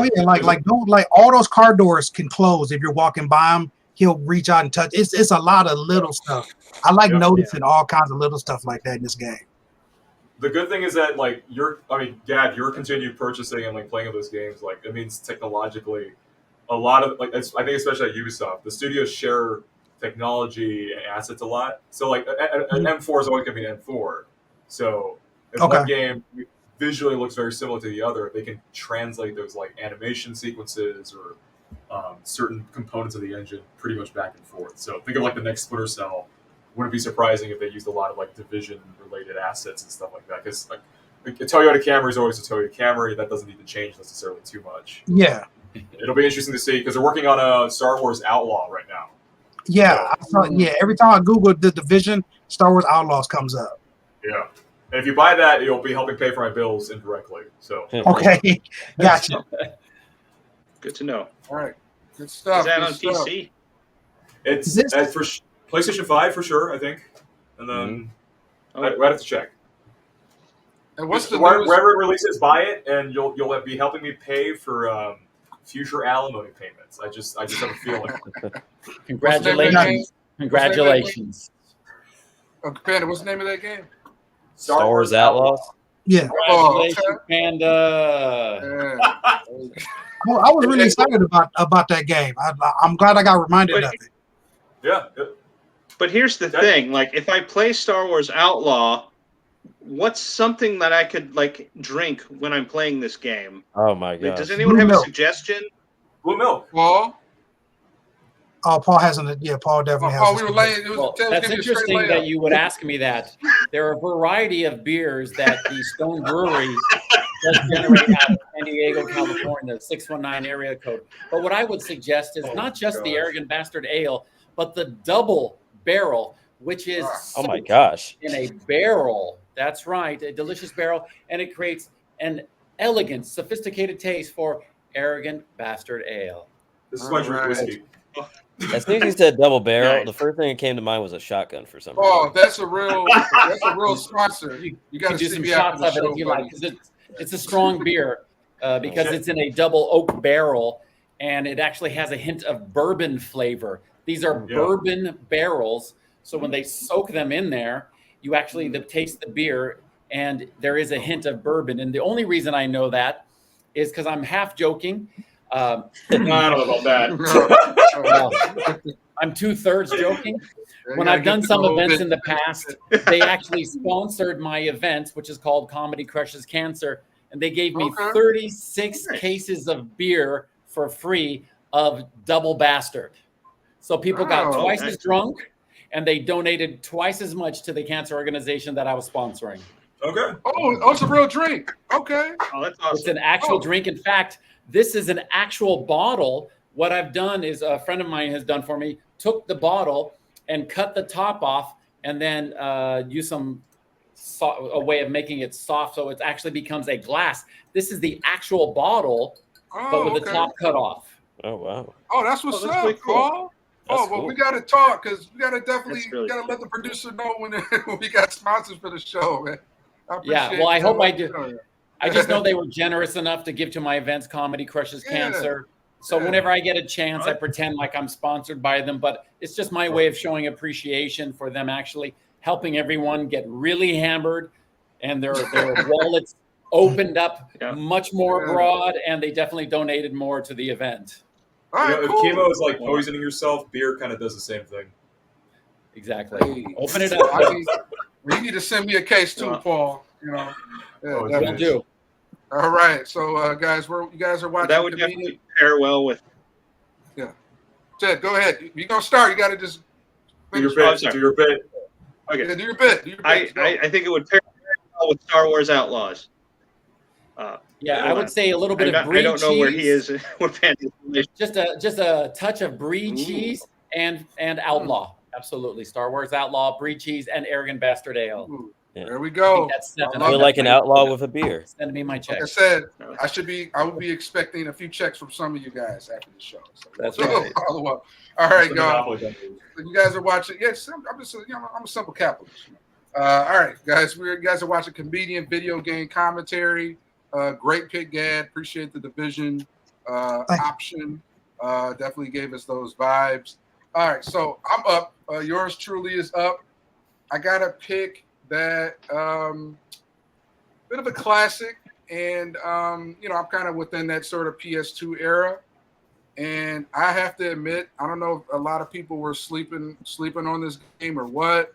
all those car doors can close if you're walking by them. He'll reach out and touch. It's a lot of little stuff. I like noticing all kinds of little stuff like that in this game. The good thing is that Gad, your continued purchasing and like playing of those games, like it means technologically, a lot of I think especially at Ubisoft, the studios share technology and assets a lot. So like an M4 is always going to be an M4. So if one game visually looks very similar to the other, they can translate those like animation sequences or certain components of the engine pretty much back and forth. So think of like the next Splinter Cell. Wouldn't be surprising if they used a lot of like Division related assets and stuff like that, because like a Toyota Camry is always a Toyota Camry. That doesn't need to change necessarily too much. Yeah, it'll be interesting to see because they're working on a Star Wars Outlaw right now. Yeah, every time I Google the Division, Star Wars Outlaws comes up. Yeah, and if you buy that, you'll be helping pay for my bills indirectly. So okay, gotcha. Good to know. All right, good stuff. Is that on PC? It's for PlayStation 5 for sure, I think, and then I have to check. And what's the wherever it releases, buy it, and you'll be helping me pay for future alimony payments. I just have a feeling. Congratulations! Congratulations! Panda, what's the name of that game? Star Wars Outlaws. Yeah. Congratulations, Panda. Yeah. Well, I was really excited about that game. I'm glad I got reminded of it. Yeah. But here's the thing: like, if I play Star Wars Outlaw, what's something that I could like drink when I'm playing this game? Oh my god! Does anyone have a suggestion? Blue milk. Paul? Oh, Paul hasn't. Yeah, Paul definitely has. That's interesting that you would ask me that. There are a variety of beers that the Stone Brewery does generate out of San Diego, California, 619 area code. But what I would suggest is not just the Arrogant Bastard Ale, but the double barrel, which is in a barrel. That's right, a delicious barrel, and it creates an elegant, sophisticated taste for Arrogant Bastard Ale. This is my drink whiskey. As soon as you said double barrel, the first thing that came to mind was a shotgun for some reason. Oh, that's a real sponsor. You got to do some shots of it if you like, because it's a strong beer because it's in a double oak barrel, and it actually has a hint of bourbon flavor. These are bourbon barrels, so when they soak them in there, you actually taste the beer, and there is a hint of bourbon. And the only reason I know that is because I'm half joking. I don't know about that. I'm 2/3 joking. When I've done some events in the past, they actually sponsored my event, which is called Comedy Crushes Cancer, and they gave me 36 cases of beer for free of Double Bastard. So people got twice as drunk, and they donated twice as much to the cancer organization that I was sponsoring. Okay. Oh, it's a real drink. Okay. Oh, that's awesome. It's an actual drink. In fact, this is an actual bottle. What I've done is a friend of mine has done for me, took the bottle and cut the top off, and then used some a way of making it soft so it actually becomes a glass. This is the actual bottle, but with the top cut off. Oh wow. Oh, that's what's that's up, really cool. Paul. That's Well, cool. we got to talk because we got to definitely really gotta cool. let the producer know when we got sponsors for the show, man. Yeah, well, I hope I do. I just know they were generous enough to give to my events, Comedy Crushes Cancer. So whenever I get a chance, I pretend like I'm sponsored by them, but it's just my way of showing appreciation for them actually helping everyone get really hammered and their wallets opened up much more broad, and they definitely donated more to the event. All right, if chemo is like poisoning yourself, beer kind of does the same thing. Exactly. Hey. Open it up. You need to send me a case too, Paul. You know. Will do. All right, so guys, you guys are watching. That would definitely pair well with. Yeah. Ted, go ahead. You're gonna start. You got to just do your bit. Do your bit. Okay. Yeah, do your bit. I think it would pair well with Star Wars Outlaws. I would say a little bit of brie cheese. I don't know where he is. Just a touch of brie cheese and Outlaw. Absolutely, Star Wars Outlaw, brie cheese, and Arrogant Bastard Ale. Yeah. There we go. I feel like an outlaw with a beer. Send me my check. Like I said, I would be expecting a few checks from some of you guys after the show. So that's right. Follow up. All right, y'all. You guys are watching. Yes, I'm just I'm a simple capitalist. All right, guys. You guys are watching comedian video game commentary. Great pick, Gad. Appreciate the division option. Definitely gave us those vibes. All right, so I'm up. Yours truly is up. I got to pick that bit of a classic, and I'm kind of within that sort of PS2 era. And I have to admit, I don't know if a lot of people were sleeping on this game or what,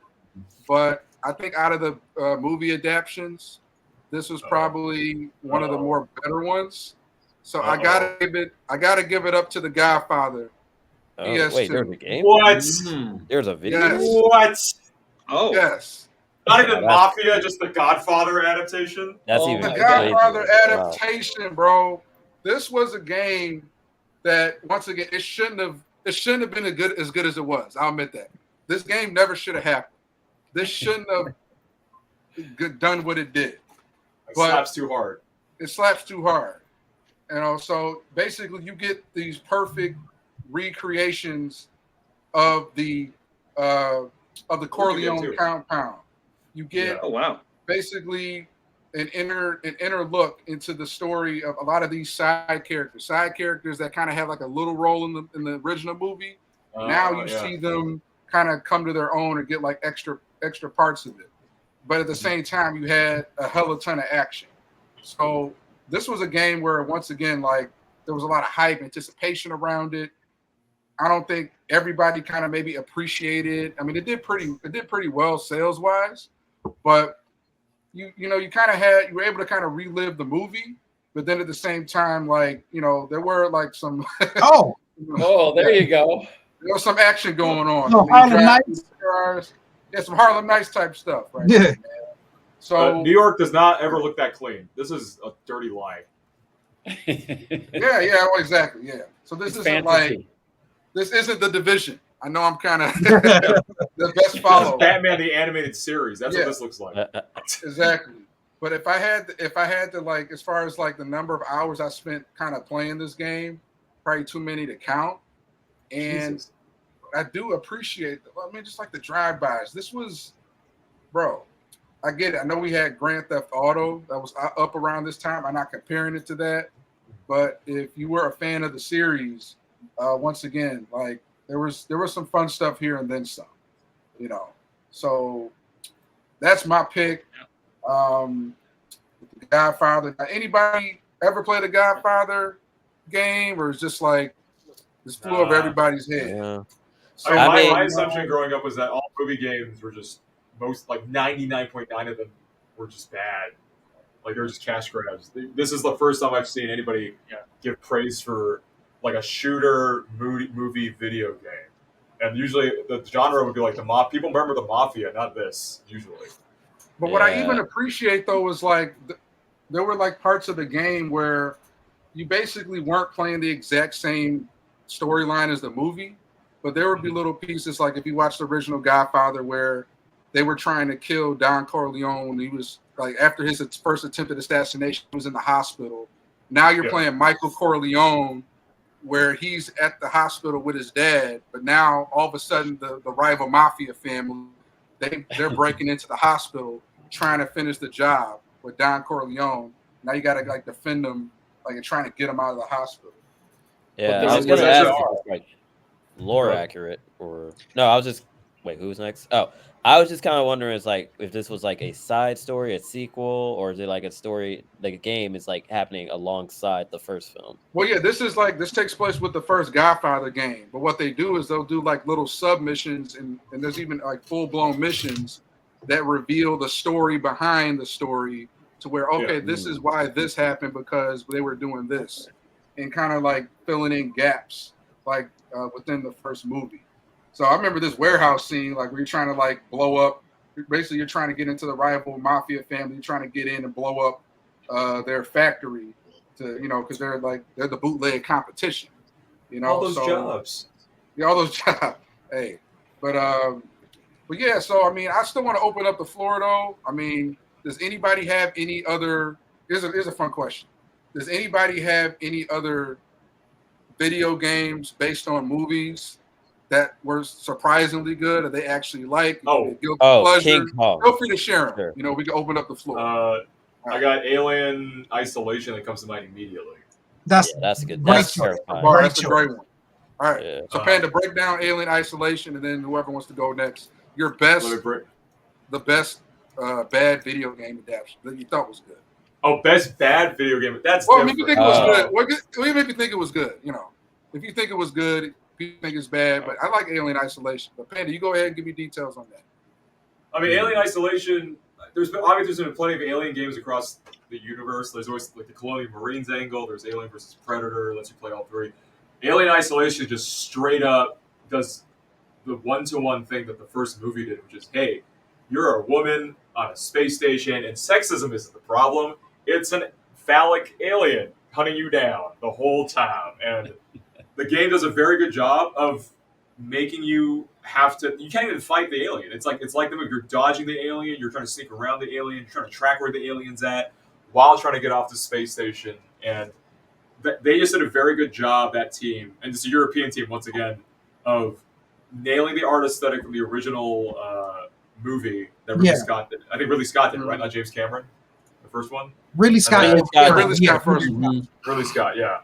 but I think out of the movie adaptions, this was probably one of the more better ones. So I gotta give it up to the Godfather. Oh, PS2. wait, there's a game? What? There's a video? Yes. What? Oh. Yes. Not even Mafia, just the Godfather adaptation? That's even the Godfather adaptation, bro. This was a game that, once again, it shouldn't have been as good as it was. I'll admit that. This game never should have happened. This shouldn't have done what it did. It slaps too hard. It slaps too hard. So basically you get these perfect recreations of the Corleone compound. You get basically an inner look into the story of a lot of these side characters that kind of have like a little role in the original movie. Now you see them kind of come to their own and get like extra parts of it. But at the same time, you had a hell of a ton of action. So this was a game where, once again, like there was a lot of hype, anticipation around it. I don't think everybody kind of maybe appreciated. I mean, it did pretty well sales wise, but you were able to kind of relive the movie, but then at the same time, like, there were like some there you go. There was some action going on. Harlem Nights. Yeah, some Harlem Nights type stuff, right? Yeah. So New York does not ever look that clean. This is a dirty lie. well, exactly. Yeah. So this isn't The Division. I know I'm kind of the best follow. Batman the animated series. That's what this looks like. Exactly. But if I had to like, as far as like the number of hours I spent kind of playing this game, probably too many to count. And I do appreciate, just like the drive-bys. This was, bro, I get it. I know we had Grand Theft Auto that was up around this time. I'm not comparing it to that. But if you were a fan of the series, once again, like there was some fun stuff here and then some, So that's my pick. The Godfather. Anybody ever played a Godfather game, or is just like this flew over everybody's head? Yeah. So my assumption growing up was that all movie games were just 99.9 of them were just bad. Like they were just cash grabs. This is the first time I've seen anybody give praise for like a shooter movie video game. And usually the genre would be like people remember the Mafia, not this usually. But what I even appreciate though is like there were like parts of the game where you basically weren't playing the exact same storyline as the movie, but there would be little pieces like if you watch the original Godfather where they were trying to kill Don Corleone. He was like, after his first attempted assassination, he was in the hospital. Now you're playing Michael Corleone, where he's at the hospital with his dad, but now all of a sudden the rival mafia family, they're breaking into the hospital trying to finish the job with Don Corleone. Now you got to like defend them, like you're trying to get him out of the hospital. Yeah, But I was was gonna that ask if your- it's like lore accurate or no. I was just wait. Who's next? Oh, I was just kind of wondering, is like if this was like a side story, a sequel, or is it like a story, like a game is like happening alongside the first film? Well, yeah, this takes place with the first Godfather game. But what they do is they'll do like little submissions, and there's even like full blown missions that reveal the story behind the story to where this is why this happened because they were doing this, and kind of like filling in gaps like within the first movie. So I remember this warehouse scene, like where you're trying to like blow up. Basically, you're trying to get into the rival mafia family. You're trying to get in and blow up their factory to, because they're the bootleg competition. All those jobs. Yeah, all those jobs. Hey, but yeah. So I mean, I still want to open up the floor though. I mean, does anybody have any other? Here's a fun question. Does anybody have any other video games based on movies that were surprisingly good, or they actually like? King Kong. Feel free to share them. Sure. We can open up the floor. I got Alien Isolation that comes to mind immediately. That's that's good. great That's choice. terrifying. That's a great one. All right. Yeah. So Panda, break down Alien Isolation, and then whoever wants to go next. Your best, the best bad video game adaptation that you thought was good. Oh, best bad video game. That's well. I mean, if you think it was different. good, even if you think it was good, if you think it was good, if you think it's bad. But I like Alien Isolation. But Panda, you go ahead and give me details on that. I mean, Alien Isolation. There's been plenty of Alien games across the universe. There's always like the Colonial Marines angle. There's Alien versus Predator. Lets you play all three. Alien Isolation just straight up does the one-to-one thing that the first movie did, which is, hey, you're a woman on a space station, and sexism isn't the problem. It's an phallic alien hunting you down the whole time. And the game does a very good job of making you have to. You can't even fight the alien. It's like the movie. You're dodging the alien. You're trying to sneak around the alien. You're trying to track where the alien's at while trying to get off the space station. And they just did a very good job, that team, and it's a European team once again, of nailing the art aesthetic from the original movie that Ridley Scott did. I think Ridley Scott did, right? Not James Cameron, the first one. Ridley Scott. Ridley Scott first. Ridley Scott, yeah.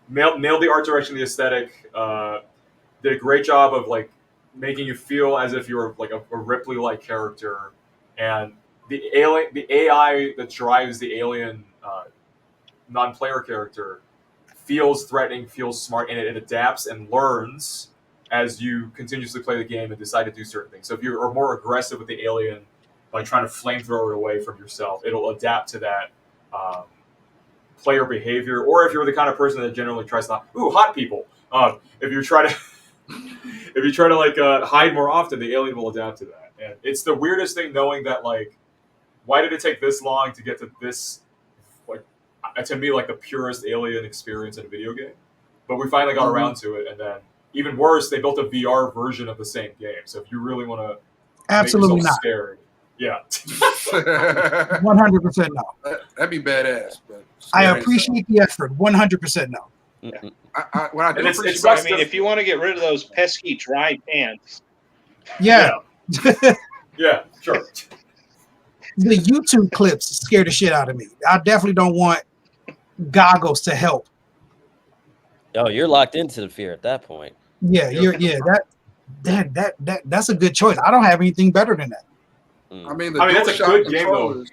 Nailed the art direction, the aesthetic. Did a great job of like making you feel as if you were like a Ripley-like character, and the AI that drives the alien non-player character feels threatening, feels smart, and it adapts and learns as you continuously play the game and decide to do certain things. So if you are more aggressive with the alien by trying to flamethrower it away from yourself, it'll adapt to that player behavior. Or if you're the kind of person that generally tries not, hot people. If you try to like hide more often, the alien will adapt to that. And it's the weirdest thing knowing that, like, why did it take this long to get to this, like, to me, like the purest alien experience in a video game? But we finally got around to it, and then even worse, they built a VR version of the same game. So if you really want to absolutely make yourself not scared, yeah, 100% no. That'd be badass. But I appreciate the effort. 100% no. Yeah. What I do And appreciate, I mean, if you want to get rid of those pesky dry pants, Yeah. yeah, sure. The YouTube clips scare the shit out of me. I definitely don't want goggles to help. Oh, you're locked into the fear at that point. Yeah, that's a good choice. I don't have anything better than that. I mean, that's a good game though.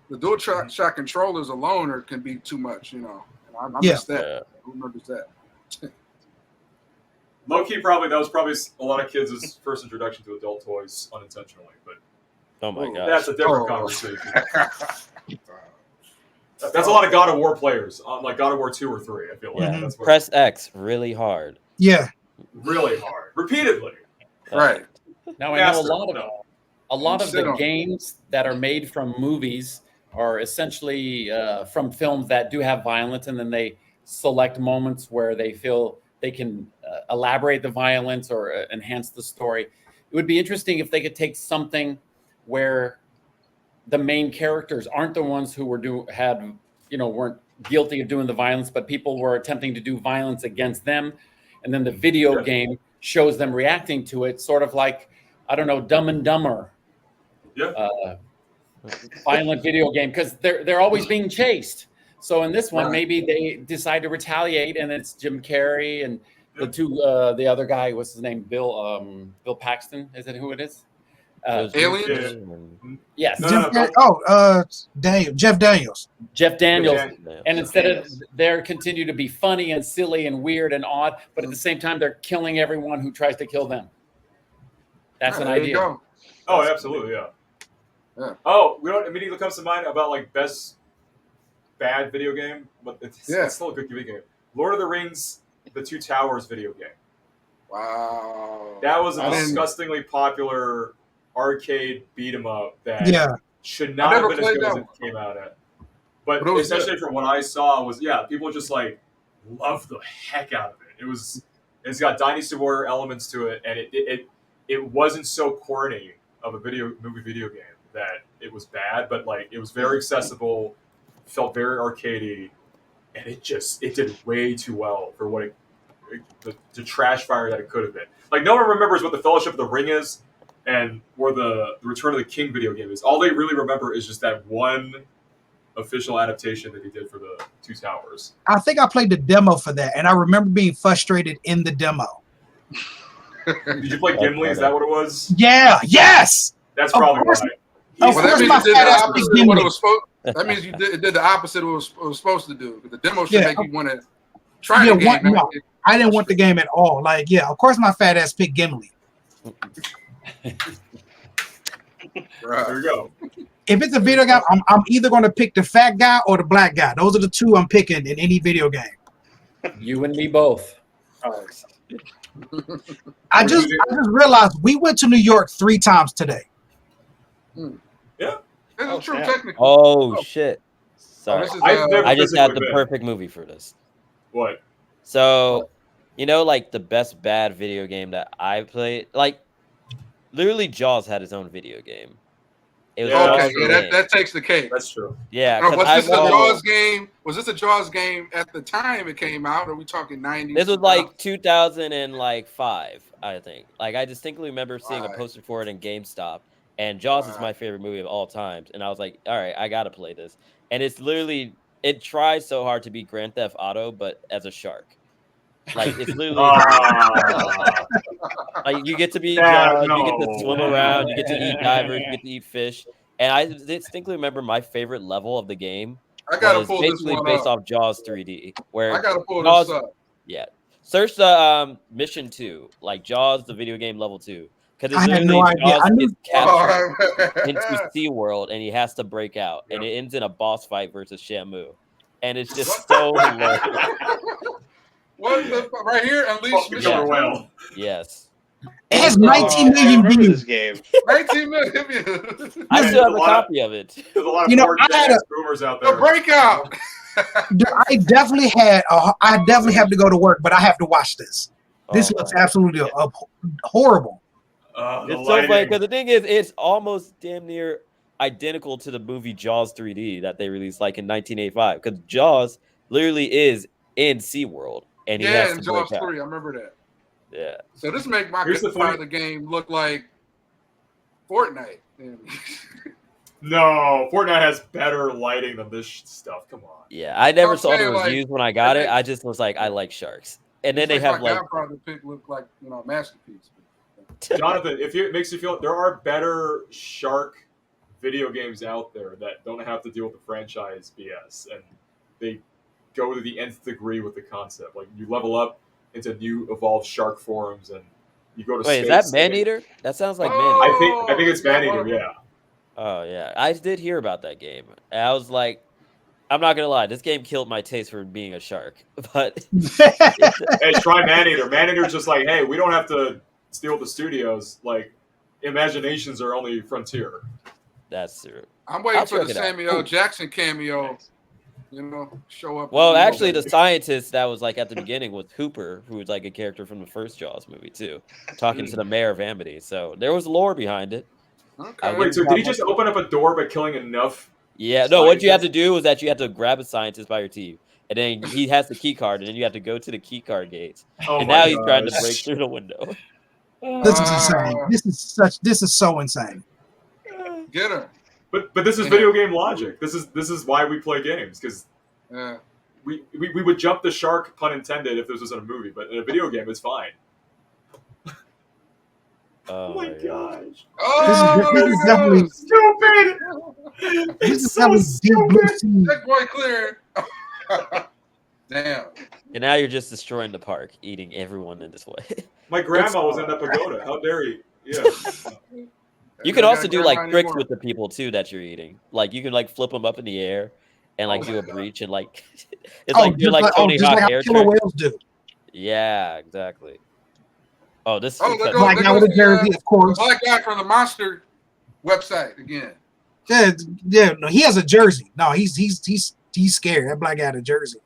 The dual shock controllers alone can be too much, I miss that. Yeah. Who remembers that? Low key, probably that was probably a lot of kids' first introduction to adult toys unintentionally, but Oh my gosh. that's a different conversation. That's a lot of God of War players, like God of War 2 or 3. I feel like that's what, Press X really hard. Yeah. really hard, repeatedly. Right. Now I know a lot of the games that are made from movies are essentially from films that do have violence, and then they select moments where they feel they can elaborate the violence or enhance the story. It would be interesting if they could take something where the main characters aren't the ones who weren't guilty of doing the violence, but people were attempting to do violence against them, and then the video game shows them reacting to it, sort of like, I don't know, Dumb and Dumber. Violent video game, because they're always being chased. So in this one, maybe they decide to retaliate, and it's Jim Carrey and the other guy, what's his name? Bill Paxton, is it who it is? Aliens? Yes. Jeff Daniels. Jeff Daniels. And instead of they continue to be funny and silly and weird and odd, but at the same time they're killing everyone who tries to kill them. That's an idea. Oh, absolutely, yeah. Oh, we don't immediately comes to mind about like best bad video game, but it's still a good video game. Lord of the Rings, The Two Towers video game. Wow. That was a disgustingly popular arcade beat 'em up that should not have been as good as it came out at. But essentially from what I saw was people just like loved the heck out of it. It's got Dynasty Warrior elements to it, and it wasn't so corny of a video game that it was bad, but like it was very accessible, felt very arcadey, and it did way too well for what the trash fire that it could have been. Like no one remembers what the Fellowship of the Ring is and where the Return of the King video game is. All they really remember is just that one official adaptation that he did for the Two Towers. I think I played the demo for that, and I remember being frustrated in the demo. Did you play Gimli? Is that what it was? Yeah. Yes. That's probably why. That means you did the opposite of what it was supposed. That means you did the opposite of what it was supposed to do. The demo should make you want to try the game. No, I didn't want the game at all. Like, of course my fat ass picked Gimli. Right. There you go. If it's a video game, I'm either going to pick the fat guy or the black guy. Those are the two I'm picking in any video game. You and me both. I just realized we went to New York 3 times today. Yeah, that's true. Yeah. Technically. Oh shit! Sorry, I just had the perfect movie for this. What? So, like the best bad video game that I played, like literally Jaws had his own video game. It was that takes the cake. That's true. Yeah. Was this a Jaws game? Was this a Jaws game at the time it came out? Or are we talking 90s? This was like 2005, I think. Like I distinctly remember seeing a poster for it in GameStop. And Jaws is my favorite movie of all times. And I was like, all right, I got to play this. And it's literally, it tries so hard to be Grand Theft Auto, but as a shark. Like, it's literally, like, you get to be Jaws, you get to swim around, you get to eat divers, you get to eat fish. And I distinctly remember my favorite level of the game was basically based off Jaws 3D. Where I got to pull Jaws, this up. Yeah. Search the Mission 2, like Jaws, the video game level 2. Because I had no idea. Jaws is captured into SeaWorld and he has to break out. And it ends in a boss fight versus Shamu. And it's just so hilarious. Right here, Unleash Mission Whale. Yes. It has 19 million views. This game. 19 million views. I still have a copy of it. There's a lot of boomers out there. The breakout. I definitely have to go to work, but I have to watch this. This looks absolutely horrible. It's so funny because the thing is, it's almost damn near identical to the movie Jaws 3D that they released like in 1985. Because Jaws literally is in SeaWorld, and he has to Jaws break 3. out. I remember that. Yeah. So this make my part of the game look like Fortnite. No, Fortnite has better lighting than this stuff. Come on. Yeah, I never saw the like, reviews when I got it. I just was like, I like sharks, and then they have like Godfather pick look like a masterpiece. Jonathan, it makes you feel there are better shark video games out there that don't have to deal with the franchise BS, and they go to the nth degree with the concept. Like you level up into new evolved shark forms, and you go to Wait, space. is that Maneater? That sounds like Maneater. I think it's Maneater. Yeah. Oh yeah, I did hear about that game. And I was like, I'm not gonna lie, this game killed my taste for being a shark. But hey, try Maneater. Maneater's just like, hey, we don't have to steal the studios. Like, imaginations are only frontier. That's true. I'm waiting for the Samuel L. Jackson cameo. Show up. Well, actually, the scientist that was like at the beginning was Hooper, who was like a character from the first Jaws movie too, talking to the mayor of Amity. So there was lore behind it. Okay. Wait, so did he just open up a door by killing enough? Yeah, no, what you have to do is that you have to grab a scientist by your team, and then he has the key card, and then you have to go to the key card gates. Oh And my now he's trying to gosh. break through the window. This is insane. This is so insane. Get her. But this is video game logic. This is why we play games, because Yeah. we would jump the shark, pun intended, if this was in a movie, but in a video game it's fine. Oh my gosh. Oh, This is definitely stupid. This is definitely deep blue sea. checkpoint clear. Damn. And now you're just destroying the park, eating everyone in this way. My grandma was in that pagoda. How dare he? Yeah. You can I also got do like grandma tricks anymore. with the people too that you're eating. Like you can like flip them up in the air and like do a breach and like it's like you're like Tony just Hawk like how air killer trick. whales do. Yeah, exactly. Oh, this is Oh, good look, cut. Black look guy with at a jersey, of the course. black guy from the Monster website again. Yeah. No, he has a jersey. No, he's scared. That black guy had a jersey.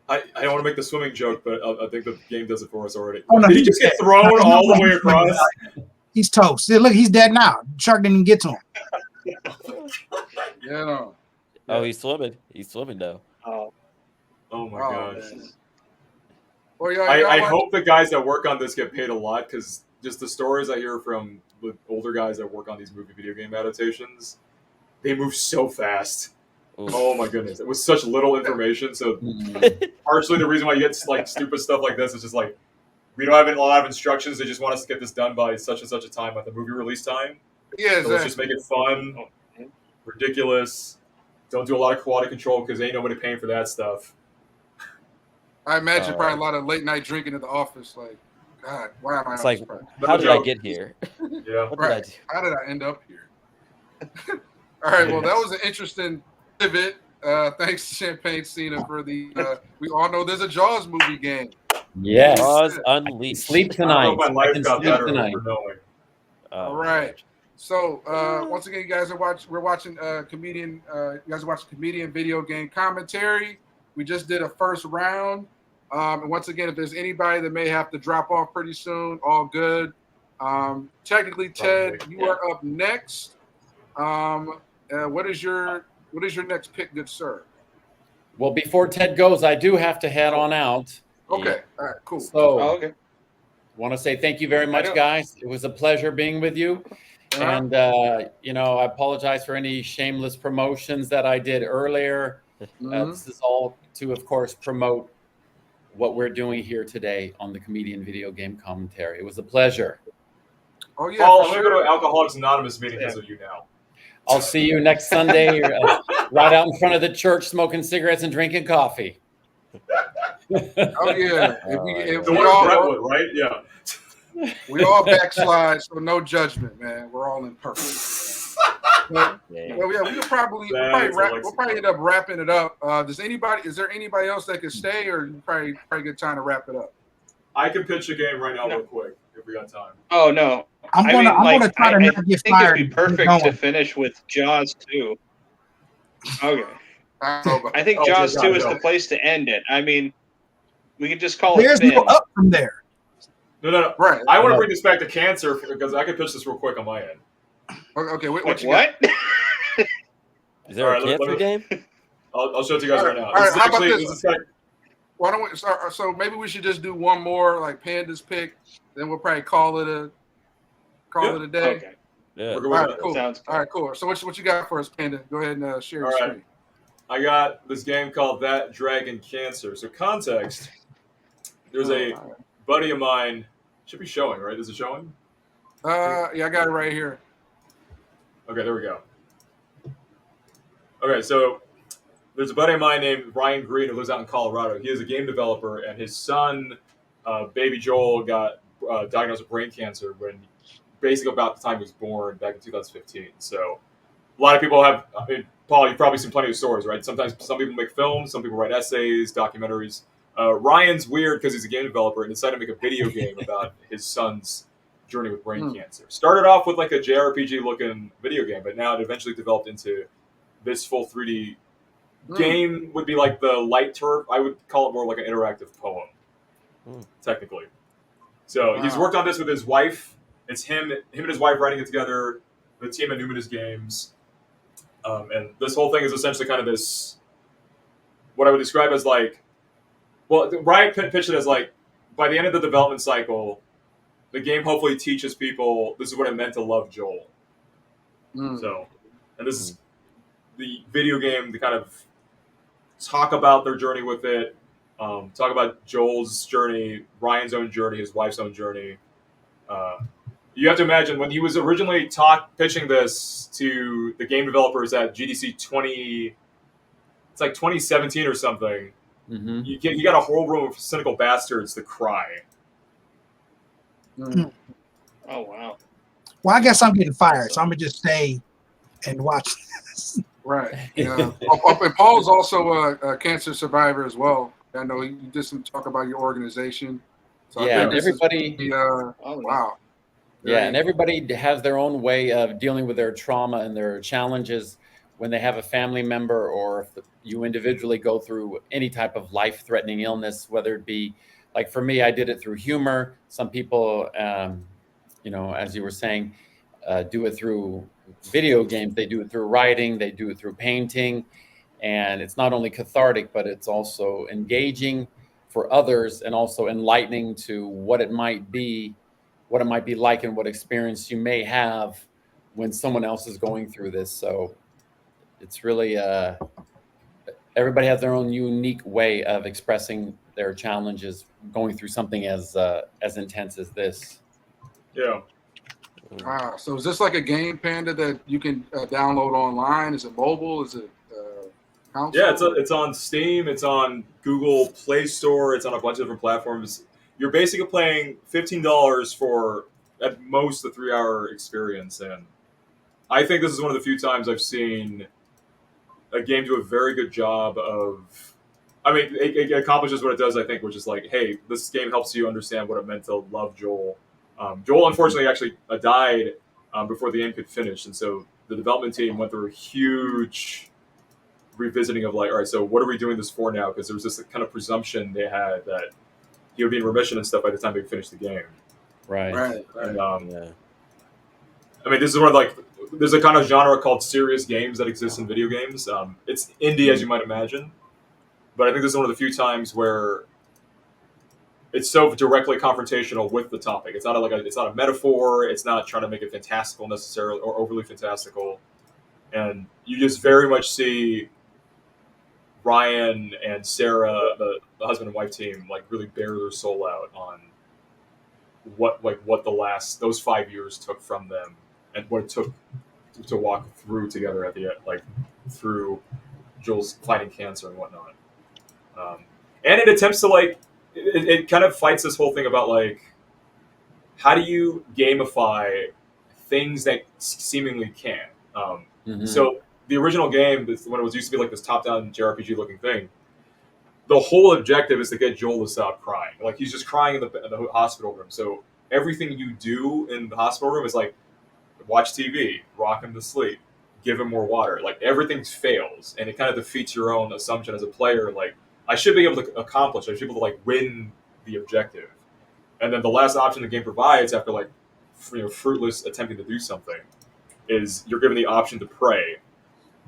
I don't want to make the swimming joke, but I think the game does it for us already. Oh, no, Did he he's just get dead. thrown No, all the way he's across? He's toast. Yeah, look, he's dead now. Shark didn't even get to him. Yeah. No. Oh, he's swimming. He's swimming though. Oh, Oh my Oh, gosh. man. Well, y'all I watch- hope the guys that work on this get paid a lot, because just the stories I hear from the older guys that work on these movie video game adaptations, they move so fast. Ooh. Oh my goodness. It was such little information. So partially the reason why you get like stupid stuff like this is just like, we don't have a lot of instructions. They just want us to get this done by such and such a time at the movie release time. Yeah, So let's just make it fun, ridiculous. Don't do a lot of quality control because ain't nobody paying for that stuff. I imagine probably a lot of late night drinking at the office. Like, God, why am I? It's on like, this project? how did I get here? Yeah. What did I Right. do? How did I end up here? All right. Well, that was an interesting pivot. Thanks, Champagne Cena, for the. We all know there's a Jaws movie game. Yes. Jaws Unleashed. Sleep I tonight. hope my I life can got sleep better tonight. over knowing. Oh, All right. So once again, you guys are watching. We're watching comedian. You guys are watching comedian video game commentary. We just did a first round. And once again, if there's anybody that may have to drop off pretty soon, all good. Technically, Ted, Probably, you are up next. What is your next pick, good sir? Well, before Ted goes, I do have to head on out. Okay. All right. Cool. So, Oh, okay. want to say thank you very much, know. guys. It was a pleasure being with you. And, you know, I apologize for any shameless promotions that I did earlier. Mhm. This is all to, of course, promote what we're doing here today on the Comedian Video Game Commentary. It was a pleasure. Oh yeah. Paul, for I'm going sure. to go to Alcoholics Anonymous meeting because of you now. I'll see you next Sunday right out in front of the church smoking cigarettes and drinking coffee. Oh yeah. If The we one in all Brentwood, right? Yeah. we all backslide, so no judgment, man. We're all imperfect. But, Yeah. well, yeah, we'll probably end up wrapping it up. Is there anybody else that could stay, or you probably good time to wrap it up? I can pitch a game right now real quick if we got time. Oh no. I'm gonna try to I not get think fired. it'd be perfect to finish with Jaws 2. Okay. I don't know about I think Oh, Jaws dear 2 God, is no. the place to end it. I mean, we could just call There's it Finn. no up from there. No. right. I want to bring this back to cancer because I can pitch this real quick on my end. Okay, what Like, you got? what? Is there All a right, let cancer me- game? I'll show it to you guys right now. All right, This is how about actually- this? is like- Why don't we? So maybe we should just do one more, like Panda's pick. Then we'll probably call it a day. Okay. Yeah. we're good All with right, that. cool. Sounds good. All right, cool. So what you got for us, Panda? Go ahead and share your All right. screen. I got this game called That Dragon Cancer. So context, there's a All right. buddy of mine, should be showing, right? Is it showing? Yeah, I got it right here. Okay, there we go. Okay, so there's a buddy of mine named Ryan Green who lives out in Colorado. He is a game developer, and his son, baby Joel, got diagnosed with brain cancer when basically about the time he was born back in 2015. So a lot of people have, I mean, Paul, you've probably seen plenty of stories, right? Sometimes some people make films, some people write essays, documentaries. Ryan's weird because he's a game developer and decided to make a video game about his son's journey with brain cancer. Started off with like a JRPG looking video game, but now it eventually developed into this full 3D game. Would be like the light turf. I would call it more like an interactive poem, technically. So he's worked on this with his wife. It's him and his wife writing it together. the team at Numinous Games. And this whole thing is essentially kind of this, what I would describe as like, well, Ryan pitched it as like, by the end of the development cycle, the game hopefully teaches people this is what it meant to love Joel. So, and this is the video game to kind of talk about their journey with it, talk about Joel's journey, Ryan's own journey, his wife's own journey. You have to imagine when he was originally pitching this to the game developers at GDC 2017 or something. Mm-hmm. You got a whole room of cynical bastards to cry. Oh wow! Well, I guess I'm getting fired, so I'm gonna just stay and watch this. Right. Yeah. And Paul's also a cancer survivor as well. I know you did some talk about your organization. So Yeah, I and think everybody. wow. Yeah, and everybody has their own way of dealing with their trauma and their challenges when they have a family member, or if you individually go through any type of life-threatening illness, whether it be, like for me, I did it through humor. Some people, as you were saying, do it through video games. They do it through writing. They do it through painting. And it's not only cathartic, but it's also engaging for others and also enlightening to what it might be like and what experience you may have when someone else is going through this. So it's really, everybody has their own unique way of expressing their challenges going through something as intense as this. Yeah. Wow. So is this like a game, Panda, that you can download online? Is it mobile? Is it console? Yeah, it's on Steam. It's on Google Play Store. It's on a bunch of different platforms. You're basically paying $15 for at most a 3-hour experience, and I think this is one of the few times I've seen a game do a very good job of. I mean, it accomplishes what it does, I think, which is like, hey, this game helps you understand what it meant to love Joel. Joel, unfortunately, actually died before the game could finish, and so the development team went through a huge revisiting of like, all right, so what are we doing this for now? Because there was this kind of presumption they had that he would be in remission and stuff by the time they finished the game. Right. And, Yeah. I mean, this is where like there's a kind of genre called serious games that exists in video games. It's indie, as you might imagine, but I think this is one of the few times where it's so directly confrontational with the topic. It's not it's not a metaphor. It's not trying to make it fantastical necessarily or overly fantastical, and you just very much see Ryan and Sarah, the husband and wife team, like really bare their soul out on what those 5 years took from them and what it took to walk through together at the end, like through Joel's fighting cancer and whatnot. And it attempts to like it kind of fights this whole thing about like how do you gamify things that seemingly can. So the original game, when it was used to be like this top-down JRPG looking thing, the whole objective is to get Joel to stop crying. Like he's just crying in the hospital room. So everything you do in the hospital room is like watch TV, rock him to sleep, give him more water. Like everything fails, and it kind of defeats your own assumption as a player. Like I should be able to accomplish. I should be able to like win the objective. And then the last option the game provides after like fruitless attempting to do something is you're given the option to pray.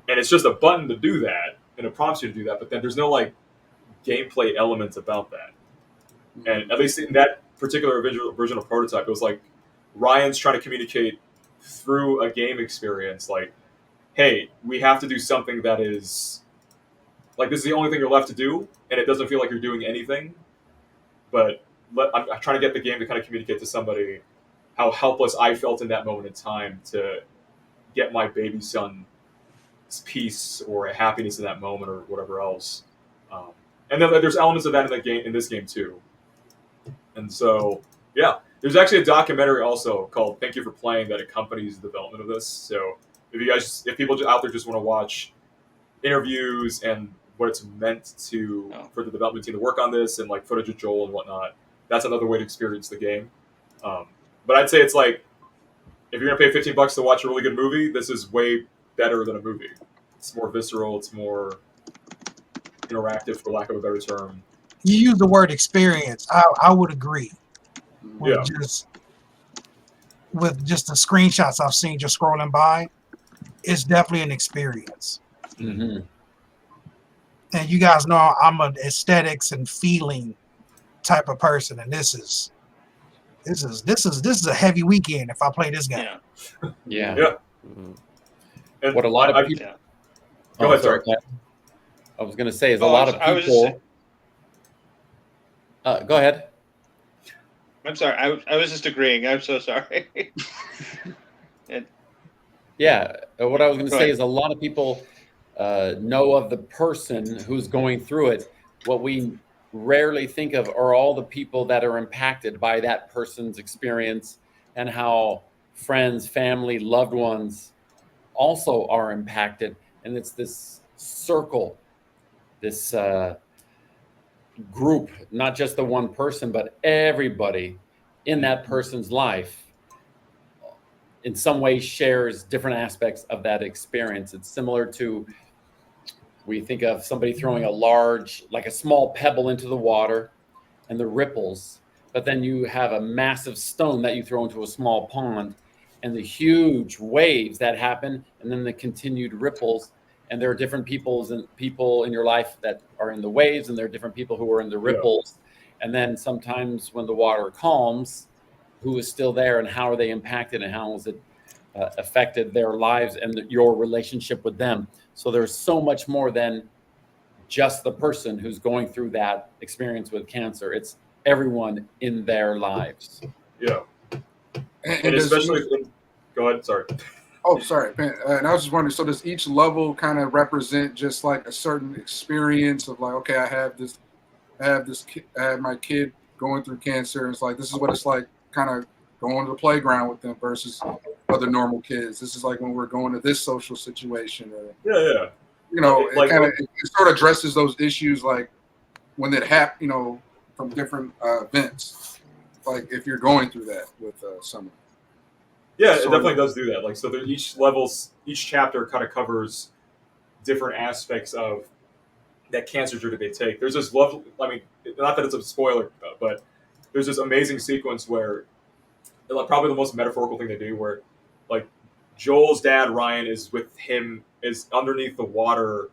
And it's just a button to do that, and it prompts you to do that. But then there's no like gameplay elements about that. And at least in that particular version of Prototype, it was like Ryan's trying to communicate through a game experience, like, hey, we have to do something that is like this is the only thing you're left to do, and it doesn't feel like you're doing anything. But I'm trying to get the game to kind of communicate to somebody how helpless I felt in that moment in time to get my baby son peace or a happiness in that moment or whatever else. And then there's elements of that in this game too. And so, yeah, there's actually a documentary also called "Thank You for Playing" that accompanies the development of this. So if people out there just want to watch interviews and what it's meant to for the development team to work on this and like footage of Joel and whatnot, that's another way to experience the game. But I'd say it's like if you're gonna pay $15 to watch a really good movie, this is way better than a movie. It's more visceral. It's more interactive, for lack of a better term. You use the word experience. I would agree. Yeah. with just the screenshots I've seen just scrolling by, it's definitely an experience. Mm-hmm. And you guys know I'm an aesthetics and feeling type of person, and this is a heavy weekend if I play this game. Yeah. Yeah. Mhm. And What a lot of people. Yeah. Go ahead, sorry. I was going to say is a Oh, lot of I was just people. Go ahead. I'm sorry. I was just agreeing. I'm so sorry. Yeah, what I was going to Go say ahead. is a lot of people know of the person who's going through it. What we rarely think of are all the people that are impacted by that person's experience, and how friends, family, loved ones also are impacted. And it's this circle, this group, not just the one person, but everybody in that person's life in some way shares different aspects of that experience. It's similar to, we think of somebody throwing a large, like a small pebble into the water and the ripples, but then you have a massive stone that you throw into a small pond and the huge waves that happen, and then the continued ripples. And there are different people in your life that are in the waves, and there are different people who are in the ripples. And then sometimes when the water calms, who is still there and how are they impacted, and how has it affected their lives and your relationship with them. So there's so much more than just the person who's going through that experience with cancer. It's everyone in their lives. Yeah. And especially, go ahead, sorry. Oh, sorry. And I was just wondering, so does each level kind of represent just like a certain experience of like, okay, I have my kid going through cancer, and it's like, this is what it's like kind of going to the playground with them versus other normal kids. This is like when we're going to this social situation, or Yeah. it sort of addresses those issues like when it happens, from different events. Like if you're going through that with someone. Yeah, it definitely does do that. Like, so each chapter kind of covers different aspects of that cancer journey they take. There's this lovely, I mean, not that it's a spoiler, but there's this amazing sequence where, probably the most metaphorical thing to do, where like Joel's dad Ryan is underneath the water,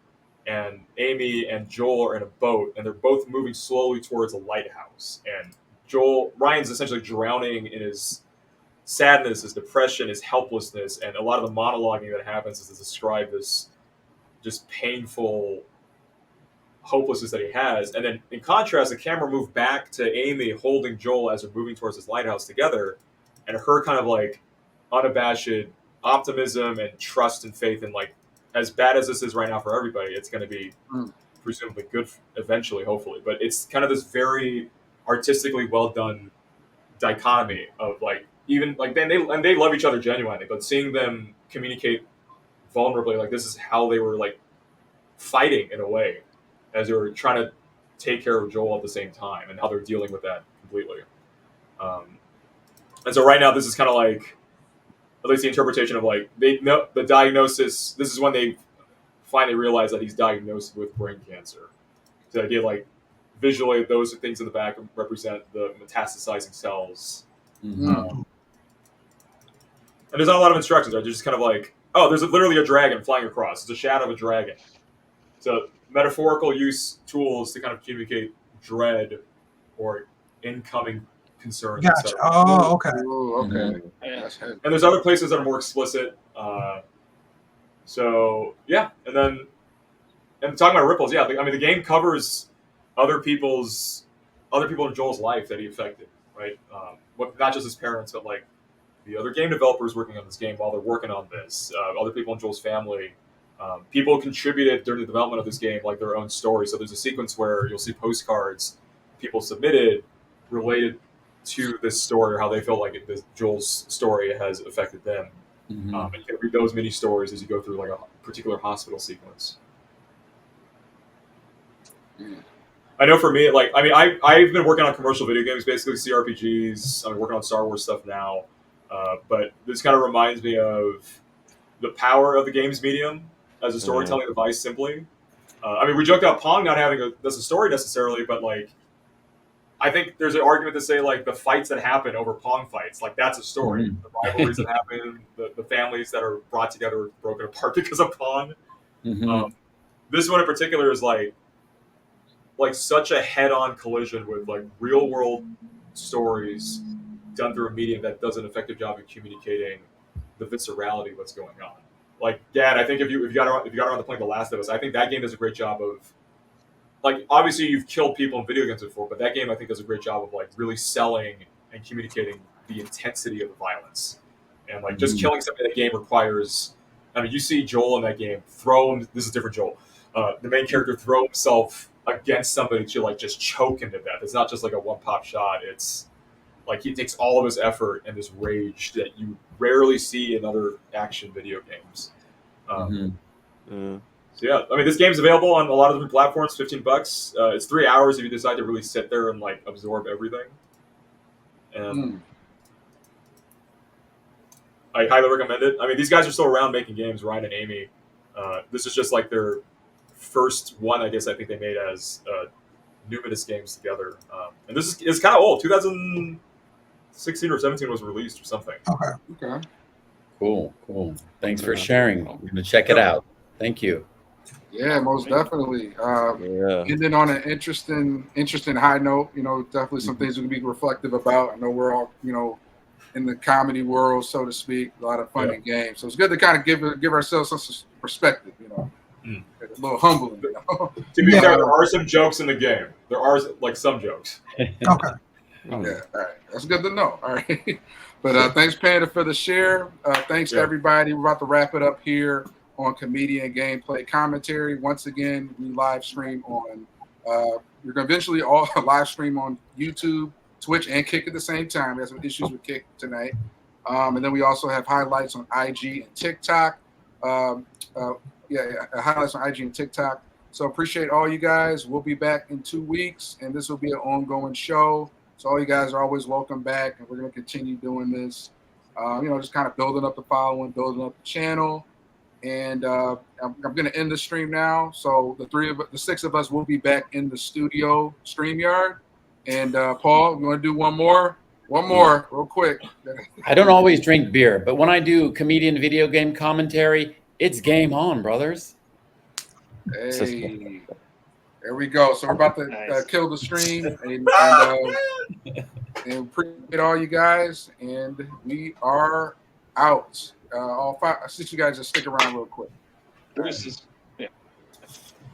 and Amy and Joel are in a boat, and they're both moving slowly towards a lighthouse, and Ryan's essentially drowning in his sadness, his depression, his helplessness, and a lot of the monologuing that happens is to describe this just painful hopelessness that he has. And then in contrast, the camera moved back to Amy holding Joel as they're moving towards this lighthouse together, and her kind of like unabashed optimism and trust and faith in, like, as bad as this is right now for everybody, it's going to be presumably good eventually, hopefully. But it's kind of this very artistically well done dichotomy of like, even like they love each other genuinely, but seeing them communicate vulnerably, like this is how they were like fighting in a way as they were trying to take care of Joel at the same time, and how they're dealing with that completely. And so right now, this is kind of like, at least the interpretation of like, they know the diagnosis. This is when they finally realize that he's diagnosed with brain cancer. So the idea, like, visually, those things in the back represent the metastasizing cells. And there's not a lot of instructions, right? They're just kind of like, oh, there's literally a dragon flying across. It's a shadow of a dragon. So metaphorical use tools to kind of communicate dread or incoming concerns. Gotcha. Oh, okay. Ooh, okay. Yeah. That's heavy. And there's other places that are more explicit. So yeah, and talking about ripples, yeah. I mean, the game covers other people in Joel's life that he affected, right? Not just his parents, but like the other game developers working on this game while they're working on this, other people in Joel's family. People contributed during the development of this game, like their own story. So there's a sequence where you'll see postcards people submitted related to this story, or how they feel like Joel's story has affected them. And you can read those mini stories as you go through like a particular hospital sequence. I know for me, like, I mean, I've been working on commercial video games, basically CRPGs. I'm working on Star Wars stuff now, but this kind of reminds me of the power of the games medium as a storytelling device. Simply, I mean, we joked about Pong not having a story necessarily, but like, I think there's an argument to say like the fights that happen over Pong fights, like that's a story. Mhm. The rivalries that happen, the families that are brought together or broken apart because of Pong. Mhm. This one in particular is like such a head-on collision with like real-world stories done through a medium that does an effective job of communicating the viscerality of what's going on. Like, Gad, I think if you got around to playing The Last of Us, I think that game does a great job of, like, obviously you've killed people in video games before, but that game I think does a great job of like really selling and communicating the intensity of the violence. And like just killing somebody in the game requires, I mean, you see Joel in that game throw him. This is different Joel. The main character throw himself against somebody to like just choke him to death. It's not just like a one pop shot. It's like he takes all of his effort and this rage that you rarely see in other action video games. So yeah, I mean, this game's available on a lot of different platforms. $15. It's 3 hours if you decide to really sit there and like absorb everything. And I highly recommend it. I mean, these guys are still around making games, Ryan and Amy. This is just like their first one, I guess. I think they made as numerous games together. And this is kind of old. 2016 or 17 was released or something. Okay. Cool. Thanks for sharing. I'm gonna check it out. Thank you. Yeah, most definitely. Yeah. Ending on an interesting high note. You know, definitely some things we can be reflective about. I know we're all, you know, in the comedy world, so to speak. A lot of fun and games. So it's good to kind of give ourselves some perspective. You know, a little humbling. You know? To be fair, there are some jokes in the game. There are like some jokes. Okay. Yeah, all right. That's good to know. All right. But thanks, Panda, for the share. Thanks to everybody. We're about to wrap it up here on Comedian Gameplay Commentary. Once again, we live stream on, we're going to eventually all live stream on YouTube, Twitch, and Kick at the same time. We have some issues with Kick tonight. And then we also have highlights on IG and TikTok. Highlights on IG and TikTok. So appreciate all you guys. We'll be back in 2 weeks, and this will be an ongoing show. So all you guys are always welcome back, and we're going to continue doing this. You know, just kind of building up the following, building up the channel. And I'm going to end the stream now. So the six of us will be back in the studio StreamYard. And Paul, you want to do one more real quick? I don't always drink beer, but when I do comedian video game commentary, it's game on, brothers. Hey, there we go. So we're about to kill the stream and appreciate all you guys. And we are out. All five. I see you guys just stick around real quick. Deuces.